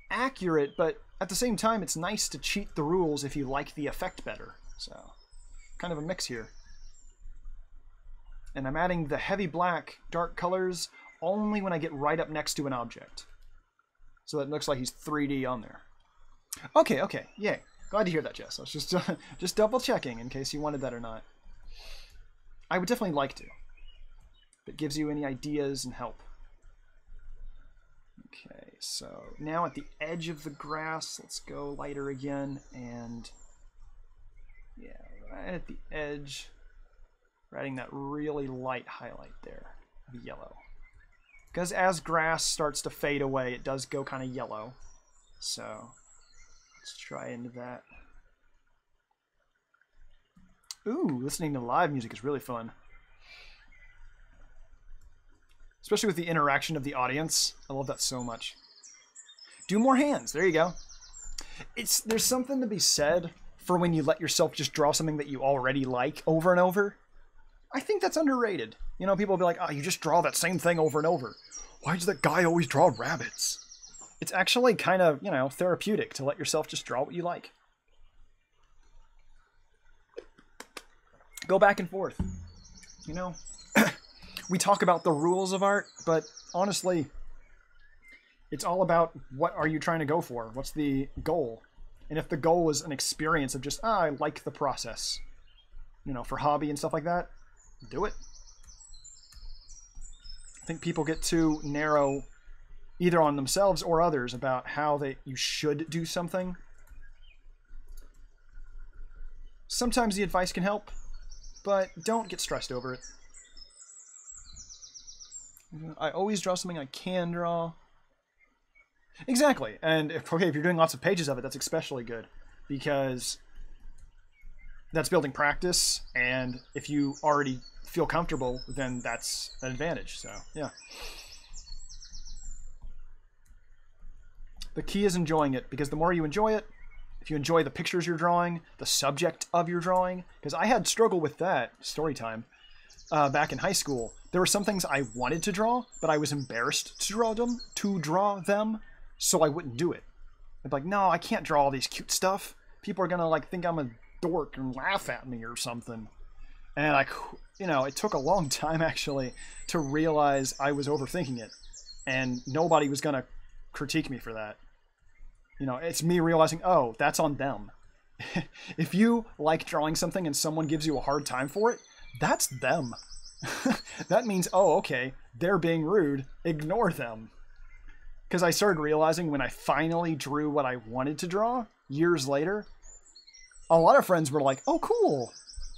accurate, but at the same time, it's nice to cheat the rules if you like the effect better. So, kind of a mix here. And I'm adding the heavy black, dark colors only when I get right up next to an object. So that it looks like he's 3D on there. Okay, yay. Glad to hear that, Jess. I was just double checking in case you wanted that or not. I would definitely like to. If it gives you any ideas and help. Okay, so now at the edge of the grass, let's go lighter again, and yeah, right at the edge, we're adding that really light highlight there, the yellow. Because as grass starts to fade away, it does go kind of yellow. So let's try into that. Ooh, listening to live music is really fun. Especially with the interaction of the audience. I love that so much. Do more hands. There you go. There's something to be said for when you let yourself just draw something that you already like over and over. I think that's underrated. You know, people will be like, oh, you just draw that same thing over and over. Why does that guy always draw rabbits? It's actually kind of, you know, therapeutic to let yourself just draw what you like. Go back and forth. You know? We talk about the rules of art, but honestly, it's all about what are you trying to go for? What's the goal? And if the goal is an experience of just, I like the process, you know, for hobby and stuff like that, do it. I think people get too narrow either on themselves or others about how you should do something. Sometimes the advice can help, but don't get stressed over it. I always draw something I can draw. Exactly. And if you're doing lots of pages of it, that's especially good. Because that's building practice. And if you already feel comfortable, then that's an advantage. So, yeah. The key is enjoying it. Because the more you enjoy it, if you enjoy the pictures you're drawing, the subject of your drawing. Because I had struggle with that, story time, back in high school. There were some things I wanted to draw, but I was embarrassed to draw them, so I wouldn't do it. I'd be like, no, I can't draw all these cute stuff. People are gonna like think I'm a dork and laugh at me or something. And it took a long time actually to realize I was overthinking it, and nobody was gonna critique me for that. You know, it's me realizing, oh, that's on them. If you like drawing something and someone gives you a hard time for it, that's them. That means, oh, okay, they're being rude. Ignore them. Because I started realizing when I finally drew what I wanted to draw, years later, a lot of friends were like, oh, cool.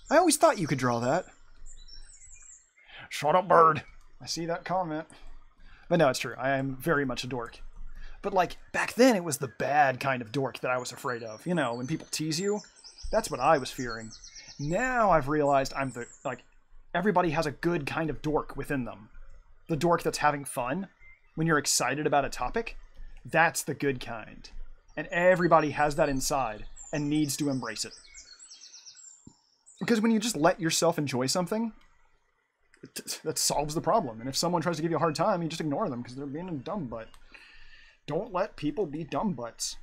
I always thought you could draw that. Shut up, bird. I see that comment. But no, it's true. I am very much a dork. But like, back then, it was the bad kind of dork that I was afraid of. You know, when people tease you, that's what I was fearing. Now I've realized I'm everybody has a good kind of dork within them. The dork that's having fun, when you're excited about a topic, that's the good kind. And everybody has that inside and needs to embrace it. Because when you just let yourself enjoy something, that solves the problem. And if someone tries to give you a hard time, you just ignore them because they're being a dumb butt. Don't let people be dumb butts.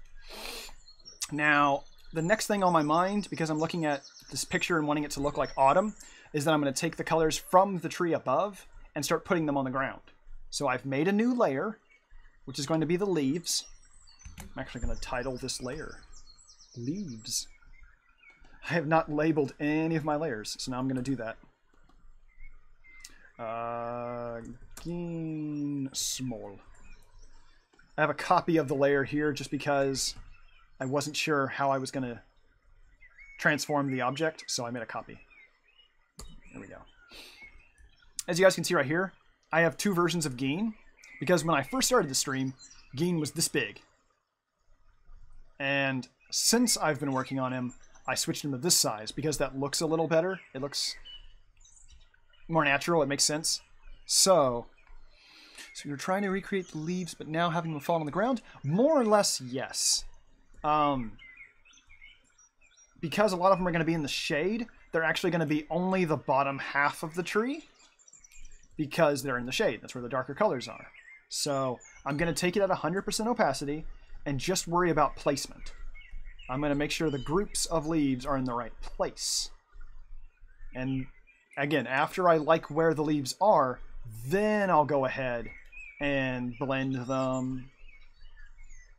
Now, the next thing on my mind, because I'm looking at this picture and wanting it to look like autumn, is that I'm going to take the colors from the tree above and start putting them on the ground. So I've made a new layer, which is going to be the leaves. I'm actually going to title this layer Leaves. I have not labeled any of my layers, so now I'm going to do that. Again, small. I have a copy of the layer here just because I wasn't sure how I was going to transform the object, so I made a copy. There we go. As you guys can see right here, I have two versions of Geen, because when I first started the stream, Geen was this big. And since I've been working on him, I switched him to this size, because that looks a little better. It looks more natural, it makes sense. So you're trying to recreate the leaves, but now having them fall on the ground? More or less, yes. Because a lot of them are going to be in the shade, they're actually going to be only the bottom half of the tree because they're in the shade. That's where the darker colors are. So I'm going to take it at 100% opacity and just worry about placement. I'm going to make sure the groups of leaves are in the right place. And again, after I like where the leaves are, then I'll go ahead and blend them,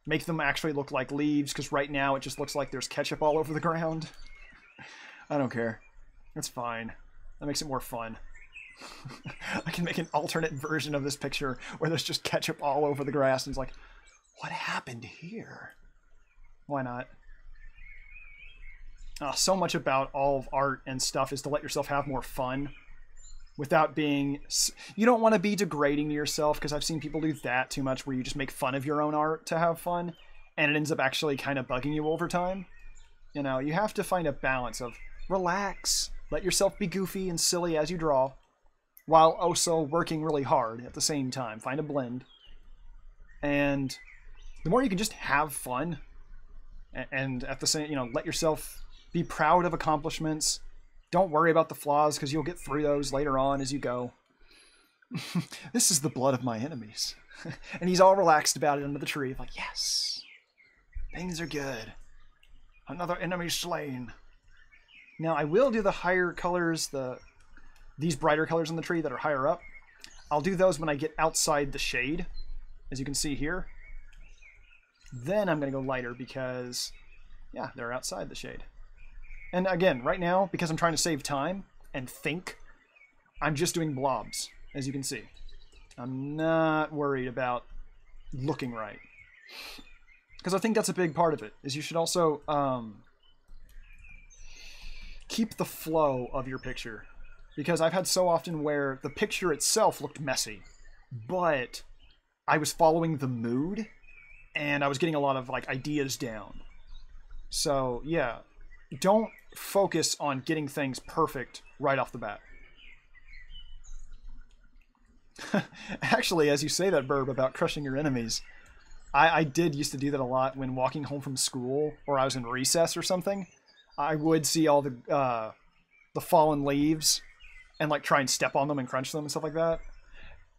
make them actually look like leaves, because right now it just looks like there's ketchup all over the ground. I don't care. That's fine. That makes it more fun. I can make an alternate version of this picture where there's just ketchup all over the grass, and it's like, what happened here? Why not? So much about all of art and stuff is to let yourself have more fun without being... You don't want to be degrading to yourself, because I've seen people do that too much, where you just make fun of your own art to have fun, and it ends up actually kind of bugging you over time. You know, you have to find a balance of relax, let yourself be goofy and silly as you draw, while also working really hard at the same time. Find a blend. And the more you can just have fun, and at the same, you know, let yourself be proud of accomplishments. Don't worry about the flaws, because you'll get through those later on as you go. This is the blood of my enemies. And he's all relaxed about it under the tree. Like, yes, things are good. Another enemy slain. Now, I will do the higher colors, these brighter colors on the tree that are higher up. I'll do those when I get outside the shade, as you can see here. Then I'm going to go lighter because, yeah, they're outside the shade. And again, right now, because I'm trying to save time and think, I'm just doing blobs, as you can see. I'm not worried about looking right. Because I think that's a big part of it, is you should also keep the flow of your picture. Because I've had so often where the picture itself looked messy, but I was following the mood, and I was getting a lot of like ideas down. So, yeah, don't focus on getting things perfect right off the bat. Actually, as you say that, Birb, about crushing your enemies, I did used to do that a lot when walking home from school, or I was in recess or something. I would see all the fallen leaves and like try and step on them and crunch them and stuff like that.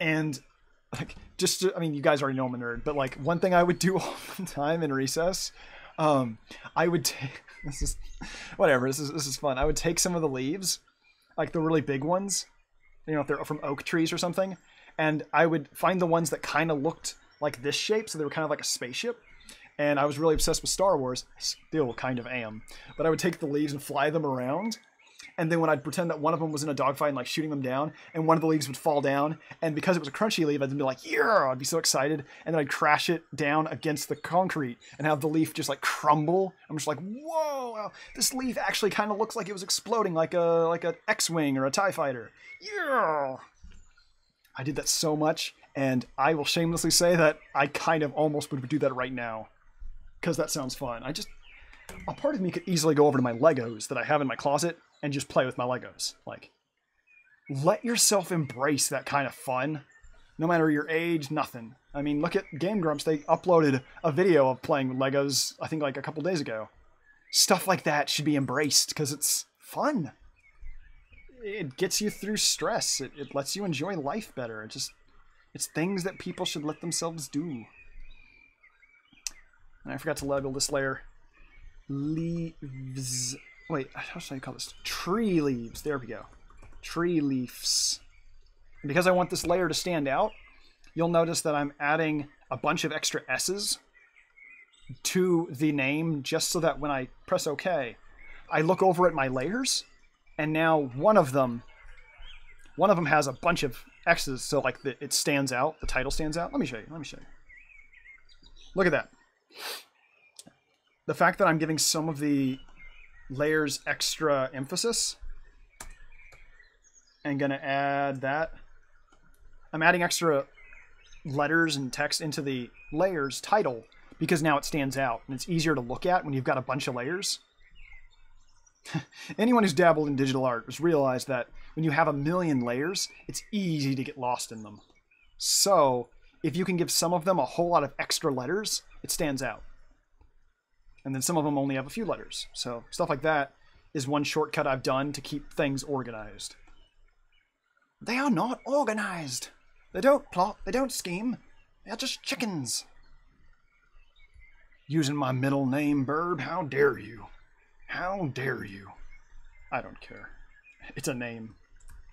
And like, I mean, you guys already know I'm a nerd, but like one thing I would do all the time in recess, I would take, this is fun. I would take some of the leaves, like the really big ones, you know, if they're from oak trees or something, and I would find the ones that kind of looked like this shape, so they were kind of like a spaceship. And I was really obsessed with Star Wars. I still kind of am. But I would take the leaves and fly them around. And then when I'd pretend that one of them was in a dogfight and like shooting them down, and one of the leaves would fall down, and because it was a crunchy leaf, I'd be like, yeah, I'd be so excited. And then I'd crash it down against the concrete and have the leaf just like crumble. I'm just like, whoa, this leaf actually kind of looks like it was exploding like a X-Wing or a TIE fighter. Yeah. I did that so much, and I will shamelessly say that I kind of almost would do that right now, because that sounds fun. A part of me could easily go over to my Legos that I have in my closet and just play with my Legos. Like, let yourself embrace that kind of fun, no matter your age, nothing. I mean, look at Game Grumps. They uploaded a video of playing with Legos, I think like a couple days ago. Stuff like that should be embraced because it's fun. it gets you through stress. It lets you enjoy life better. It's things that people should let themselves do. And I forgot to label this layer. Leaves. Wait, how should I call this? Tree leaves. There we go. Tree leaves. And because I want this layer to stand out, you'll notice that I'm adding a bunch of extra S's to the name just so that when I press OK, I look over at my layers, and now one of them has a bunch of X's, so like it stands out, the title stands out. Let me show you. Look at that. The fact that I'm giving some of the layers extra emphasis, and gonna add that. I'm adding extra letters and text into the layers title because now it stands out and it's easier to look at when you've got a bunch of layers. Anyone who's dabbled in digital art has realized that when you have a million layers, it's easy to get lost in them. So if you can give some of them a whole lot of extra letters, it stands out. And then some of them only have a few letters. So stuff like that is one shortcut I've done to keep things organized. They are not organized. They don't plot, they don't scheme. They're just chickens. Using my middle name, Birb, how dare you? How dare you? I don't care. It's a name.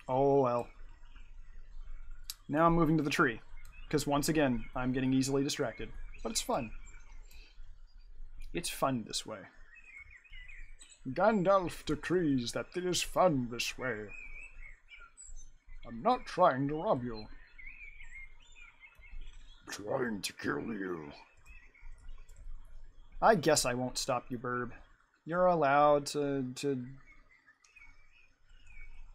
Oh well. Now I'm moving to the tree, because once again, I'm getting easily distracted. But it's fun. It's fun this way. Gandalf decrees that it is fun this way. I'm not trying to rob you. I'm trying to kill you. I guess I won't stop you, Birb. You're allowed to...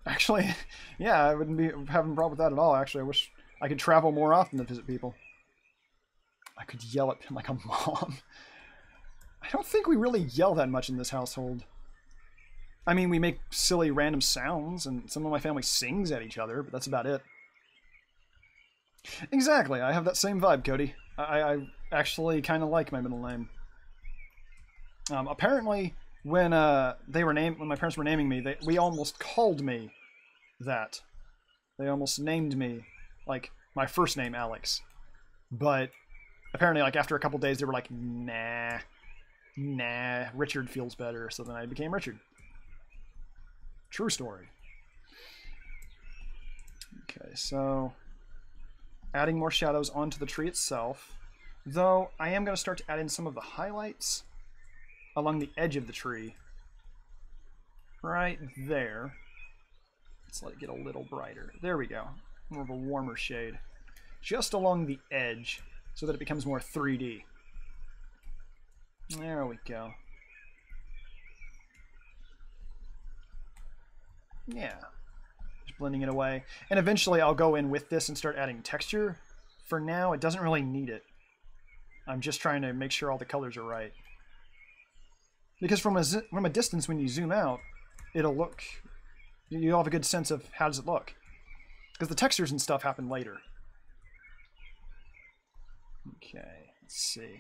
Actually, yeah, I wouldn't be having a problem with that at all, actually. I wish I could travel more often to visit people. I could yell at him like a mom. I don't think we really yell that much in this household. I mean, we make silly random sounds, and some of my family sings at each other, but that's about it. Exactly, I have that same vibe, Cody. I actually kind of like my middle name. Apparently, when my parents were naming me, we almost called me that. They almost named me like my first name, Alex. But apparently, like after a couple days, they were like, nah, Richard feels better. So then I became Richard. True story. Okay, so adding more shadows onto the tree itself. Though I am going to start to add in some of the highlights along the edge of the tree. Right there. Let's let it get a little brighter. There we go. More of a warmer shade. Just along the edge so that it becomes more 3D. There we go. Yeah. Just blending it away. And eventually I'll go in with this and start adding texture. For now, it doesn't really need it. I'm just trying to make sure all the colors are right. Because from a distance, when you zoom out, it'll look... You'll have a good sense of how does it look. Because the textures and stuff happen later. Okay, let's see.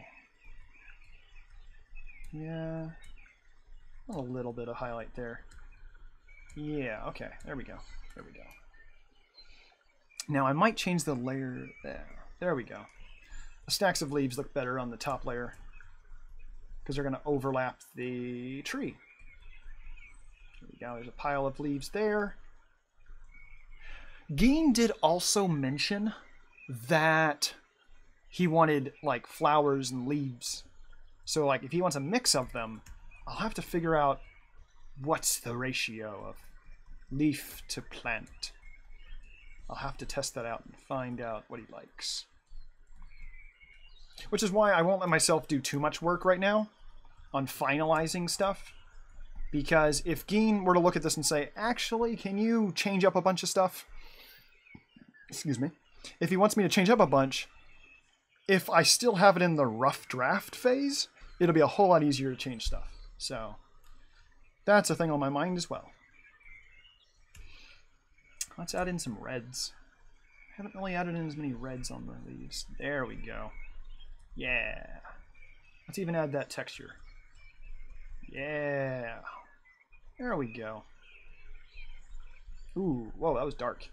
Yeah, a little bit of highlight there. Yeah, okay, there we go. There we go. Now I might change the layer there. There we go. The stacks of leaves look better on the top layer because they're going to overlap the tree. There we go. There's a pile of leaves there. Geen did also mention that he wanted like flowers and leaves. So like if he wants a mix of them, I'll have to figure out what's the ratio of leaf to plant. I'll have to test that out and find out what he likes. Which is why I won't let myself do too much work right now on finalizing stuff. Because if Geen were to look at this and say, actually, can you change up a bunch of stuff? Excuse me. If he wants me to change up a bunch, if I still have it in the rough draft phase, it'll be a whole lot easier to change stuff. So that's a thing on my mind as well. Let's add in some reds. I haven't really added in as many reds on the leaves. There we go. Yeah. Let's even add that texture. Yeah. There we go. Ooh, whoa, that was dark.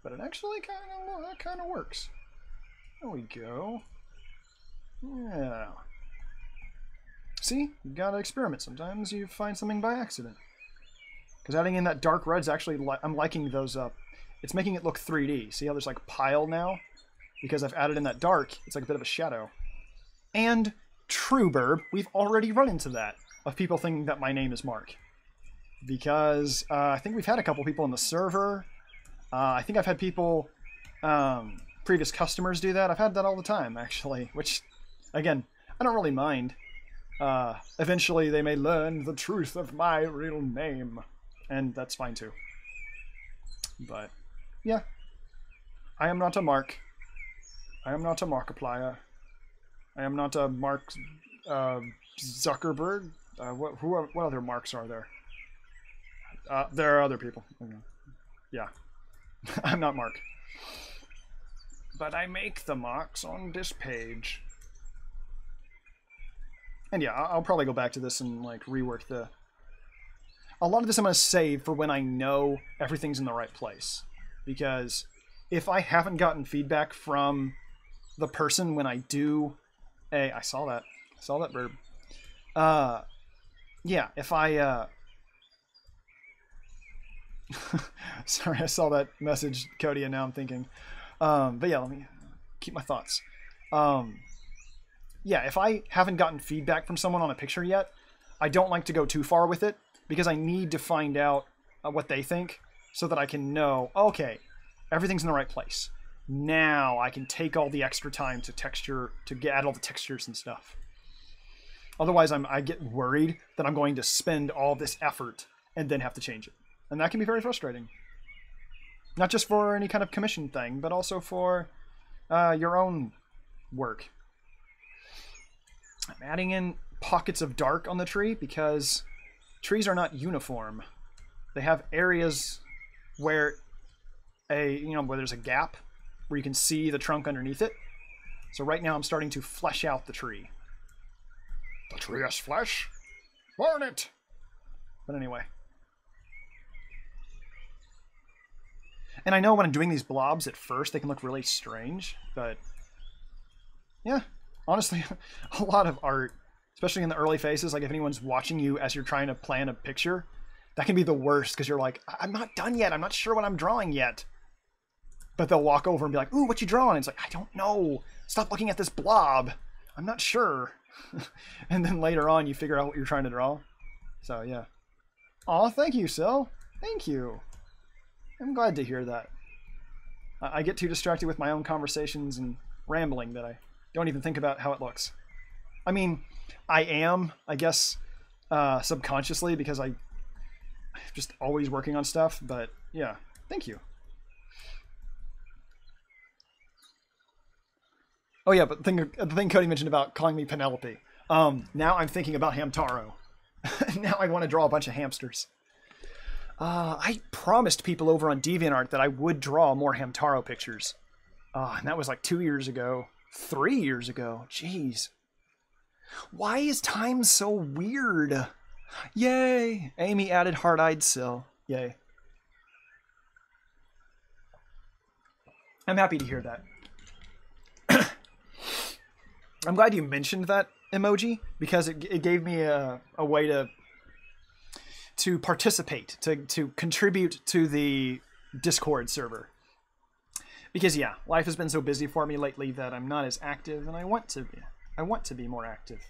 But it actually kind of works. There we go. Yeah. See? You gotta experiment. Sometimes you find something by accident. Because adding in that dark red's actually... I'm liking those up. It's making it look 3D. See how there's like pile now? Because I've added in that dark, it's like a bit of a shadow. And true, Birb, we've already run into that. Of people thinking that my name is Mark. Because I think we've had a couple people in the server. I think I've had people... previous customers do that. I've had that all the time, actually. Which, again, I don't really mind. Eventually they may learn the truth of my real name. And that's fine too. But, yeah. I am not a Mark. I am not a Markiplier. I am not a Mark Zuckerberg. What other Marks are there? There are other people. Yeah. I'm not Mark. But I make the marks on this page. And yeah, I'll probably go back to this and like rework the... A lot of this I'm going to save for when I know everything's in the right place. Because if I haven't gotten feedback from the person when I do a... I saw that. I saw that, Birb. Yeah, if I... Sorry, I saw that message, Cody, and now I'm thinking. But yeah, let me keep my thoughts. Yeah, if I haven't gotten feedback from someone on a picture yet, I don't like to go too far with it because I need to find out what they think so that I can know, okay, everything's in the right place. Now I can take all the extra time to add all the textures and stuff. Otherwise, I get worried that I'm going to spend all this effort and then have to change it. And that can be very frustrating. Not just for any kind of commission thing, but also for your own work. I'm adding in pockets of dark on the tree because trees are not uniform. They have areas where where there's a gap where you can see the trunk underneath it. So right now I'm starting to flesh out the tree. The tree has flesh? Burn it! But anyway. And I know when I'm doing these blobs at first, they can look really strange, but yeah, honestly, a lot of art, especially in the early phases, like if anyone's watching you as you're trying to plan a picture, that can be the worst because you're like, I'm not done yet. I'm not sure what I'm drawing yet. But they'll walk over and be like, ooh, what you drawing? It's like, I don't know. Stop looking at this blob. I'm not sure. And then later on, you figure out what you're trying to draw. So, yeah. Aw, thank you, Sil. Thank you. I'm glad to hear that. I get too distracted with my own conversations and rambling that I don't even think about how it looks. I mean, I am, I guess, subconsciously because I'm just always working on stuff. But, yeah, thank you. Oh yeah, but the thing Cody mentioned about calling me Penelope. Now I'm thinking about Hamtaro. Now I want to draw a bunch of hamsters. I promised people over on DeviantArt that I would draw more Hamtaro pictures. And that was like 2 years ago. 3 years ago. Jeez. Why is time so weird? Yay! Amy added Hard-Eyed Sil. Yay. I'm happy to hear that. I'm glad you mentioned that emoji because it gave me a way to participate, to contribute to the Discord server. Because yeah, life has been so busy for me lately that I'm not as active, and I want to be. I want to be more active.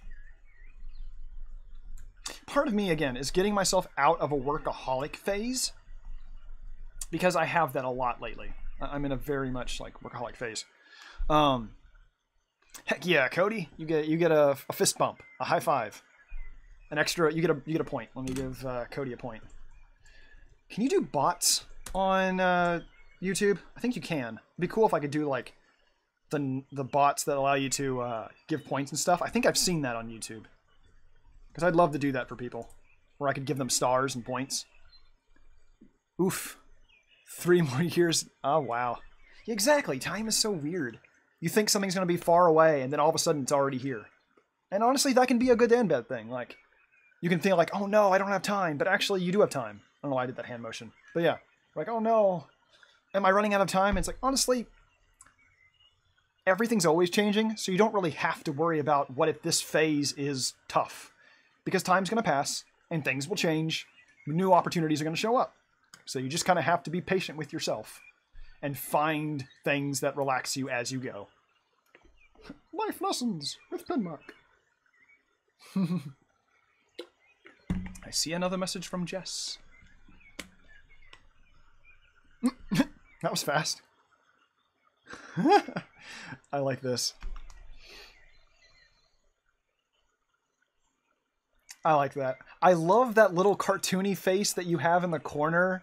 Part of me, again, is getting myself out of a workaholic phase because I have that a lot lately. I'm in a very much like workaholic phase. Heck yeah, Cody! You get a fist bump, a high five, an extra. You get a point. Let me give Cody a point. Can you do bots on YouTube? I think you can. It'd be cool if I could do like the bots that allow you to give points and stuff. I think I've seen that on YouTube because I'd love to do that for people, where I could give them stars and points. Oof, 3 more years. Oh wow, yeah, exactly. Time is so weird. You think something's going to be far away, and then all of a sudden it's already here. And honestly, that can be a good and bad thing. Like, you can think like, oh no, I don't have time. But actually, you do have time. I don't know why I did that hand motion. But yeah. Like, oh no, am I running out of time? It's like, honestly, everything's always changing, so you don't really have to worry about what if this phase is tough. Because time's going to pass, and things will change. New opportunities are going to show up. So you just kind of have to be patient with yourself and find things that relax you as you go. Life lessons with PenMark. I see another message from Jess. That was fast. I like this. I like that. I love that little cartoony face that you have in the corner.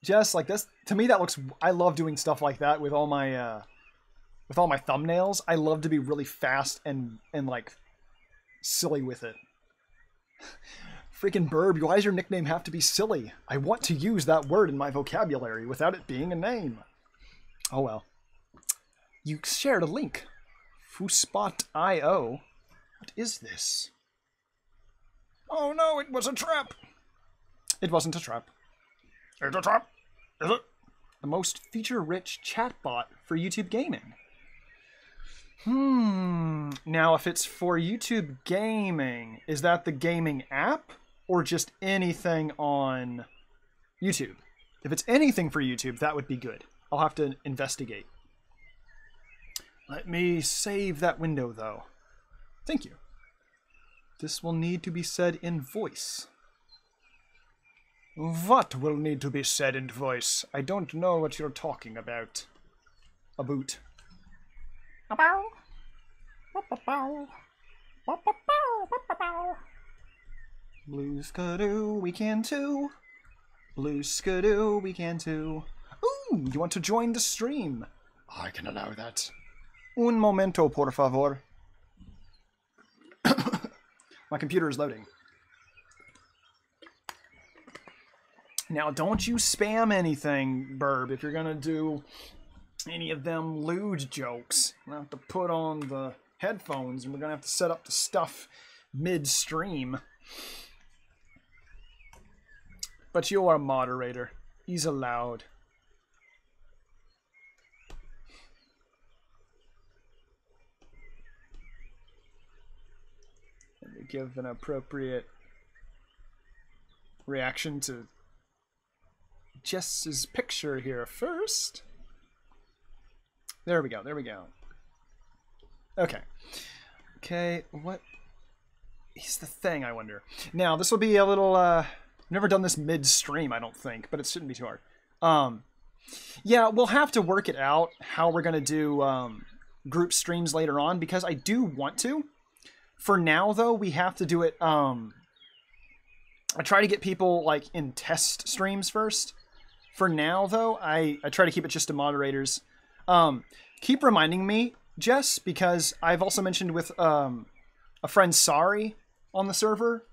Just like this, to me that looks, I love doing stuff like that with all my thumbnails. I love to be really fast and like silly with it. Freaking Birb, why does your nickname have to be silly? I want to use that word in my vocabulary without it being a name. Oh well. You shared a link. Foospot.io. What is this? Oh no, it was a trap. It wasn't a trap. It's a trap. Is it? The most feature-rich chatbot for YouTube gaming. Now, if it's for YouTube gaming, is that the gaming app or just anything on YouTube? If it's anything for YouTube, that would be good. I'll have to investigate. Let me save that window, though. Thank you. This will need to be said in voice. What will need to be said in voice? I don't know what you're talking about. A boot. Blue skidoo, we can too. Blue skidoo, we can too. Ooh, you want to join the stream? I can allow that. Un momento, por favor. My computer is loading. Now, don't you spam anything, Birb, if you're gonna do any of them lewd jokes. I'm gonna have to put on the headphones, and we're gonna have to set up the stuff mid-stream. But you are a moderator. He's allowed. Let me give an appropriate reaction to Jess's picture here first. There we go, there we go. Okay. Okay, what is the thing, I wonder? Now, this will be a little, I've never done this mid-stream, I don't think, but it shouldn't be too hard. Yeah, we'll have to work it out, how we're gonna do, group streams later on, because I do want to. For now, though, we have to do it, I try to get people, like, in test streams first. For now, though, I try to keep it just to moderators. Keep reminding me, Jess, because I've also mentioned with a friend, Sari, on the server,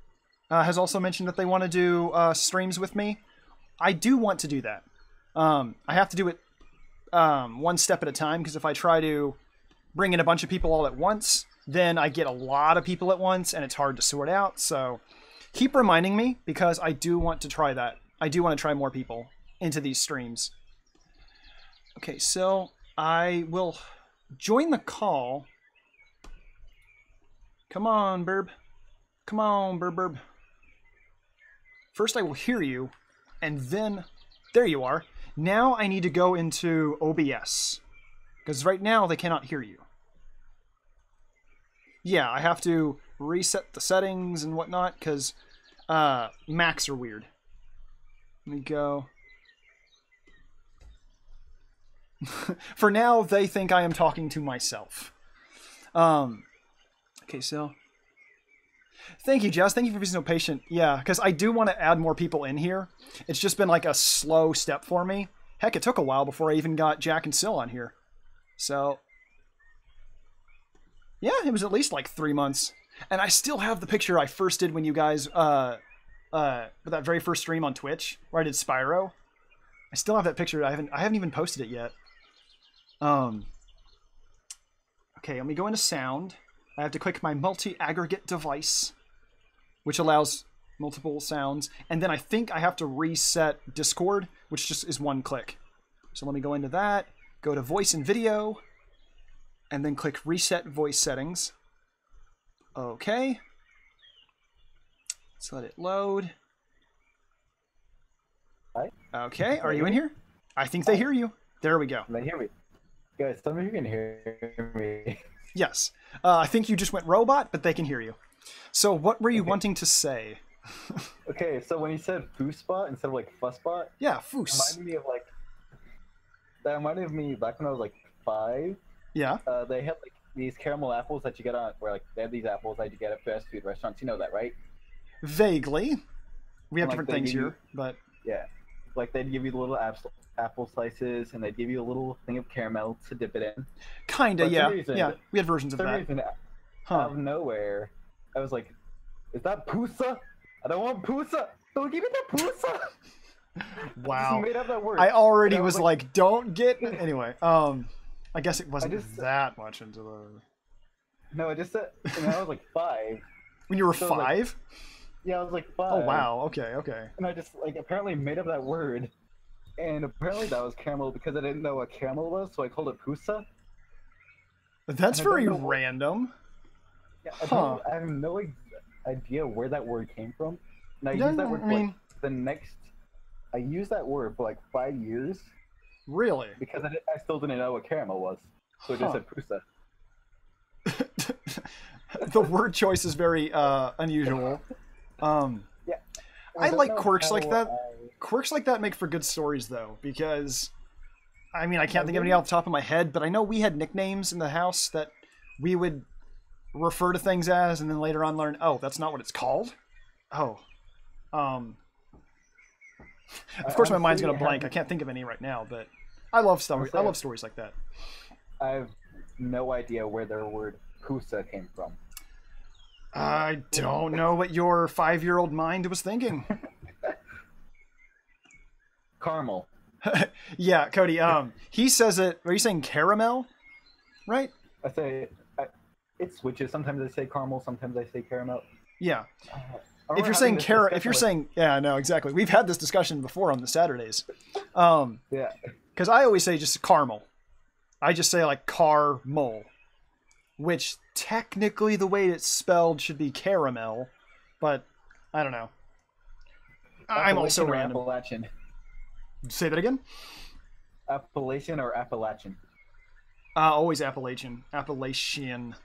has also mentioned that they want to do streams with me. I do want to do that. I have to do it one step at a time, because if I try to bring in a bunch of people all at once, then I get a lot of people at once, and it's hard to sort out. So keep reminding me, because I do want to try that. I do want to try more people into these streams. Okay, so I will join the call. Come on, Birb. Come on, Birb. First I will hear you, and then, there you are. Now I need to go into OBS, because right now they cannot hear you. Yeah, I have to reset the settings and whatnot, because Macs are weird. Let me go. For now, they think I am talking to myself. Okay, so thank you, Jess. Thank you for being so patient. Yeah, because I do want to add more people in here. It's just been like a slow step for me. Heck, it took a while before I even got Jack and Sil on here. So, yeah, it was at least like 3 months. And I still have the picture I first did when you guys, with that very first stream on Twitch, where I did Spyro. I still have that picture. I haven't even posted it yet. Okay, let me go into sound. I have to click my multi-aggregate device, which allows multiple sounds. And then I think I have to reset Discord which just is one click. So let me go into that, go to voice and video, and then click reset voice settings. Okay. Let's let it load. Hi. Okay, are you in here? I think they hear you. There we go. They hear me. Guys, some of you can hear me. Yes. I think you just went robot, but they can hear you. So what were you wanting to say? Okay, so when you said foosbot instead of like fussbot, Yeah, foos. that reminded me back when I was like 5. Yeah. They had like these caramel apples that you get on, where like they have these apples that you get at fast food restaurants. You know that, right? Vaguely. We have And, different things here, but yeah, like they'd give you the little apple slices, and they'd give you a little thing of caramel to dip it in. kinda, For yeah. some reason- Yeah, we had versions of For some that. reason, Huh. out of nowhere, I was like, "Is that pusa? I don't want pusa. Don't give me the pusa." Wow. Just made up that word. I already And I was like, don't get... Anyway, I guess it wasn't just- that much into the... No, I just said. And I was like 5. When you were So, like, 5? Yeah, I was like 5. Oh, wow. Okay, okay. And I just like apparently made up that word, and apparently that was caramel because I didn't know what caramel was, so I called it pusa. That's I don't very know- random. Yeah, Huh. I have no idea where that word came from. And I Yeah, used that word I for mean- like, the next. I used that word for like 5 years Really? because I still didn't know what caramel was, so I just said pusa. The word choice is very unusual. Yeah. I don't like know quirks like how that. I- Quirks like that make for good stories, though, because I mean, I can't think of any off the top of my head, but I know we had nicknames in the house that we would refer to things as, and then later on learn, oh, that's not what it's called. Oh, of course, my mind's gonna blank. I can't think of any right now, but I love stories. I love stories like that. I have no idea where their word pusa came from. I don't know what your 5-year-old mind was thinking. Caramel. Yeah, Cody. He says it. Are you saying caramel? Right? It switches. Sometimes I say caramel. Sometimes I say caramel. Yeah. I If you're remember saying having this if you're discussion saying, yeah, no, exactly. We've had this discussion before on the Saturdays. yeah, Because I always say just caramel. I just say like caramel, which technically the way it's spelled should be caramel, but I don't know. I'm also Appalachian or random. Appalachian. Say that again. Appalachian or Appalachian? Always Appalachian. Appalachian.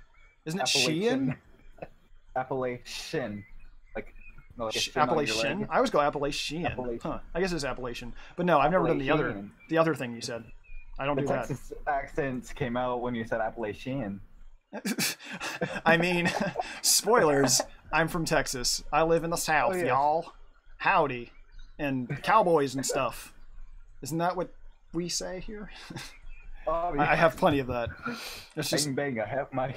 Isn't it Sheehan? Appalachian. Like, no, like a shin on your Appalachian? leg. I always go Appalachian. Appalachian. Huh. I guess it's Appalachian. But no, I've never done Appalachian. the other thing you said. I don't The do that. Texas accents came out when you said Appalachian. I mean, spoilers. I'm from Texas. I live in the South, Oh, yeah. y'all. Howdy. And cowboys and stuff. Isn't that what we say here? Oh, I have plenty of that. It's just, bang bang. I have my.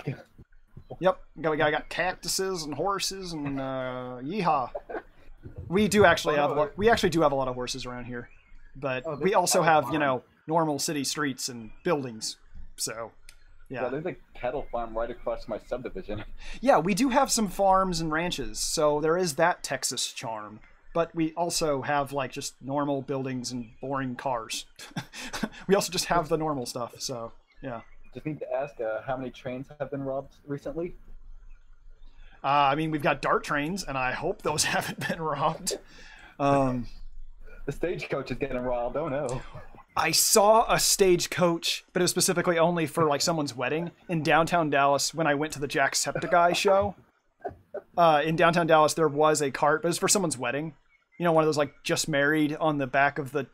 yep. I got cactuses and horses and yeehaw. We do actually have we actually do have a lot of horses around here, but Oh, we there's also a have farm. normal city streets and buildings. So Yeah, there's a cattle farm right across my subdivision. yeah, we do have some farms and ranches, so there is that Texas charm. But we also have like just normal buildings and boring cars. We also just have the normal stuff. So yeah. Just need to ask how many trains have been robbed recently? I mean, we've got dart trains, and I hope those haven't been robbed. The stagecoach is getting robbed. Oh no. I saw a stagecoach, but it was specifically only for like someone's wedding in downtown Dallas when I went to the Jacksepticeye show. In downtown Dallas, there was a cart, but it was for someone's wedding. You know, one of those like just married on the back of the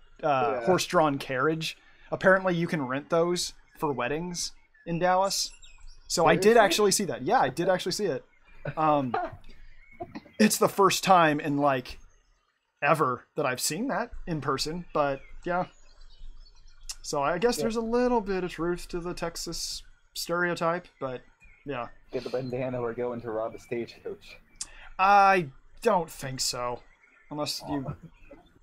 horse-drawn carriage. Apparently, you can rent those for weddings in Dallas. So I did actually see that. Yeah, I did actually see it. It's the first time in like ever that I've seen that in person, but yeah. So I guess there's a little bit of truth to the Texas stereotype, but yeah. Get the bandana. We're going to rob a stagecoach. I don't think so. Unless you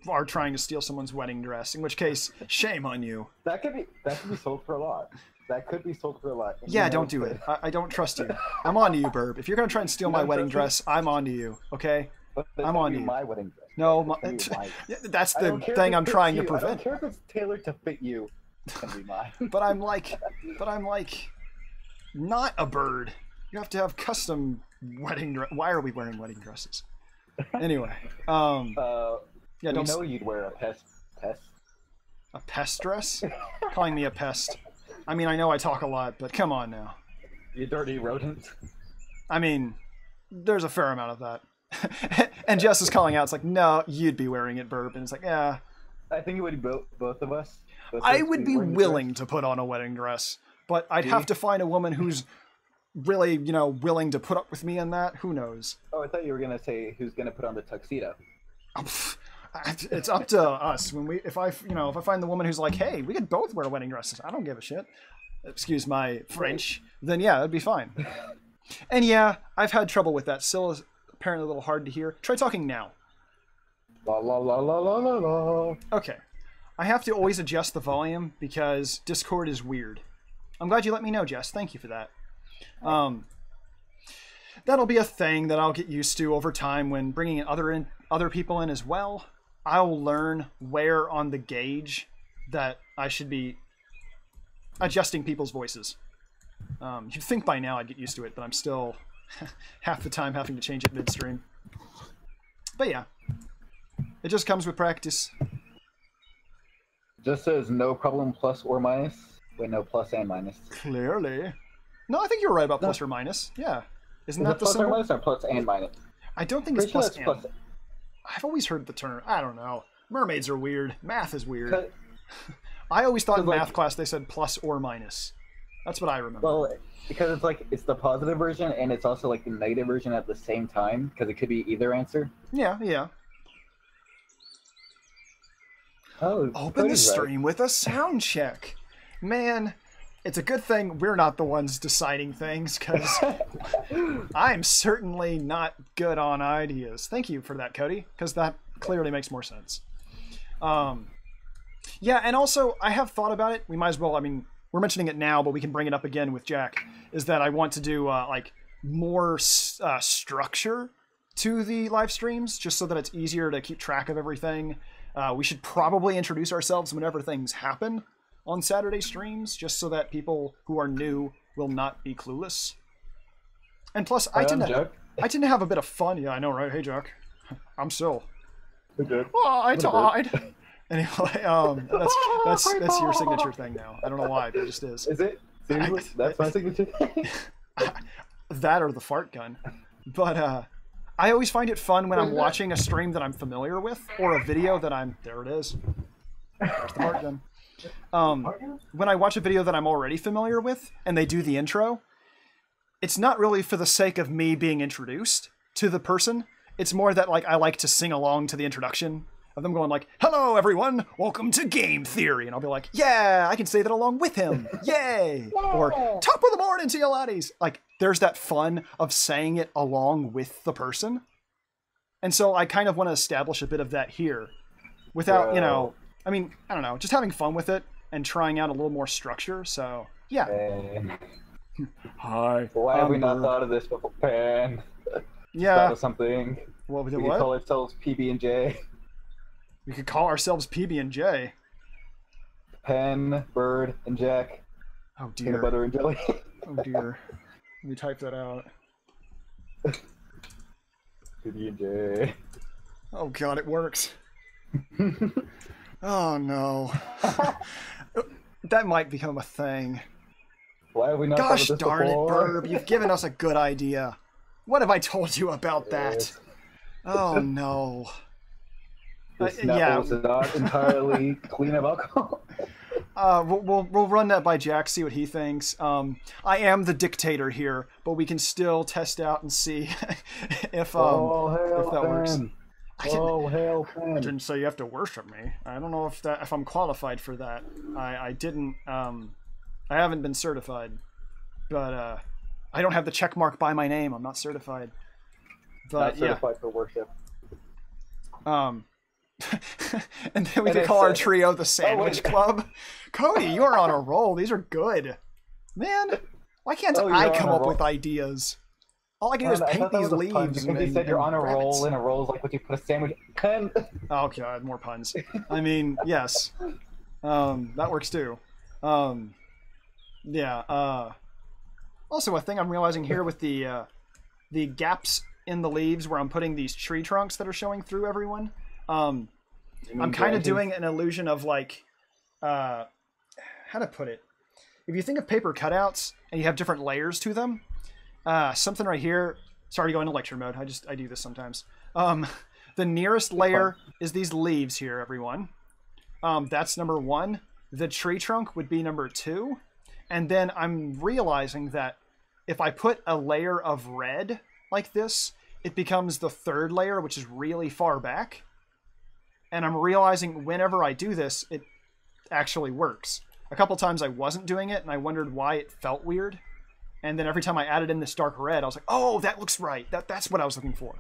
are trying to steal someone's wedding dress, in which case, shame on you. That could be sold for a lot. That could be sold for a lot. Yeah, don't do it. I don't trust you. I'm on to you, Birb. If you're going to try and steal my wedding dress, I'm on to you, okay? But it's I'm gonna on be you. my wedding dress. No, It's gonna be mine. that's I the don't care thing if it I'm fits trying to you. I prevent. don't care if it's tailored to fit you. It's gonna be mine. But I'm like, not a bird. You have to have custom wedding dress. Why are we wearing wedding dresses? Anyway, yeah, We don't know you'd wear a pest. a pest dress. Calling me a pest. I mean, I know I talk a lot, but come on now. You dirty rodent. I mean, there's a fair amount of that. And Jess is calling out. It's like, no, you'd be wearing it, Birb. And it's like, yeah. I think it would be both of us. I would be willing to put on a wedding dress, but I'd have to find a woman who's really, willing to put up with me in that. Who knows? Oh, I thought you were gonna say who's gonna put on the tuxedo. It's up to us. If I find the woman who's like, hey, we could both wear wedding dresses. I don't give a shit. Excuse my French. Then yeah, it'd be fine. And yeah, I've had trouble with that. Still is apparently a little hard to hear. Try talking now. La la la la la la la. Okay. I have to always adjust the volume because Discord is weird. I'm glad you let me know, Jess. Thank you for that. That'll be a thing that I'll get used to over time when bringing other people in as well. I'll learn where on the gauge that I should be adjusting people's voices. You'd think by now I'd get used to it, but I'm still half the time having to change it midstream. But yeah, it just comes with practice. Just says no problem plus or minus. Wait, no, plus and minus. Clearly. No, I think you're right about plus or minus. Yeah. Isn't that the plus symbol? or minus or plus and minus? I don't think Pretty it's sure plus it's and. plus. I've always heard the term. I don't know. Mermaids are weird. Math is weird. I always thought in math class they said plus or minus. That's what I remember. Well, because it's the positive version and it's also like the negative version at the same time because it could be either answer. Yeah. Oh, Open the stream with a sound check. Man, it's a good thing we're not the ones deciding things, because I'm certainly not good on ideas. Thank you for that, Cody, because that clearly makes more sense. Yeah, and also, I have thought about it. We might as well, I mean, we're mentioning it now, but we can bring it up again with Jack, is that I want to do, like, more structure to the live streams, just so that it's easier to keep track of everything. We should probably introduce ourselves whenever things happen on Saturday streams, just so that people who are new will not be clueless. And plus, I tend to have a bit of fun. Yeah, I know, right? Hey, Jack. I'm still. Oh, I died. Anyway, that's your signature thing now. I don't know why, but it just is. Is it? Seriously? That's my signature thing? That or the fart gun. But I always find it fun when I'm watching a stream that I'm familiar with, or a video that I'm... There it is. There's the fart gun. When I watch a video that I'm already familiar with, and they do the intro, it's not really for the sake of me being introduced to the person. It's more that, like, I like to sing along to the introduction of them going like, hello, everyone, welcome to Game Theory. And I'll be like, yeah, I can say that along with him. Yay! Or, top of the morning to you laddies. Like, there's that fun of saying it along with the person. And so I kind of want to establish a bit of that here without, I mean, I don't know, just having fun with it and trying out a little more structure. So, yeah. Hi. Why have we not thought of this before? Pen. Yeah. Thought of something. What we did? We What? could call ourselves PB&J. We could call ourselves PB&J. Pen, Bird, and Jack. Oh dear. Peanut butter and jelly. Oh dear. Let me type that out. PB&J. Oh god, it works. Oh no. That might become a thing. Why have we not Gosh thought of this darn before? it, Birb. You've given us a good idea. What have I told you about that? Oh no. This yeah. is not entirely clean of alcohol. We'll run that by Jack, see what he thinks. I am the dictator here, but we can still test out and see if that works. I didn't say you have to worship me. I don't know if I'm qualified for that. I haven't been certified, but I don't have the check mark by my name. I'm not certified. But not certified for worship. And then we could call our trio the Sandwich Club. Cody, you're on a roll. These are good. Man, why can't I come up with ideas? All I can do is I paint thought that these was a pun leaves. because you said you're on a rabbits. roll, and a roll is like what you put a sandwich. Pen. Oh god, more puns. I mean, yes, that works too. Yeah. Also, a thing I'm realizing here with the gaps in the leaves where I'm putting these tree trunks that are showing through everyone. I'm kind of doing an illusion of like, how to put it. If you think of paper cutouts and you have different layers to them, something right here. Sorry to go into lecture mode. I do this sometimes. The nearest layer is these leaves here, everyone. That's number 1. The tree trunk would be number 2. And then I'm realizing that if I put a layer of red like this, it becomes the 3rd layer, which is really far back. And I'm realizing whenever I do this, it actually works. A couple times I wasn't doing it, and I wondered why it felt weird. And then every time I added in this dark red, I was like, oh, that looks right. That's what I was looking for.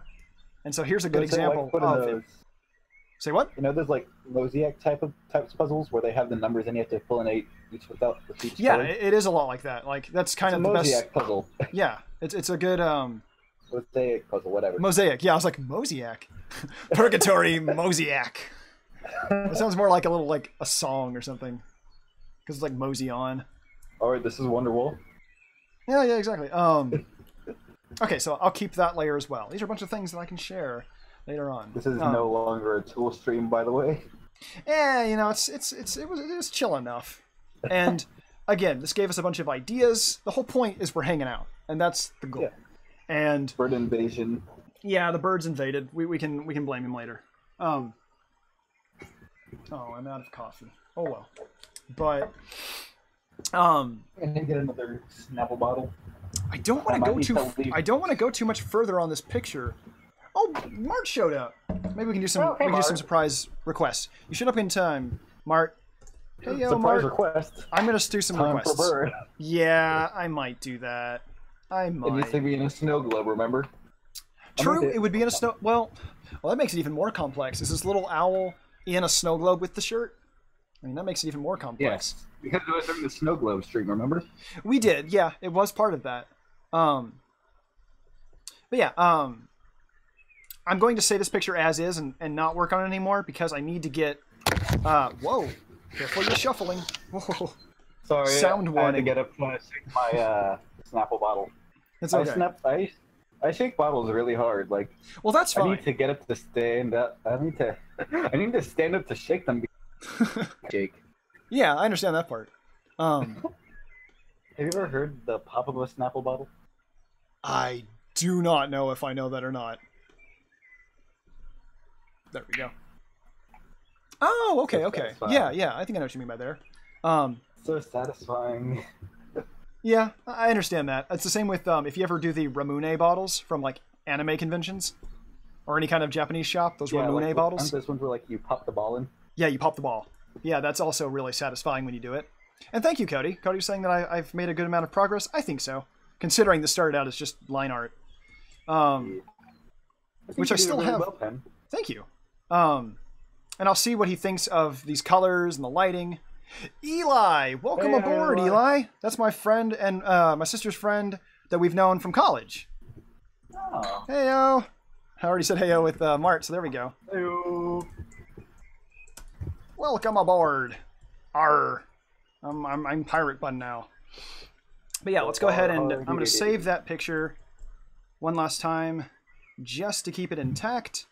And so here's a good example of it. Say what? You know, there's like mosaic types puzzles where they have the numbers and you have to fill in each without the each Yeah, color. it is a lot like that. Like that's kind of the mosaic best puzzle. Yeah, it's a good Mosaic puzzle, whatever. Mosaic. Yeah, I was like mosaic, purgatory mosaic. It sounds more like a little like a song or something, because it's like mosey on. All right, this is Wonderwall. Yeah, exactly. Okay, so I'll keep that layer as well. These are a bunch of things that I can share later on. This is no longer a tool stream, by the way. Yeah, you know, it was chill enough. And again, this gave us a bunch of ideas. The whole point is we're hanging out, and that's the goal. Yeah. And bird invasion. Yeah, the birds invaded. We can blame him later. Oh, I'm out of coffee. Oh well. But And then get another Snapple bottle. I don't want to go too much further on this picture. Oh, Mart showed up. Maybe we can do some some surprise requests. You showed up in time, Mart. Hey, yo, surprise Mart. request. I'm gonna do some Time requests. for Bird. Yeah, I might do that. I might. It needs to be in a snow globe, remember? True, it would be in a snow. Well, that makes it even more complex. Is this little owl in a snow globe with the shirt? I mean, that makes it even more complex. Yes, because it was during the snow globe stream, remember? We did, yeah. It was part of that. But yeah, I'm going to say this picture as is and not work on it anymore because I need to get. Whoa! Careful, you're shuffling. Whoa. Sorry, Sound warning. I had to get up when I shake my Snapple bottle. It's okay. I shake bottles really hard. Like, well, that's fine. I need to get up to stand up. I need to stand up to shake them. Shake. Yeah, I understand that part. Have you ever heard the pop of a Snapple bottle? I do not know if I know that or not. There we go. Oh, okay. Yeah, I think I know what you mean by there. So satisfying. Yeah, I understand that. It's the same with if you ever do the Ramune bottles from like anime conventions or any kind of Japanese shop, those Ramune bottles. Aren't those ones where like you pop the ball in? Yeah, you pop the ball. Yeah, that's also really satisfying when you do it. And thank you, Cody. Cody's saying that I've made a good amount of progress. I think so, considering this started out as just line art, which I still have. Well, Pen. Thank you. And I'll see what he thinks of these colors and the lighting. Eli, welcome aboard, Eli. That's my friend and my sister's friend that we've known from college. Oh. Heyo. I already said heyo with Mart, so there we go. Heyo. Welcome aboard. Arr. I'm pirate bun now. But yeah, let's go ahead and I'm going to save that picture one last time just to keep it intact.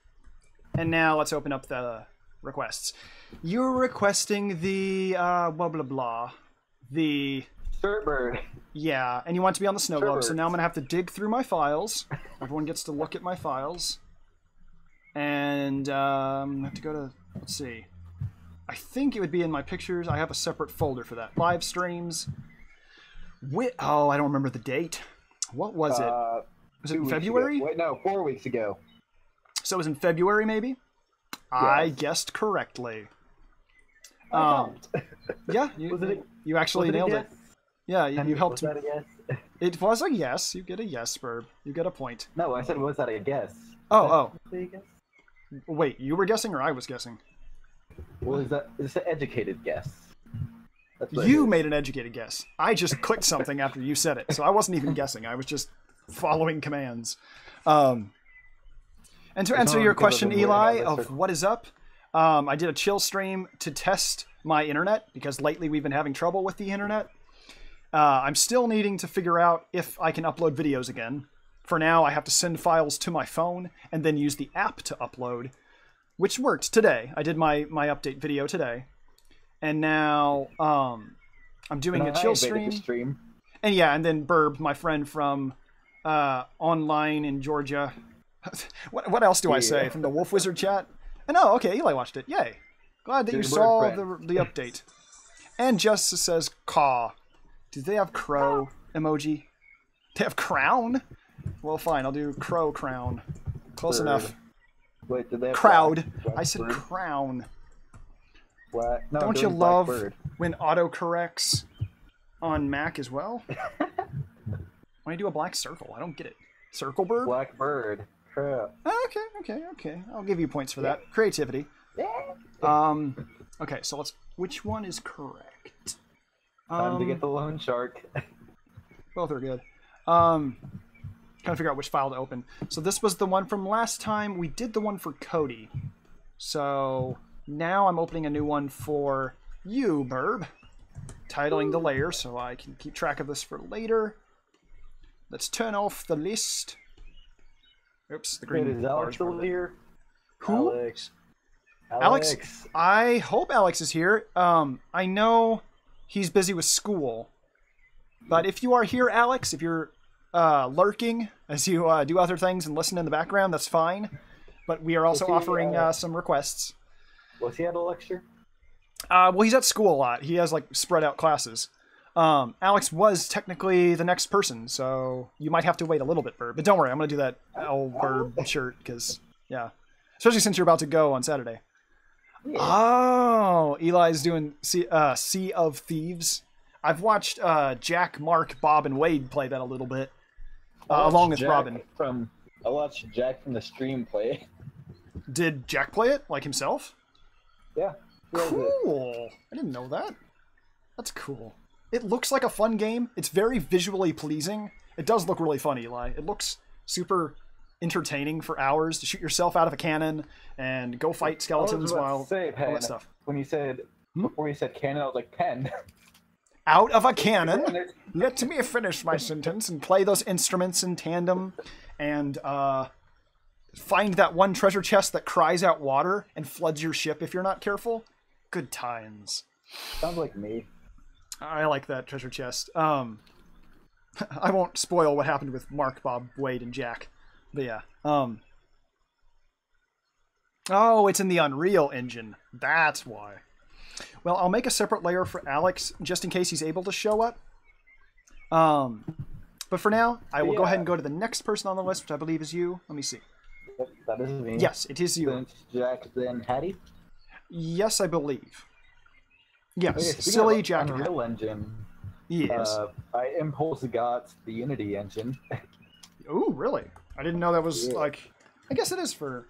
And now let's open up the requests. You're requesting the blah blah blah. The Bird. Yeah, and you want to be on the snow globe, so now I'm going to have to dig through my files. Everyone gets to look at my files. And I have to go to, let's see. I think it would be in my pictures. I have a separate folder for that. Live streams. Oh, I don't remember the date. What was it? Was it in February? Wait, no, 4 weeks ago. So it was in February, maybe? Yes. I guessed correctly. Yeah, you actually nailed it. Yeah, you helped me. Was that a guess? It was a yes. You get a yes, Birb. You get a point. No, I said, was that a guess? Oh. Wait, you were guessing or I was guessing? Well, it's an educated guess. You made an educated guess. I just clicked something after you said it, so I wasn't even guessing. I was just following commands. And to It's answer only your because question, I've been waiting Eli, on this of for- what is up, I did a chill stream to test my internet because lately we've been having trouble with the internet. I'm still needing to figure out if I can upload videos again. For now, I have to send files to my phone and then use the app to upload, which worked today. I did my update video today. And now I'm doing a chill stream. And yeah, and then Birb, my friend from online in Georgia. What else do I say? From the Wolf Wizard chat? And oh, okay, Eli watched it. Yay. Glad that you saw the update. And Justice says, caw. Do they have crow emoji? They have crown? Well, fine, I'll do crow crown. Close enough. Wait, did they have Crowd. black I said bird? crown. What? No, Don't you doing black love bird. when autocorrects on Mac as well? When I do a black circle, I don't get it. Circle bird? Black bird. Crap. Okay. I'll give you points for that. Creativity. Okay, so let's... Which one is correct? Time to get the loan shark. Both are good. Trying to figure out which file to open. So this was the one from last time. We did the one for Cody. So now I'm opening a new one for you, Birb. Titling the layer so I can keep track of this for later. Let's turn off the list. Oops, the green Wait, is Alex still here? Who? Alex. I hope Alex is here. I know he's busy with school. But if you are here, Alex, if you're lurking as you do other things and listen in the background, that's fine. But we are also offering some requests. Was he at a lecture? Well, he's at school a lot. He has, like, spread out classes. Alex was technically the next person, so you might have to wait a little bit, Birb. But don't worry, I'm going to do that old Birb shirt, because, yeah. Especially since you're about to go on Saturday. Yeah. Oh, Eli's doing Sea of Thieves. I've watched Jack, Mark, Bob, and Wade play that a little bit, along with Robin. I watched Jack from the stream play. Did Jack play it, like himself? Yeah. Cool. I didn't know that. That's cool. It looks like a fun game. It's very visually pleasing. It does look really fun, Eli. It looks super entertaining for hours to shoot yourself out of a cannon and go fight skeletons while all that stuff. When you said before you said cannon, I was like pen. Out of a cannon. Let me finish my sentence and play those instruments in tandem and find that one treasure chest that cries out water and floods your ship if you're not careful. Good times. Sounds like me. I like that treasure chest. I won't spoil what happened with Mark, Bob, Wade, and Jack. But yeah. Oh, it's in the Unreal Engine. That's why. Well, I'll make a separate layer for Alex just in case he's able to show up. But for now, I will go ahead and go to the next person on the list, which I believe is you. Let me see. That is me. Yes, it is you. Then Jack, then Hattie? Yes, I believe. Yes, Okay, silly Jack. Unreal Engine. Yes. I impulse got the Unity engine. Ooh, really? I didn't know that was like... I guess it is for...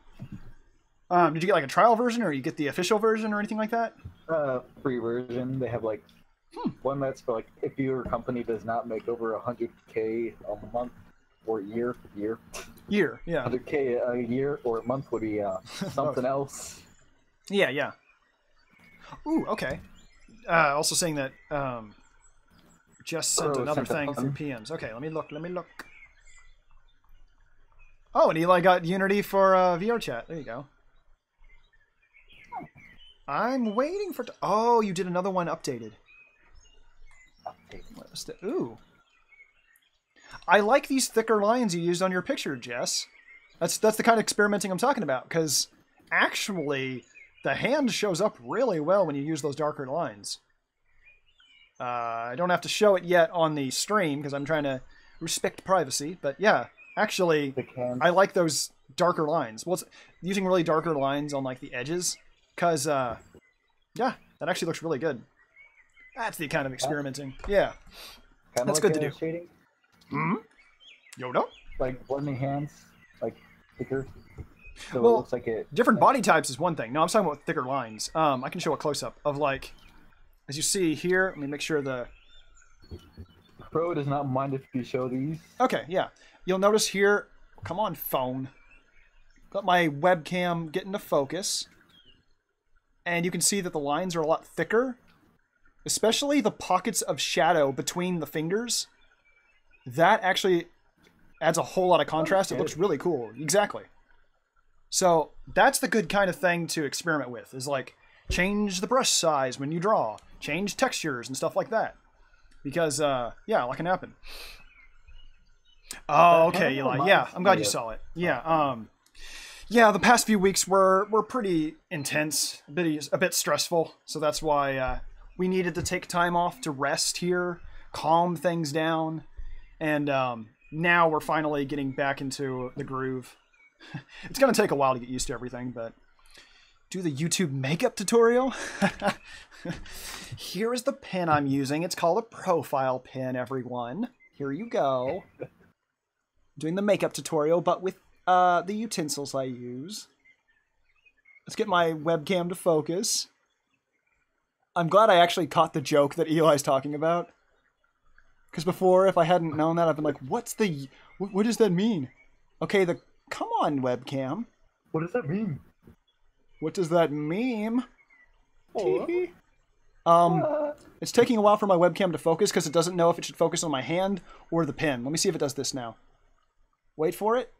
did you get like a trial version or you get the official version or anything like that? Free version. They have like one that's for like if your company does not make over 100K a month or year, yeah. 100K a year or a month would be something else. Yeah. Ooh, okay. Also saying that just sent another thing through PMs. Okay, let me look. Oh, and Eli got Unity for VR chat. There you go. I'm waiting for... Oh, you did another one updated. What was the... Ooh. I like these thicker lines you used on your picture, Jess. That's the kind of experimenting I'm talking about, because actually the hand shows up really well when you use those darker lines. I don't have to show it yet on the stream, because I'm trying to respect privacy, but yeah, actually, I like those darker lines. Well, it's using really darker lines on like the edges, because, yeah, that actually looks really good. That's the kind of experimenting. Yeah. That's good to do. Shading? Yoda? Like blending hands, like thicker. So well, it looks like it. Different body types is one thing. No, I'm talking about thicker lines. I can show a close-up of like, as you see here, let me make sure the... Pro does not mind if you show these. Okay, yeah. You'll notice here, come on, phone. Got my webcam get into focus. And you can see that the lines are a lot thicker. Especially the pockets of shadow between the fingers. That actually adds a whole lot of contrast. It looks really cool. Exactly. So that's the good kind of thing to experiment with. Is like, change the brush size when you draw. Change textures and stuff like that. Because, yeah, that can happen. Oh, okay, Eli. Yeah, I'm glad you saw it. Yeah, yeah, the past few weeks were pretty intense, a bit stressful. So that's why we needed to take time off to rest here, calm things down. And now we're finally getting back into the groove. It's going to take a while to get used to everything, but do the YouTube makeup tutorial. Here is the pen I'm using. It's called a profile pen, everyone. Here you go. Doing the makeup tutorial, but with the utensils I use. Let's get my webcam to focus. I'm glad I actually caught the joke that Eli's talking about. Because before, if I hadn't known that, I've been like, what does that mean? Okay, come on, webcam. What does that mean? What does that mean? Oh. It's taking a while for my webcam to focus because it doesn't know if it should focus on my hand or the pen. Let me see if it does this now. Wait for it.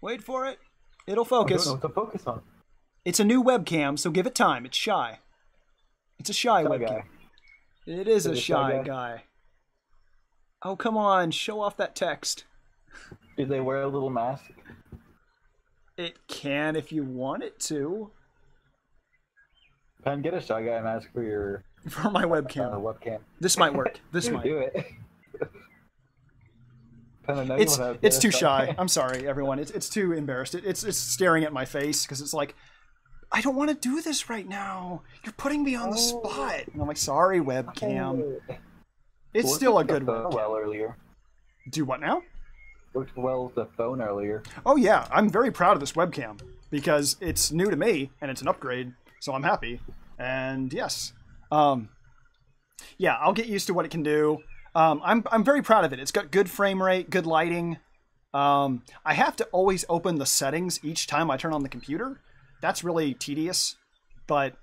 Wait for it. It'll focus. I don't know what to focus on. It's a new webcam, so give it time. It's shy. It's a shy webcam. Guy. It is a shy guy. Oh, come on. Show off that text. Do they wear a little mask? It can if you want it to. Pen, get a shy guy mask for your... For my webcam. Webcam. This might work. This might. Do it. Pen, I know it's too shy. I'm sorry, everyone. It's too embarrassed. It's staring at my face because it's like, I don't want to do this right now. You're putting me on the spot. And I'm like, sorry, webcam. It's still a good webcam. Well earlier. Do what now? Worked well with the phone earlier. Oh yeah, I'm very proud of this webcam because it's new to me and it's an upgrade, so I'm happy. And yes, yeah, I'll get used to what it can do. I'm very proud of it. It's got good frame rate, good lighting. I have to always open the settings each time I turn on the computer. That's really tedious, but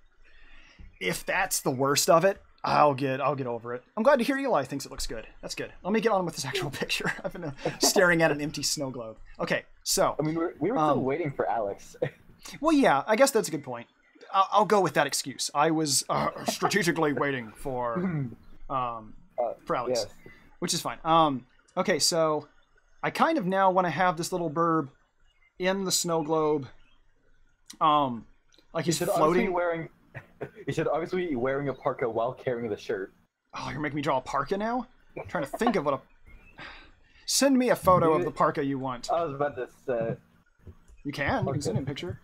if that's the worst of it, I'll get over it. I'm glad to hear Eli thinks it looks good. That's good. Let me get on with this actual picture. I've been staring at an empty snow globe. Okay, so... I mean, we were still waiting for Alex. Well, yeah, I guess that's a good point. I'll go with that excuse. I was strategically waiting for Alex, yes. Which is fine. Okay, so I kind of now want to have this little Birb in the snow globe. Like he's floating. You should obviously be wearing a parka while carrying the shirt. Oh, you're making me draw a parka now? I'm trying to think of what a... Send me a photo of the parka you want. I was about to say... You can send me a picture.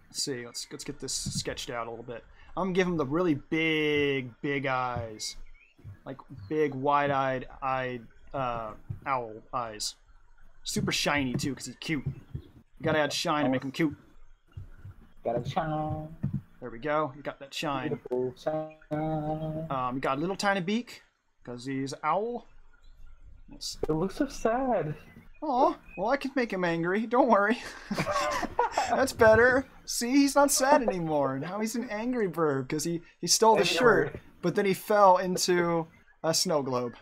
Let's see, let's get this sketched out a little bit. I'm gonna give him the really big eyes. Like big, wide-eyed owl eyes. Super shiny, too, because he's cute. You gotta add shine to make him cute. Gotta shine. There we go. You got that shine. Shine. You got a little tiny beak because he's an owl. It looks so sad. Oh, well, I can make him angry. Don't worry. That's better. See, he's not sad anymore. Now he's an angry bird because he stole the shirt, but then he fell into a snow globe.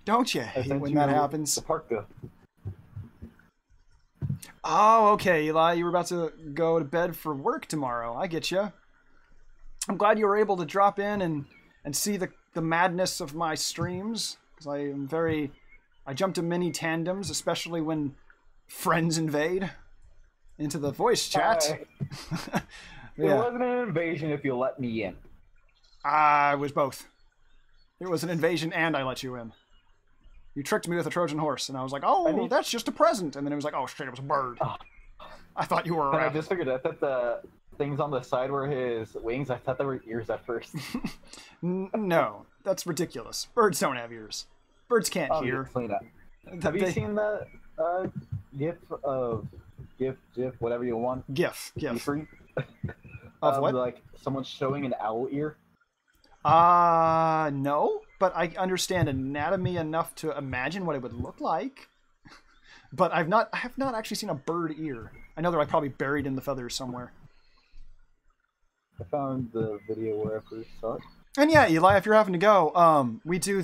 Don't you hate when that happens? The parka. Oh, okay, Eli. You were about to go to bed for work tomorrow. I get you. I'm glad you were able to drop in and see the madness of my streams, because I jump to many tandems, especially when friends invade into the voice chat. It wasn't an invasion if you let me in. It was both. It was an invasion and I let you in. You tricked me with a Trojan horse, and I was like, oh, that's just a present. And then it was like, oh, shit, it was a bird. I thought you were... I just figured I thought the things on the side were his wings. I thought they were ears at first. No, that's ridiculous. Birds don't have ears. Birds can't hear. Have you seen that GIF, whatever you want? GIF. Of what? Like someone showing an owl ear? No. but I understand anatomy enough to imagine what it would look like. But I have not actually seen a bird ear. I know they're like probably buried in the feathers somewhere. I found the video where I first saw it. And yeah, Eli, if you're having to go, we do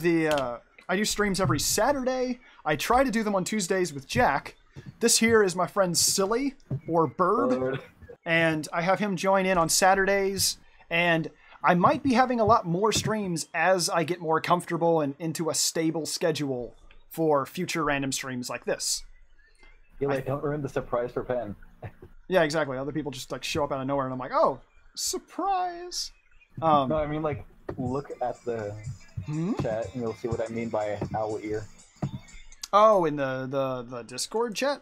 I do streams every Saturday. I try to do them on Tuesdays with Jack. This here is my friend Silly, or Birb. And I have him join in on Saturdays. And I might be having a lot more streams as I get more comfortable and into a stable schedule for future random streams like this. Eli, don't ruin the surprise for Pen. Yeah, exactly. Other people just like show up out of nowhere and I'm like, oh, surprise. No, I mean like look at the chat and you'll see what I mean by owl ear. Oh, in the Discord chat?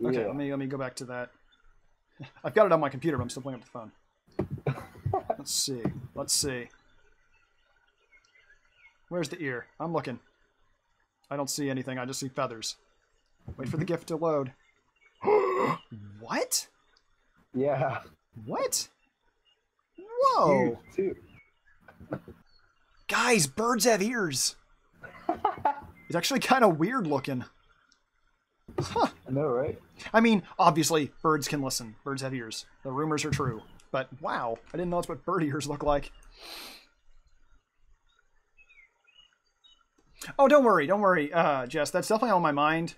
Okay, yeah. let me go back to that. I've got it on my computer, but I'm still playing up the phone. Let's see. Where's the ear? I'm looking. I don't see anything. I just see feathers. Wait for the GIF to load. What? Yeah. What? Whoa. Huge, too. Guys, birds have ears. It's actually kind of weird looking. Huh. I know, right? I mean, obviously, birds can listen. Birds have ears. The rumors are true. But wow, I didn't know that's what bird ears look like. Oh, don't worry, Jess. That's definitely on my mind.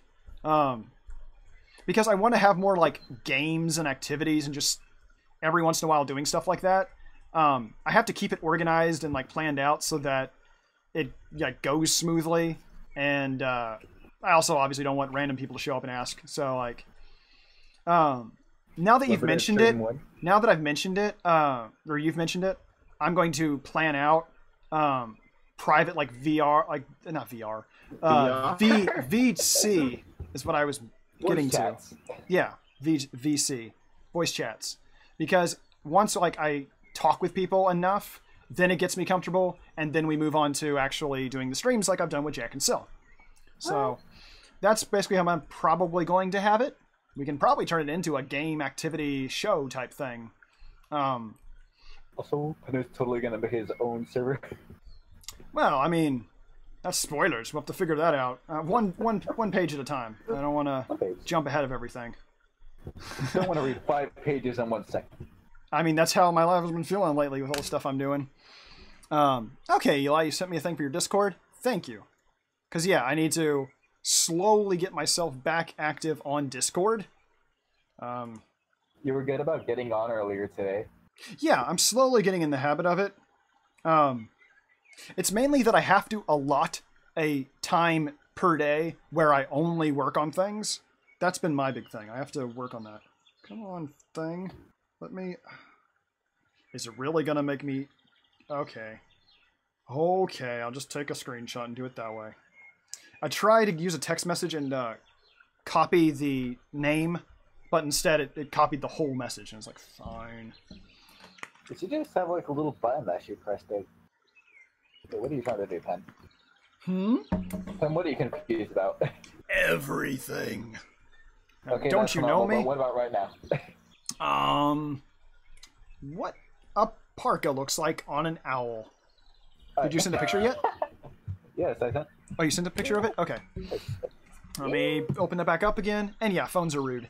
Because I want to have more like games and activities and just every once in a while doing stuff like that. I have to keep it organized and like planned out so that it goes smoothly. And I also obviously don't want random people to show up and ask. So like, now that you've mentioned it, now that I've mentioned it, or you've mentioned it, I'm going to plan out private like VR, like not VR, VC is what I was getting to. Yeah, VC, voice chats, because once like I talk with people enough, then it gets me comfortable, and then we move on to actually doing the streams like I've done with Jack and Sil. So that's basically how I'm probably going to have it. We can probably turn it into a game activity show type thing. Also, Penner's totally going to make his own server. Well, I mean, that's spoilers. We'll have to figure that out. One page at a time. I don't want to jump ahead of everything. Don't want to read 5 pages in 1 second. I mean, that's how my life has been feeling lately with all the stuff I'm doing. Okay, Eli, you sent me a thing for your Discord. Thank you. Because, yeah, I need to slowly get myself back active on Discord. You were good about getting on earlier today. Yeah, I'm slowly getting in the habit of it. It's mainly that I have to allot a time per day where I only work on things. That's been my big thing. I have to work on that. Come on, thing. Let me... Is it really going to make me... Okay. Okay, I'll just take a screenshot and do it that way. I tried to use a text message and copy the name, but instead it copied the whole message, and it's like, fine. Did you just have like a little button that you pressed it? Okay, what are you trying to do, Pen? Pen, what are you confused about? Everything. Okay, don't you know me? What about right now? What a parka looks like on an owl. Did you send a picture yet? Yes, I sent. Oh, you sent a picture of it? Okay. Let me open that back up again. And yeah, phones are rude.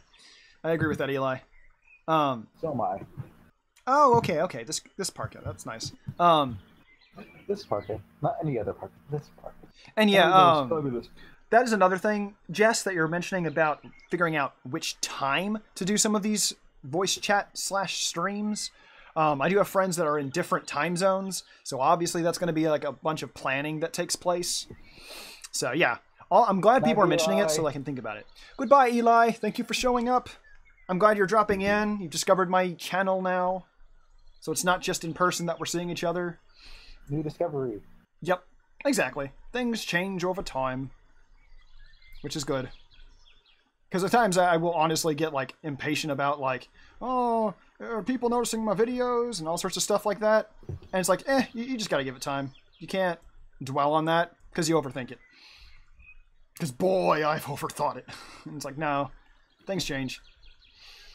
I agree with that, Eli. So am I. Oh, okay. This parka, that's nice. This parka, not any other parka. This parka. And yeah, that is another thing, Jess, that you're mentioning about figuring out which time to do some of these voice chat / streams. I do have friends that are in different time zones, so obviously that's going to be like a bunch of planning that takes place. So yeah, I'm glad people are mentioning it so I can think about it. Goodbye, Eli. Thank you for showing up. I'm glad you're dropping in. You've discovered my channel now, so it's not just in person that we're seeing each other. New discovery. Yep, exactly. Things change over time, which is good. Because at times I will honestly get like impatient about like, oh, are people noticing my videos and all sorts of stuff like that? And it's like, you just gotta give it time. You can't dwell on that because you overthink it. Because boy, I've overthought it. And it's like, no, things change.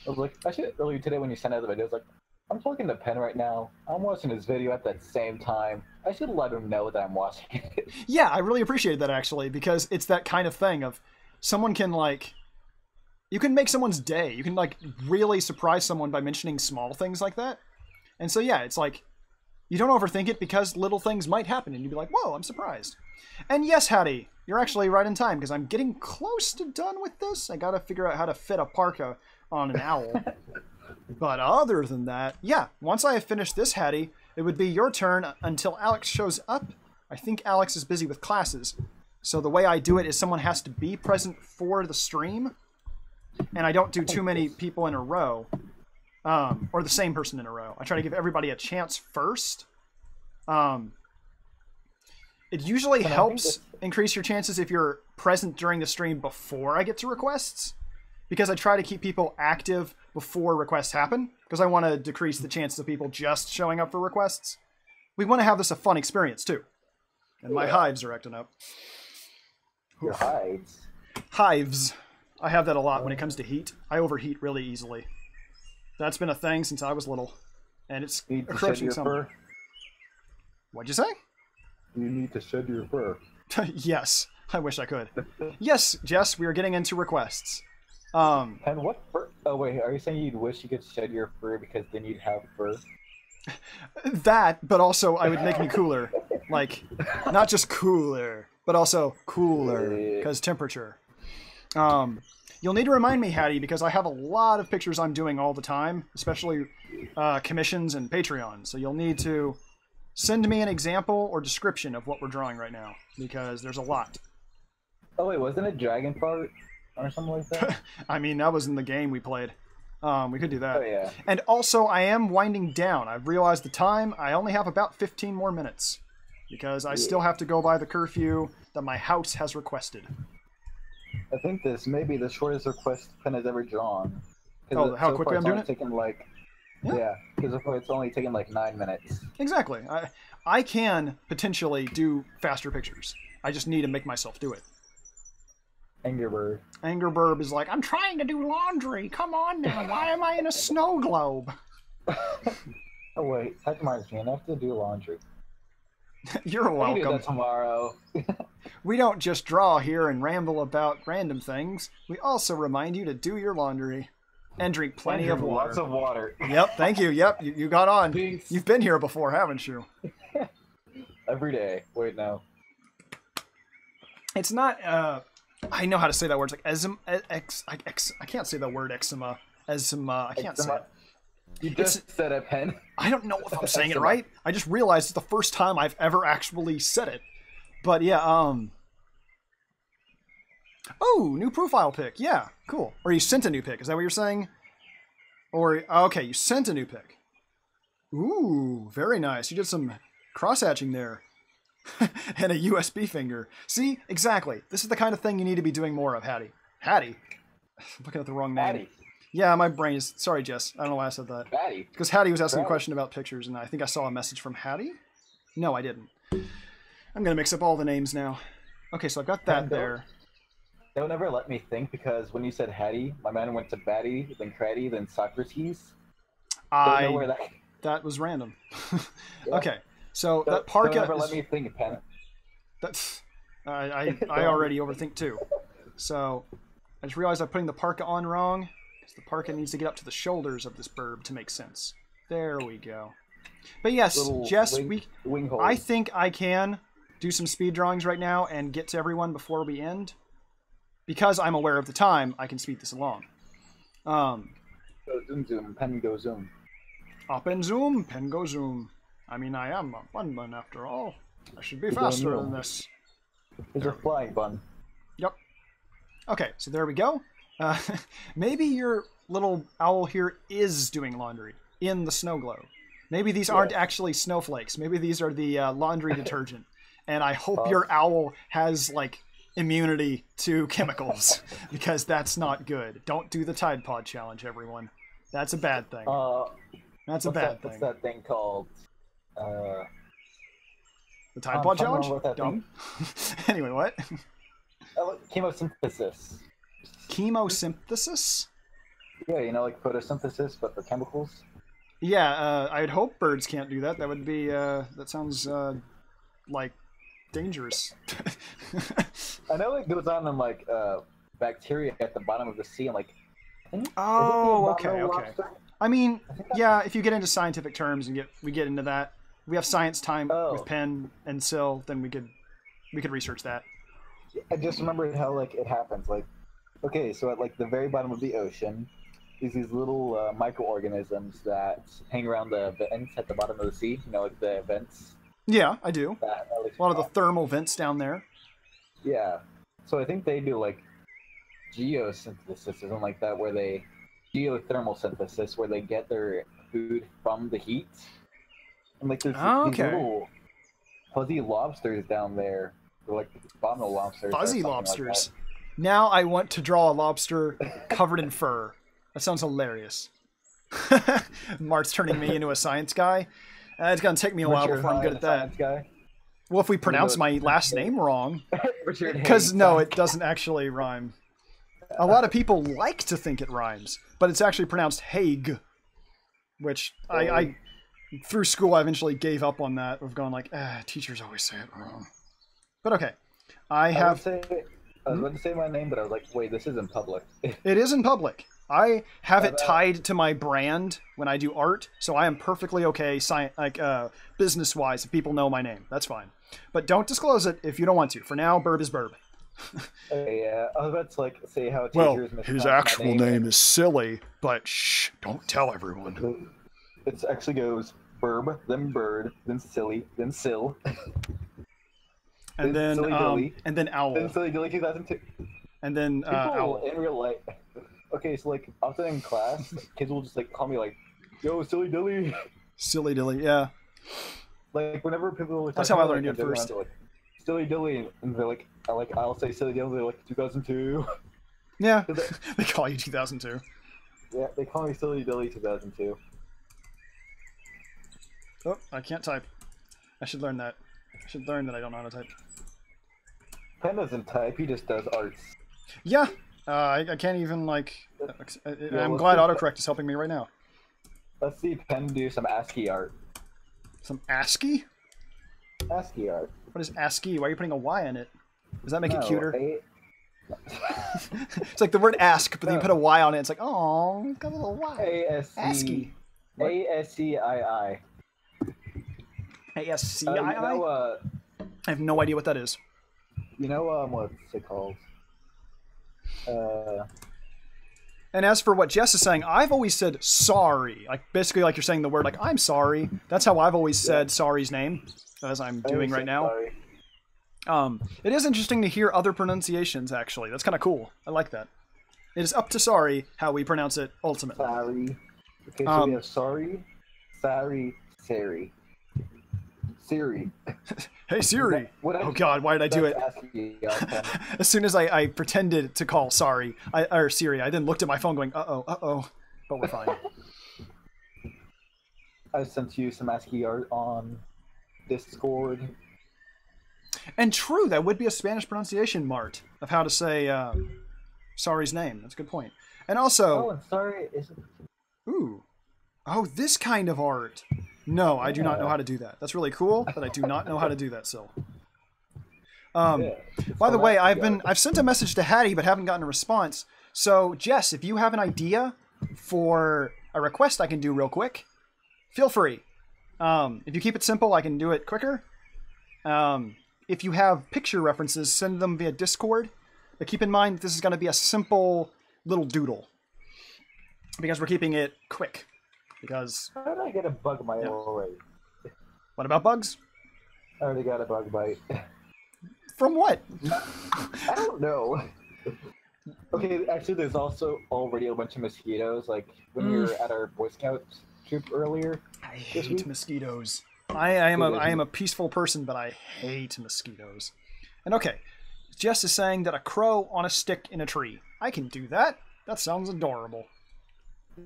I was like, actually, earlier today when you sent out the video, I was like, I'm talking to Pen right now. I'm watching his video at that same time. I should let him know that I'm watching it. Yeah, I really appreciate that actually, because it's that kind of thing of someone can like, you can make someone's day. You can like really surprise someone by mentioning small things like that. And so yeah, it's like, you don't overthink it because little things might happen and you'd be like, whoa, I'm surprised. And yes, Hattie, you're actually right in time because I'm getting close to done with this. I gotta figure out how to fit a parka on an owl. But other than that, yeah, once I have finished this, Hattie, it would be your turn until Alex shows up. I think Alex is busy with classes. So the way I do it is someone has to be present for the stream. And I don't do too many people in a row. Or the same person in a row. I try to give everybody a chance first. It usually helps increase your chances if you're present during the stream before I get to requests. Because I try to keep people active before requests happen. Because I want to decrease the chances of people just showing up for requests. We want to have this a fun experience, too. And my hives are acting up. Your hives? Hives. I have that a lot when it comes to heat. I overheat really easily. That's been a thing since I was little. And it's approaching summer. What'd you say? You need to shed your fur. Yes. I wish I could. Yes, Jess, we are getting into requests. And what fur? Oh, wait. Are you saying you'd wish you could shed your fur because then you'd have fur? That, but also I would make me cooler. Like, not just cooler, but also cooler, because temperature. You'll need to remind me, Hattie, because I have a lot of pictures I'm doing all the time, especially commissions and Patreon. So you'll need to send me an example or description of what we're drawing right now, because there's a lot. Oh, wait, wasn't it Dragon Fart or something like that? I mean, that was in the game we played. We could do that. Oh, yeah. And also, I am winding down. I've realized the time. I only have about 15 more minutes, because I still have to go by the curfew that my house has requested. I think this may be the shortest request Pen has ever drawn. Oh, how quickly I'm doing it? Taken like, yeah, because it's only taken like 9 minutes. Exactly. I can potentially do faster pictures. I just need to make myself do it. Angry Birb. Angry Birb is like, I'm trying to do laundry. Come on now. Why am I in a snow globe? Oh, wait. That reminds me. I have to do laundry. You're welcome. I'll do that tomorrow. We don't just draw here and ramble about random things. We also remind you to do your laundry and drink plenty of water. Lots of water. Yep, thank you. Yep, you got on. Thanks. You've been here before, haven't you? Every day. Wait, no. It's not, I know how to say that word. It's like eczema, I can't say the word eczema. Eczema, I can't say it. You just said a Pen. I don't know if I'm saying it right. I just realized it's the first time I've ever actually said it. But yeah, oh, new profile pic. Yeah, cool. Or you sent a new pic. Is that what you're saying? Or, okay, you sent a new pic. Ooh, very nice. You did some cross-hatching there. And a USB finger. See? Exactly. This is the kind of thing you need to be doing more of, Hattie. Hattie? I'm looking at the wrong name. Hattie. Yeah, my brain is... Sorry, Jess. I don't know why I said that. Hattie. Because Hattie was asking a question about pictures, and I think I saw a message from Hattie? No, I didn't. I'm going to mix up all the names now. Okay, so I've got that there. They'll never let me think, because when you said Hattie, my mind went to Batty, then Craddy, then Socrates. Don't know where that was random. Yeah. Okay, so that parka... Don't ever let me think, Pen. That's... I already overthink, too. So, I just realized I'm putting the parka on wrong. The parka needs to get up to the shoulders of this Birb to make sense. There we go. But yes, Jess, I think I can do some speed drawings right now and get to everyone before we end. Because I'm aware of the time, I can speed this along. Go zoom zoom, Pen go zoom. Up and zoom, Pen go zoom. I mean, I am a bun after all. I should be faster than this. It's a flying bun. Yep. Okay, so there we go. Maybe your little owl here is doing laundry in the snow globe. Maybe these aren't actually snowflakes. Maybe these are the laundry detergent. And I hope your owl has, like, immunity to chemicals, because that's not good. Don't do the Tide Pod challenge, everyone. That's a bad thing. That's a bad thing. What's that thing called? The Tide Pod challenge? Don't. Anyway, what? Chemosynthesis. Chemosynthesis? Yeah, you know, like photosynthesis, but for chemicals. Yeah, I'd hope birds can't do that. That would be, that sounds, like, dangerous. I know it goes on in, like, bacteria at the bottom of the sea, and, like... Oh, okay. I mean, yeah, if you get into scientific terms and we get into that, we have science time with Pen and Sil, then we could research that. I just remembered how, like, it happens. Like, okay, so at, like, the very bottom of the ocean, there's these little microorganisms that hang around the vents at the bottom of the sea. You know, like the vents. Yeah, I do. A lot of the thermal vents down there. Yeah. So I think they do, like, geosynthesis or something like that, where they... geothermal synthesis, where they get their food from the heat. And, like, there's these little fuzzy lobsters down there. They're, like, bottlenose lobsters. Fuzzy lobsters. Like now I want to draw a lobster covered in fur. That sounds hilarious. Mart's turning me into a science guy. It's going to take me a while before I'm good at that. Guy? Well, if we pronounce my last name wrong. Because, no, it doesn't actually rhyme. A lot of people like to think it rhymes, but it's actually pronounced Haig. Which, I through school, I eventually gave up on that. Of going like, teachers always say it wrong. But okay. I was about to say my name, but I was like, wait, this isn't public. It is in public. I have it tied to my brand when I do art, so I am perfectly okay, business-wise, if people know my name. That's fine. But don't disclose it if you don't want to. For now, Birb is Birb. Yeah, I was about to say how teachers his actual name is Silly, but shh, don't tell everyone. It actually goes Birb, then Bird, then Silly, then Sil. And then Silly Dilly, and then Owl. Then Silly Dilly 2002. And then Owl. In real life. Okay, so like often in class, kids will just like call me like, "Yo, Silly Dilly." Silly Dilly, yeah. Like whenever people. That's how I learned it first. Like, Silly Dilly, and they're like, I'll say Silly Dilly. They're like 2002. Yeah, they call you 2002. Yeah, they call me Silly Dilly 2002. Oh, I can't type. I should learn that. I should learn that I don't know how to type. Pen doesn't type. He just does arts. Yeah. I can't even, like... I'm glad autocorrect is helping me right now. Let's see Pen do some ASCII art. Some ASCII? ASCII art. What is ASCII? Why are you putting a Y in it? Does that make it cuter? It's like the word ask, but then you put a Y on it. It's like, oh, it's got a little Y. ASCII. ASCII. ASCII? I have no idea what that is. You know, what's it called? And as for what Jess is saying, I've always said sorry. Like, basically like you're saying the word, like, I'm sorry. That's how I've always said sorry's name, as I'm doing right now. Sorry. It is interesting to hear other pronunciations, actually. That's kind of cool. I like that. It is up to sorry how we pronounce it ultimately. Sorry. Okay, so we have sorry, Sari. Siri. Hey Siri. Oh God, why did I do it? As soon as I pretended to call sorry, or Siri, I then looked at my phone going, uh-oh, but we're fine. I sent you some ASCII art on Discord. And true, that would be a Spanish pronunciation, Mart, of how to say sorry's name. That's a good point. And also... Oh, and sorry is... Ooh. Oh, this kind of art. No, I do not know how to do that. That's really cool, but I do not know how to do that still. By the way, I've sent a message to Hattie, but haven't gotten a response. So, Jess, if you have an idea for a request I can do real quick, feel free. If you keep it simple, I can do it quicker. If you have picture references, send them via Discord. But keep in mind, this is going to be a simple little doodle. Because we're keeping it quick. Because... How did I get a bug bite already? What about bugs? I already got a bug bite. From what? I don't know. Okay, actually, there's also already a bunch of mosquitoes. Like, when we were at our Boy Scout troop earlier. I hate mosquitoes. I am a peaceful person, but I hate mosquitoes. And okay, Jess is saying that a crow on a stick in a tree. I can do that. That sounds adorable.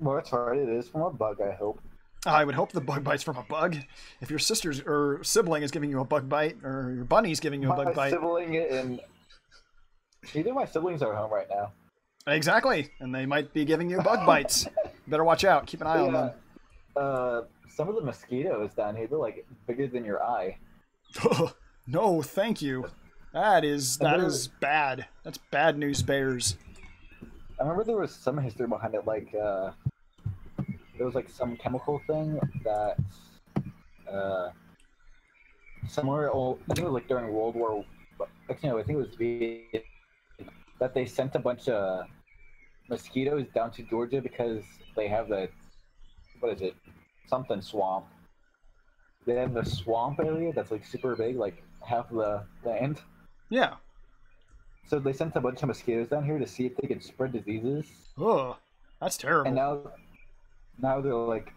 Well, that's right. It is from a bug, I hope. I would hope the bug bite's from a bug. If your sister's or sibling is giving you a bug bite, or your bunny's giving you a bug bite. Either my siblings are home right now. Exactly, and they might be giving you bug bites. Better watch out. Keep an eye on them. Some of the mosquitoes down here, they're like bigger than your eye. No, thank you. That is bad. That's bad news bears. I remember there was some history behind it, like there was like some chemical thing that somewhere old, I think it was like during World War. Actually, no, I think it was Vietnam, that they sent a bunch of mosquitoes down to Georgia because they have the what is it? Something swamp. They have the swamp area that's like super big, like half the land. Yeah. So they sent a bunch of mosquitoes down here to see if they could spread diseases. Oh, that's terrible. And now there are like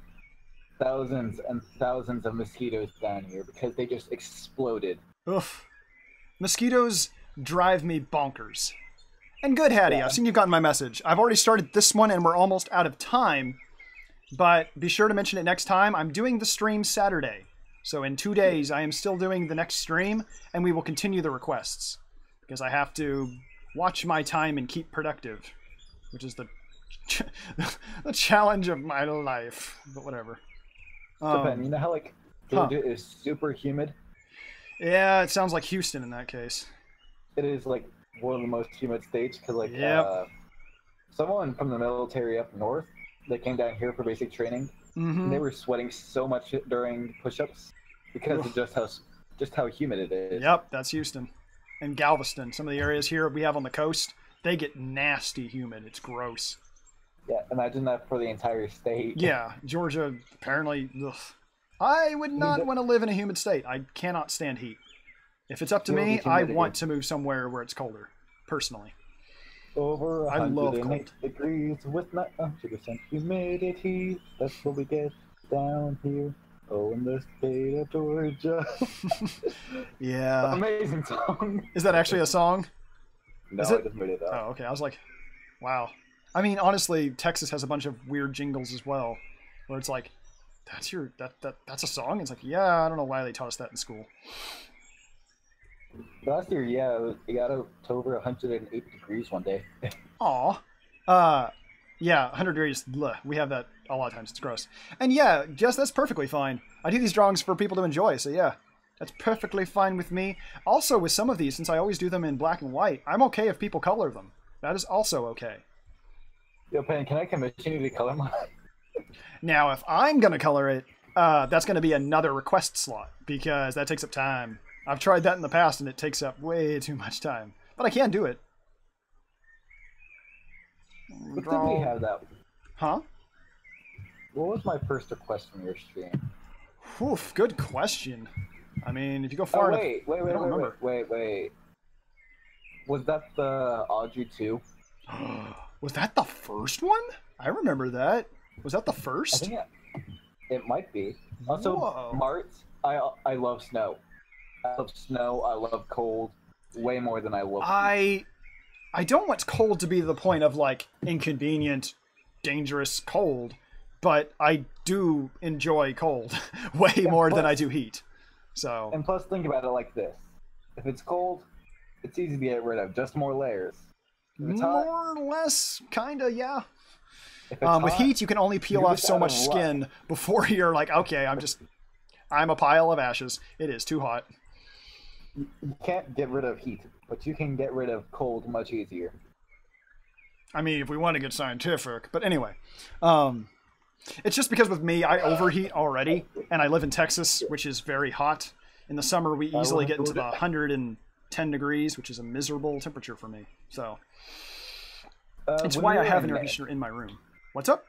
thousands and thousands of mosquitoes down here because they just exploded. Oof. Mosquitoes drive me bonkers. And good, Hattie, yeah. I've seen you've gotten my message. I've already started this one and we're almost out of time. But be sure to mention it next time. I'm doing the stream Saturday. So in 2 days, I am still doing the next stream, and we will continue the requests. Because I have to watch my time and keep productive. Which is the challenge of my life. But whatever. So Ben, you know how like Georgia is super humid? Yeah, it sounds like Houston in that case. It is like one of the most humid states because like someone from the military up north, they came down here for basic training. And they were sweating so much during push-ups because of just how humid it is. Yep, that's Houston. And Galveston, some of the areas here we have on the coast, they get nasty humid. It's gross. Yeah, imagine that for the entire state. Yeah, Georgia, apparently, ugh. I would not want to live in a humid state. I cannot stand heat. If it's up to me, I want to move somewhere where it's colder, personally. Over 108 degrees with 90% humidity. That's what we get down here. Oh, in the state of Georgia. Yeah. Amazing song. Is that actually a song? No, I just made it up. Oh, okay. I was like, wow. I mean, honestly, Texas has a bunch of weird jingles as well, where it's like, that's a song? It's like, yeah, I don't know why they taught us that in school. Last year, yeah, it got up to over 108 degrees one day. Aw. Yeah, 100 degrees. Bleh. We have that a lot of times. It's gross. And yeah, Jess, that's perfectly fine. I do these drawings for people to enjoy, so yeah. That's perfectly fine with me. Also, with some of these, since I always do them in black and white, I'm okay if people color them. That is also okay. Yo, Pen, can I commission you to color mine? Now, if I'm going to color it, that's going to be another request slot, because that takes up time. I've tried that in the past, and it takes up way too much time. But I can do it. What did we have that? Huh? What was my first request from your stream? Oof, good question. I mean, if you go far enough... Wait. Was that the Audrey 2? Was that the first one? I remember that. Was that the first? I think it might be. Also, Mart, I love snow. I love snow, I love cold, way more than I love heat. I don't want cold to be the point of, like, inconvenient, dangerous cold, but I do enjoy cold way more than I do heat. So. And plus, think about it like this. If it's cold, it's easy to get rid of, just more layers. If it's hot, more or less, kinda, yeah. With heat, you can only peel off so much skin before you're like, okay, I'm a pile of ashes. It is too hot. You can't get rid of heat, but you can get rid of cold much easier. I mean, if we want to get scientific. But anyway, it's just because with me, I overheat already, and I live in Texas, which is very hot. In the summer, we easily get into the 110 degrees, which is a miserable temperature for me. So it's why I have an air conditioner in my room. What's up?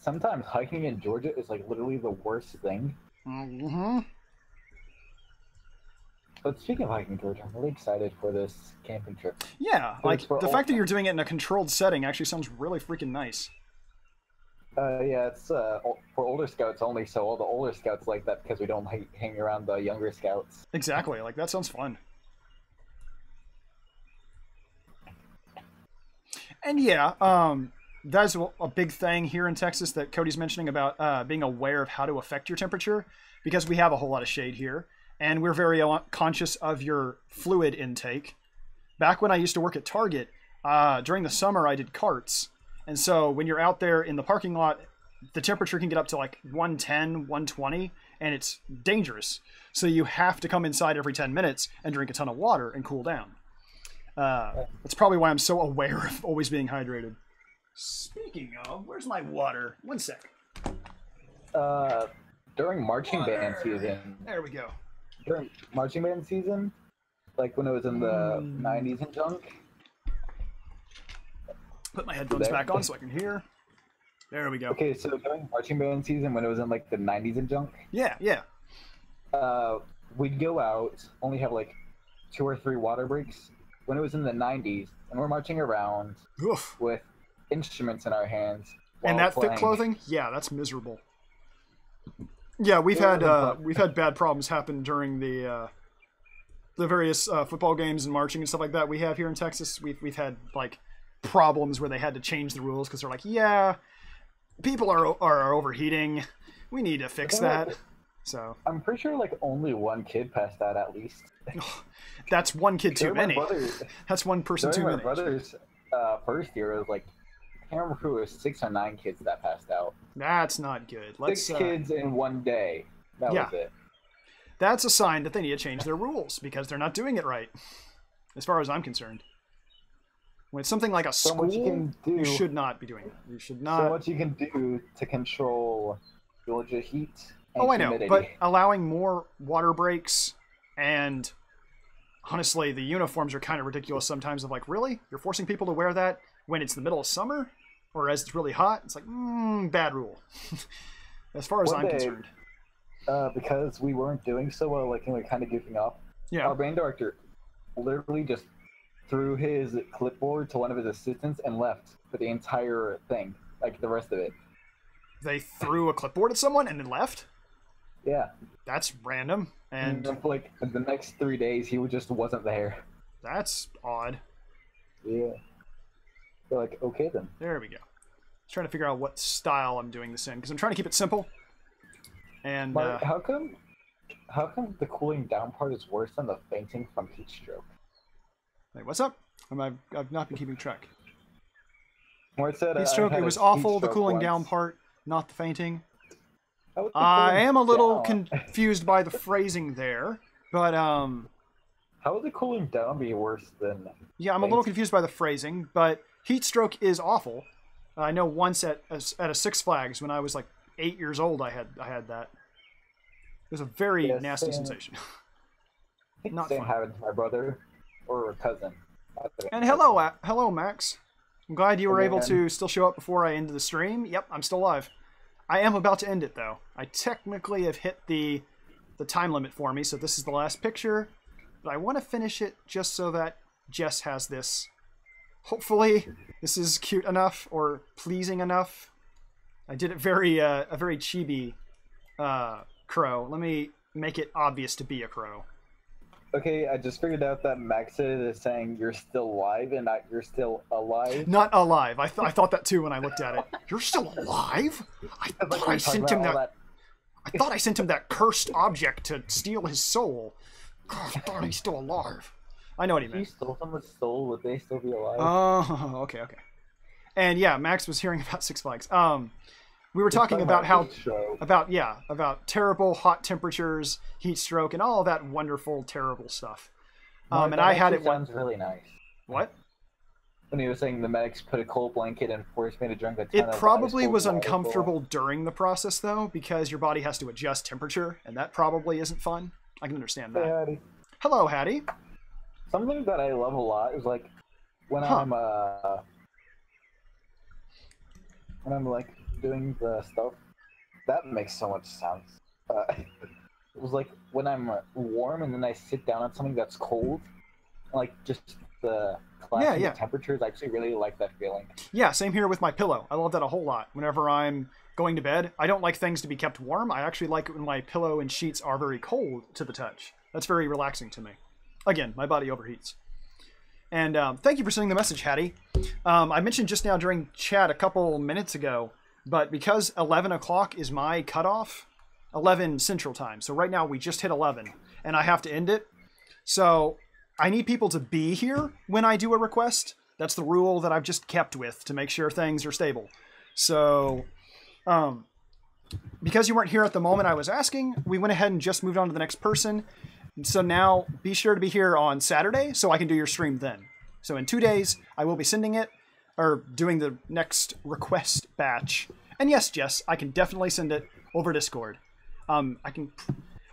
Sometimes hiking in Georgia is like literally the worst thing. Mm-hmm. But speaking of hiking, Georgia, I'm really excited for this camping trip. Yeah, like the fact that you're doing it in a controlled setting actually sounds really freaking nice. Yeah, it's for older scouts only, so all the older scouts like that because we don't hang around the younger scouts. Exactly, like that sounds fun. And yeah, that's a big thing here in Texas that Cody's mentioning about being aware of how to affect your temperature, because we have a whole lot of shade here. And we're very conscious of your fluid intake. Back when I used to work at Target, during the summer I did carts. And so when you're out there in the parking lot the temperature can get up to like 110, 120, and it's dangerous. So you have to come inside every 10 minutes and drink a ton of water and cool down. That's probably why I'm so aware of always being hydrated. Speaking of, where's my water? One sec. During marching band season. There we go. During marching band season, like when it was in the 90s and junk. Put my headphones back on so I can hear. There we go. Okay, so during marching band season, when it was in like the 90s and junk. Yeah. We'd go out, only have like 2 or 3 water breaks. When it was in the 90s, and we're marching around with instruments in our hands. And that thick clothing? Yeah, that's miserable. Yeah, we've had bad problems happen during the various football games and marching and stuff like that we have here in Texas. We've had like problems where they had to change the rules because they're like, yeah, people are overheating. We need to fix that. So I'm pretty sure like only one kid passed out at least. That's one kid too many. That's one person too many. My brother's first year, it was like, I can't remember who it was, 6 or 9 kids that passed out. That's not good. 6 kids in one day. That was it. That's a sign that they need to change their rules because they're not doing it right, as far as I'm concerned. When it's something like a school, you should not be doing it. You should not. So much you can do to control Georgia heat and Oh, I humidity. know, but allowing more water breaks and honestly, the uniforms are kind of ridiculous sometimes. Of like, really? You're forcing people to wear that when it's the middle of summer? Or as it's really hot? It's like, bad rule. As far as I'm concerned. Because we weren't doing so well, like, we were kind of goofing off. Yeah. Our band director literally just threw his clipboard to one of his assistants and left for the entire thing, like the rest of it. They threw a clipboard at someone and then left? Yeah. That's random. And for like the next 3 days, he just wasn't there. That's odd. Yeah. They're like, okay then. There we go. Trying to figure out what style I'm doing this in because I'm trying to keep it simple. And Mark, how come the cooling down part is worse than the fainting from heat stroke? Wait, what's up? I've not been keeping track. Where it said heat stroke. It was awful. The cooling down part, not the fainting. I am a little confused by the phrasing there, but how would the cooling down be worse than? Yeah, I'm a little confused by the phrasing, but heat stroke is awful. I know once at a Six Flags when I was like 8 years old, I had that. It was a very nasty sensation. Not fun. Happened to my brother or a cousin. And hello, Max. I'm glad you were able to still show up before I ended the stream. Yep, I'm still live. I am about to end it though. I technically have hit the time limit for me, so this is the last picture. But I want to finish it just so that Jess has this. Hopefully, this is cute enough or pleasing enough. I did it a very chibi crow. Let me make it obvious to be a crow. Okay, I just figured out that Max is saying you're still alive and not you're still alive. Not alive. I thought that too when I looked at it. You're still alive? I thought I sent him that. I thought I sent him that cursed object to steal his soul. God, I thought he's still alive. I know what he meant. If you stole someone's soul, would they still be alive? Oh, okay. And yeah, Max was hearing about Six Flags. We were talking about about terrible hot temperatures, heat stroke, and all of that wonderful, terrible stuff. And I had it. Sounds really nice. What? When he was saying the medics put a cold blanket and forced me to drink a ton It probably was uncomfortable during the process, though, because your body has to adjust temperature, and that probably isn't fun. I can understand that. Hey, Hattie. Hello, Hattie. Something that I love a lot is like when I'm like doing the stuff that makes so much sense. It was like when I'm warm and then I sit down on something that's cold, like just the classic temperatures. I actually really like that feeling. Yeah, same here with my pillow. I love that a whole lot. Whenever I'm going to bed, I don't like things to be kept warm. I actually like it when my pillow and sheets are very cold to the touch. That's very relaxing to me. Again, my body overheats. And thank you for sending the message, Hattie. I mentioned just now during chat a couple minutes ago, but because 11 o'clock is my cutoff, 11 Central Time. So right now we just hit 11, and I have to end it. So I need people to be here when I do a request. That's the rule that I've just kept with to make sure things are stable. So Because you weren't here at the moment I was asking, we went ahead and just moved on to the next person. So now be sure to be here on Saturday so I can do your stream then. So in 2 days, I will be sending it, or doing the next request batch. And yes, Jess, I can definitely send it over Discord. You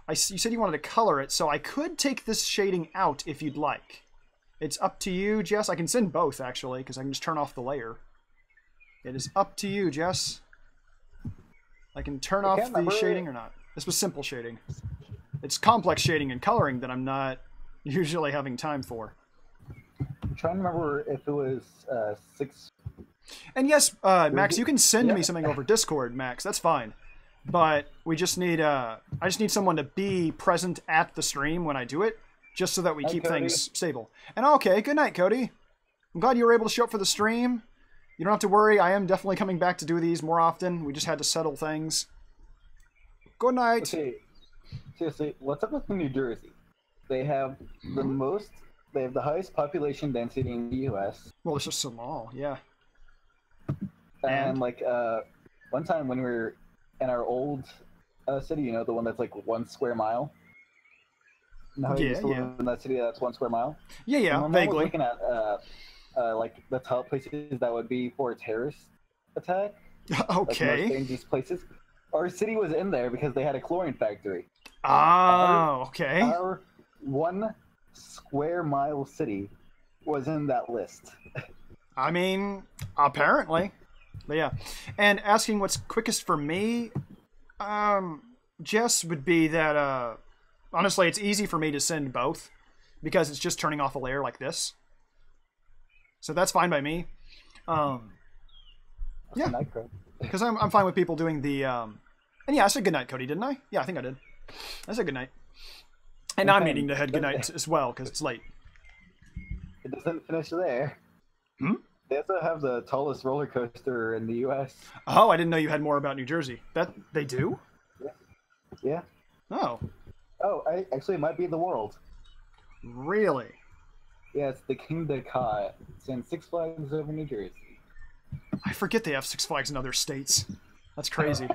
said you wanted to color it, so I could take this shading out if you'd like. It's up to you, Jess. I can send both, actually, because I can just turn off the layer. It is up to you, Jess. I can turn off the shading or not. This was simple shading. It's complex shading and coloring that I'm not usually having time for. I'm trying to remember if it was 6. And yes, Max, you can send me something over Discord, Max. That's fine. But we just need I just need someone to be present at the stream when I do it, just so that we keep things stable. And okay, good night, Cody. I'm glad you were able to show up for the stream. You don't have to worry. I am definitely coming back to do these more often. We just had to settle things. Good night. Okay. Seriously, what's up with New Jersey? They have they have the highest population density in the U.S. Well, it's just so small, yeah. And like one time when we were in our old city, you know, the one that's like 1 square mile. You know how you used to live in that city that's 1 square mile? Yeah, vaguely. I was looking at like the top places that would be for a terrorist attack. Okay. Like these places. Our city was in there because they had a chlorine factory. Oh, okay. Our 1 square mile city was in that list. I mean, apparently. But yeah. And asking what's quickest for me, Jess, would be that, honestly, it's easy for me to send both because it's just turning off a layer like this. So that's fine by me. Yeah. Because I'm fine with people doing the, and yeah, I said goodnight, Cody, didn't I? Yeah, I think I did. I said goodnight. And I'm needing to head goodnight as well because it's late. It doesn't finish there. Hmm? They also have the tallest roller coaster in the U.S. Oh, I didn't know you had more about New Jersey. That they do? Yeah. Oh. Oh, actually, it might be the world. Really? Yeah, it's the King de Ka. It's in Six Flags over New Jersey. I forget they have Six Flags in other states. That's crazy.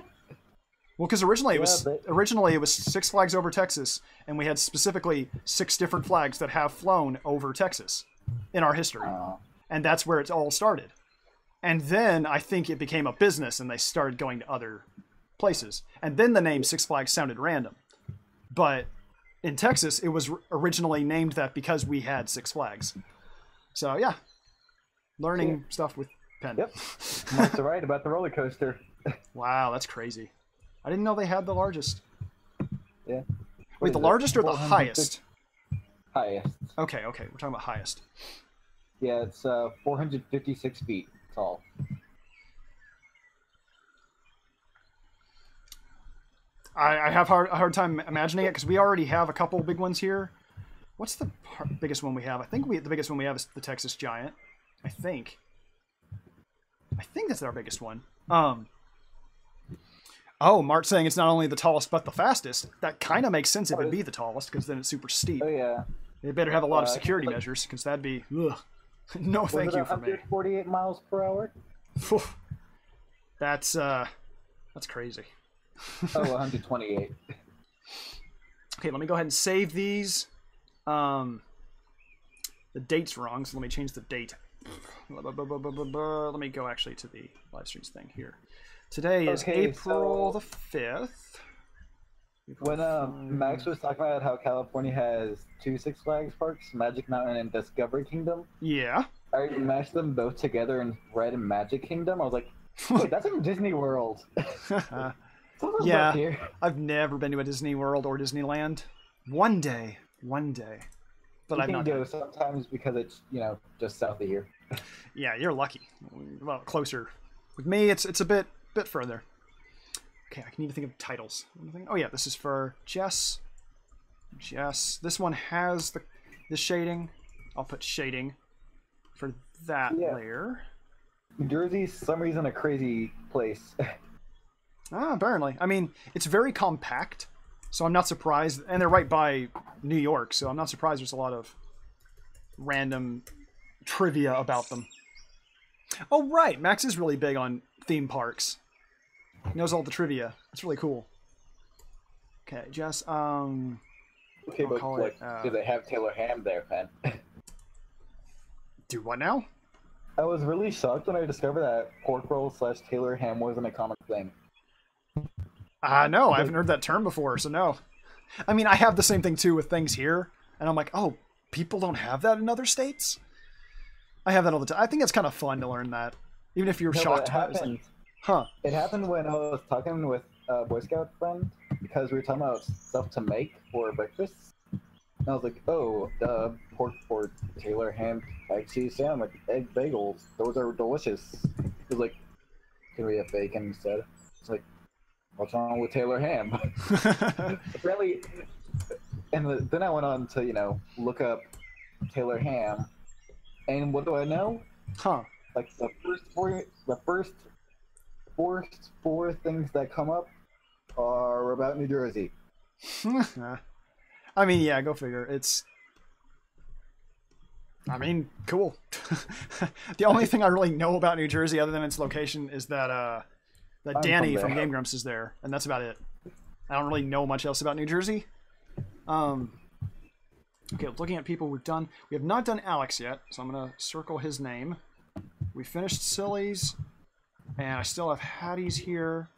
Well, because originally it was Six Flags over Texas, and we had specifically 6 different flags that have flown over Texas in our history. And that's where it all started. And then I think it became a business, and they started going to other places. And then the name Six Flags sounded random. But in Texas, it was originally named that because we had Six Flags. So, yeah. Learning stuff with Pen. Yep. Mark's right about the roller coaster. Wow, that's crazy. I didn't know they had the largest. Yeah. Wait, the largest or the highest? Highest. Okay, we're talking about highest. Yeah, it's 456 feet tall. I have a hard time imagining it because we already have a couple big ones here. What's the biggest one we have? I think the biggest one we have is the Texas Giant. I think that's our biggest one. Oh, Mark's saying it's not only the tallest but the fastest. That kind of makes sense if it'd be the tallest because then it's super steep. Oh yeah. They better have a lot of security measures because that'd be no thank you for me. 148 miles per hour. That's crazy. Oh, 128. Okay, let me go ahead and save these. The date's wrong, so let me change the date. Let me go actually to the live streams thing here. Today is April the 5th. When Max was talking about how California has 2 Six Flags parks, Magic Mountain and Discovery Kingdom. Yeah. I mashed them both together and read in Magic Kingdom. I was like, wait, that's in Disney World. Yeah, I've never been to a Disney World or Disneyland. One day. But I've not go sometimes because it's, you know, just south of here. Yeah, you're lucky. Well, closer. With me, it's a bit further. Okay, I need to think of titles. Oh yeah, this is for Jess. This one has the shading. I'll put shading for that layer. New Jersey's for some reason a crazy place. Apparently. I mean, it's very compact, so I'm not surprised. And they're right by New York, so I'm not surprised there's a lot of random trivia about them. Oh, right. Max is really big on theme parks. He knows all the trivia. It's really cool. Okay, Jess. Okay, but like, do they have Taylor Ham there, Pen? Do what now? I was really shocked when I discovered that pork roll / Taylor Ham wasn't a common thing. No, I haven't heard that term before, so no. I mean, I have the same thing too with things here, and I'm like, oh, people don't have that in other states? I have that all the time. I think it's kind of fun to learn that, even if you're shocked by it. Like, huh. It happened when I was talking with a Boy Scout friend, because we were talking about stuff to make for breakfast. And I was like, oh, pork for Taylor Ham, egg cheese sandwich, egg bagels. Those are delicious. He was like, can we have bacon instead? It's like, what's wrong with Taylor Ham? Apparently, and then I went on to, you know, look up Taylor Ham, and what do I know? Huh. Like the first four things that come up are about New Jersey. I mean, yeah, go figure. I mean, cool. The only thing I really know about New Jersey, other than its location, is that Danny from Game Grumps is there, and that's about it. I don't really know much else about New Jersey. Okay, looking at people we've done. We have not done Alex yet, so I'm going to circle his name. We finished Silly's, and I still have Hattie's here.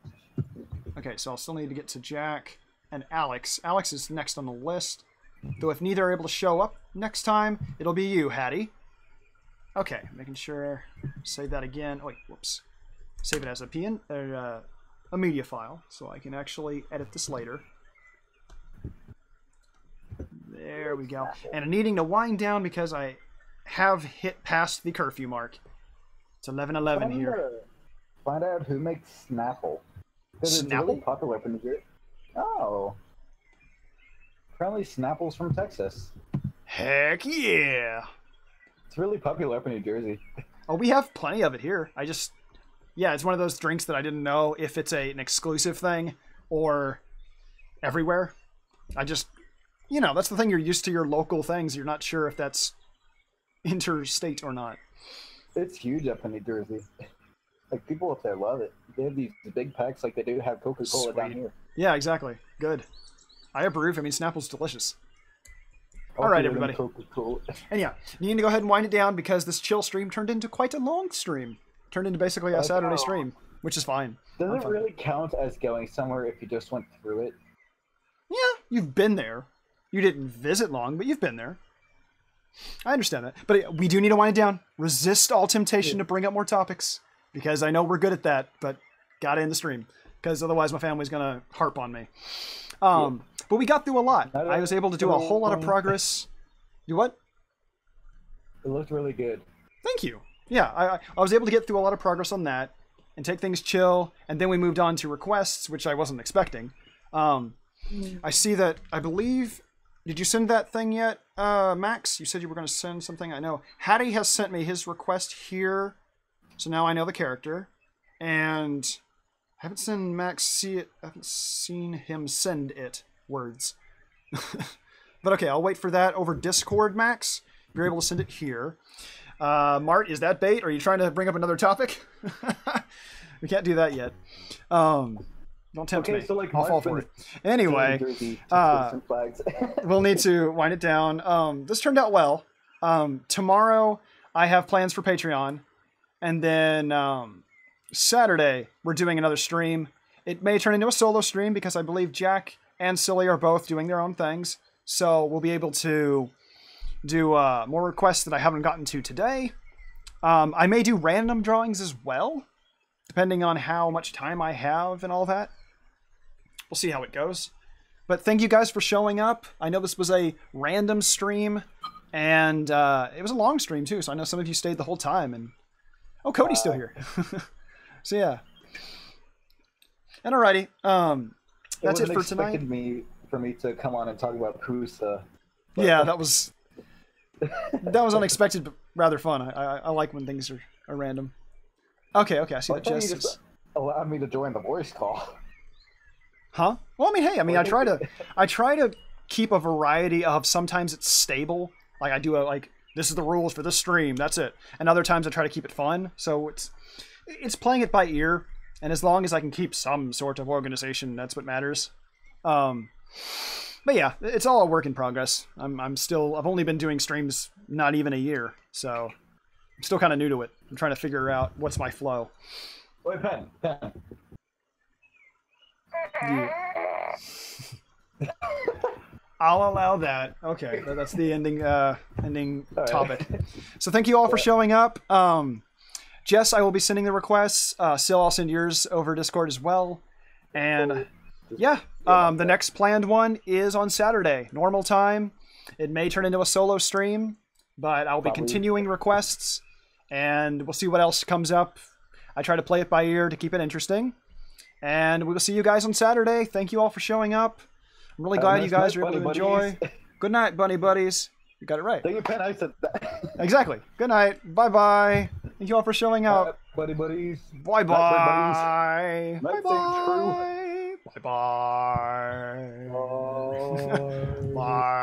Okay, so I'll still need to get to Jack and Alex. Alex is next on the list, though if neither are able to show up next time, it'll be you, Hattie. Okay, making sure. Save that again. Oh, wait, whoops. Save it as a media file, so I can actually edit this later. There we go. And I'm needing to wind down because I have hit past the curfew mark. It's 11:11 here. Find out who makes Snapple. Because it's really popular up in New Jersey. Oh. Apparently Snapple's from Texas. Heck yeah. It's really popular up in New Jersey. Oh, we have plenty of it here. Yeah, it's one of those drinks that I didn't know if it's an exclusive thing or everywhere. You know, that's the thing. You're used to your local things. You're not sure if that's interstate or not. It's huge up in New Jersey. Like, people up there love it. They have these big packs like they do have Coca-Cola down here. Yeah, exactly. Good. I approve. I mean, Snapple's delicious. All right, everybody. And yeah, you need to go ahead and wind it down because this chill stream turned into quite a long stream. Turned into basically a Saturday stream, which is fine. Does it really count as going somewhere if you just went through it? Yeah, you've been there. You didn't visit long, but you've been there. I understand that. But we do need to wind it down. Resist all temptation to bring up more topics. Because I know we're good at that, but gotta end the stream. Because otherwise my family's gonna harp on me. But we got through a lot. I was able to do a whole lot of progress. You what? It looked really good. Thank you. Yeah, I was able to get through a lot of progress on that. And take things chill. And then we moved on to requests, which I wasn't expecting. I see that, I believe... Did you send that thing yet, Max? You said you were going to send something. I know. Hattie has sent me his request here. So now I know the character. And I haven't seen Max see it. I haven't seen him send it. Words. But okay, I'll wait for that over Discord, Max. You're able to send it here. Mart, is that bait? Are you trying to bring up another topic? We can't do that yet. Don't tempt me. So like I'll fall for it. Anyway, we'll need to wind it down. This turned out well. Tomorrow I have plans for Patreon. And then Saturday we're doing another stream. It may turn into a solo stream because I believe Jack and Silly are both doing their own things. So we'll be able to do more requests that I haven't gotten to today. I may do random drawings as well, depending on how much time I have and all that. We'll see how it goes. But thank you guys for showing up. I know this was a random stream, and it was a long stream too, so I know some of you stayed the whole time. And oh, Cody's still here. So yeah. And alrighty, that's it for tonight. For me to come on and talk about Prusa. Yeah, that was unexpected, but rather fun. I like when things are random. Okay, I see that Jess is... allowed me to join the voice call. Huh? Well, I mean, hey, I try to keep a variety of. Sometimes it's stable, like I do this is the rules for this stream, that's it. And other times I try to keep it fun, so it's playing it by ear. And as long as I can keep some sort of organization, that's what matters. But yeah, it's all a work in progress. I've only been doing streams not even a year, so I'm still kind of new to it. I'm trying to figure out what's my flow. Wait, Pen. Yeah. I'll allow that. Okay, that's the ending topic. So thank you all for showing up. Jess, I will be sending the requests. Sil, I'll send yours over Discord as well. And yeah, the next planned one is on Saturday, normal time. It may turn into a solo stream, but I'll be continuing requests, and we'll see what else comes up. I try to play it by ear to keep it interesting. And we will see you guys on Saturday. Thank you all for showing up. I'm really glad you guys are able to enjoy. Good night, bunny buddies. You got it right. Thank you, Pen. I said that. Exactly. Good night. Bye-bye. Thank you all for showing up. Buddy buddies. Bye-bye. Bye-bye. Bye-bye. Bye-bye. Bye.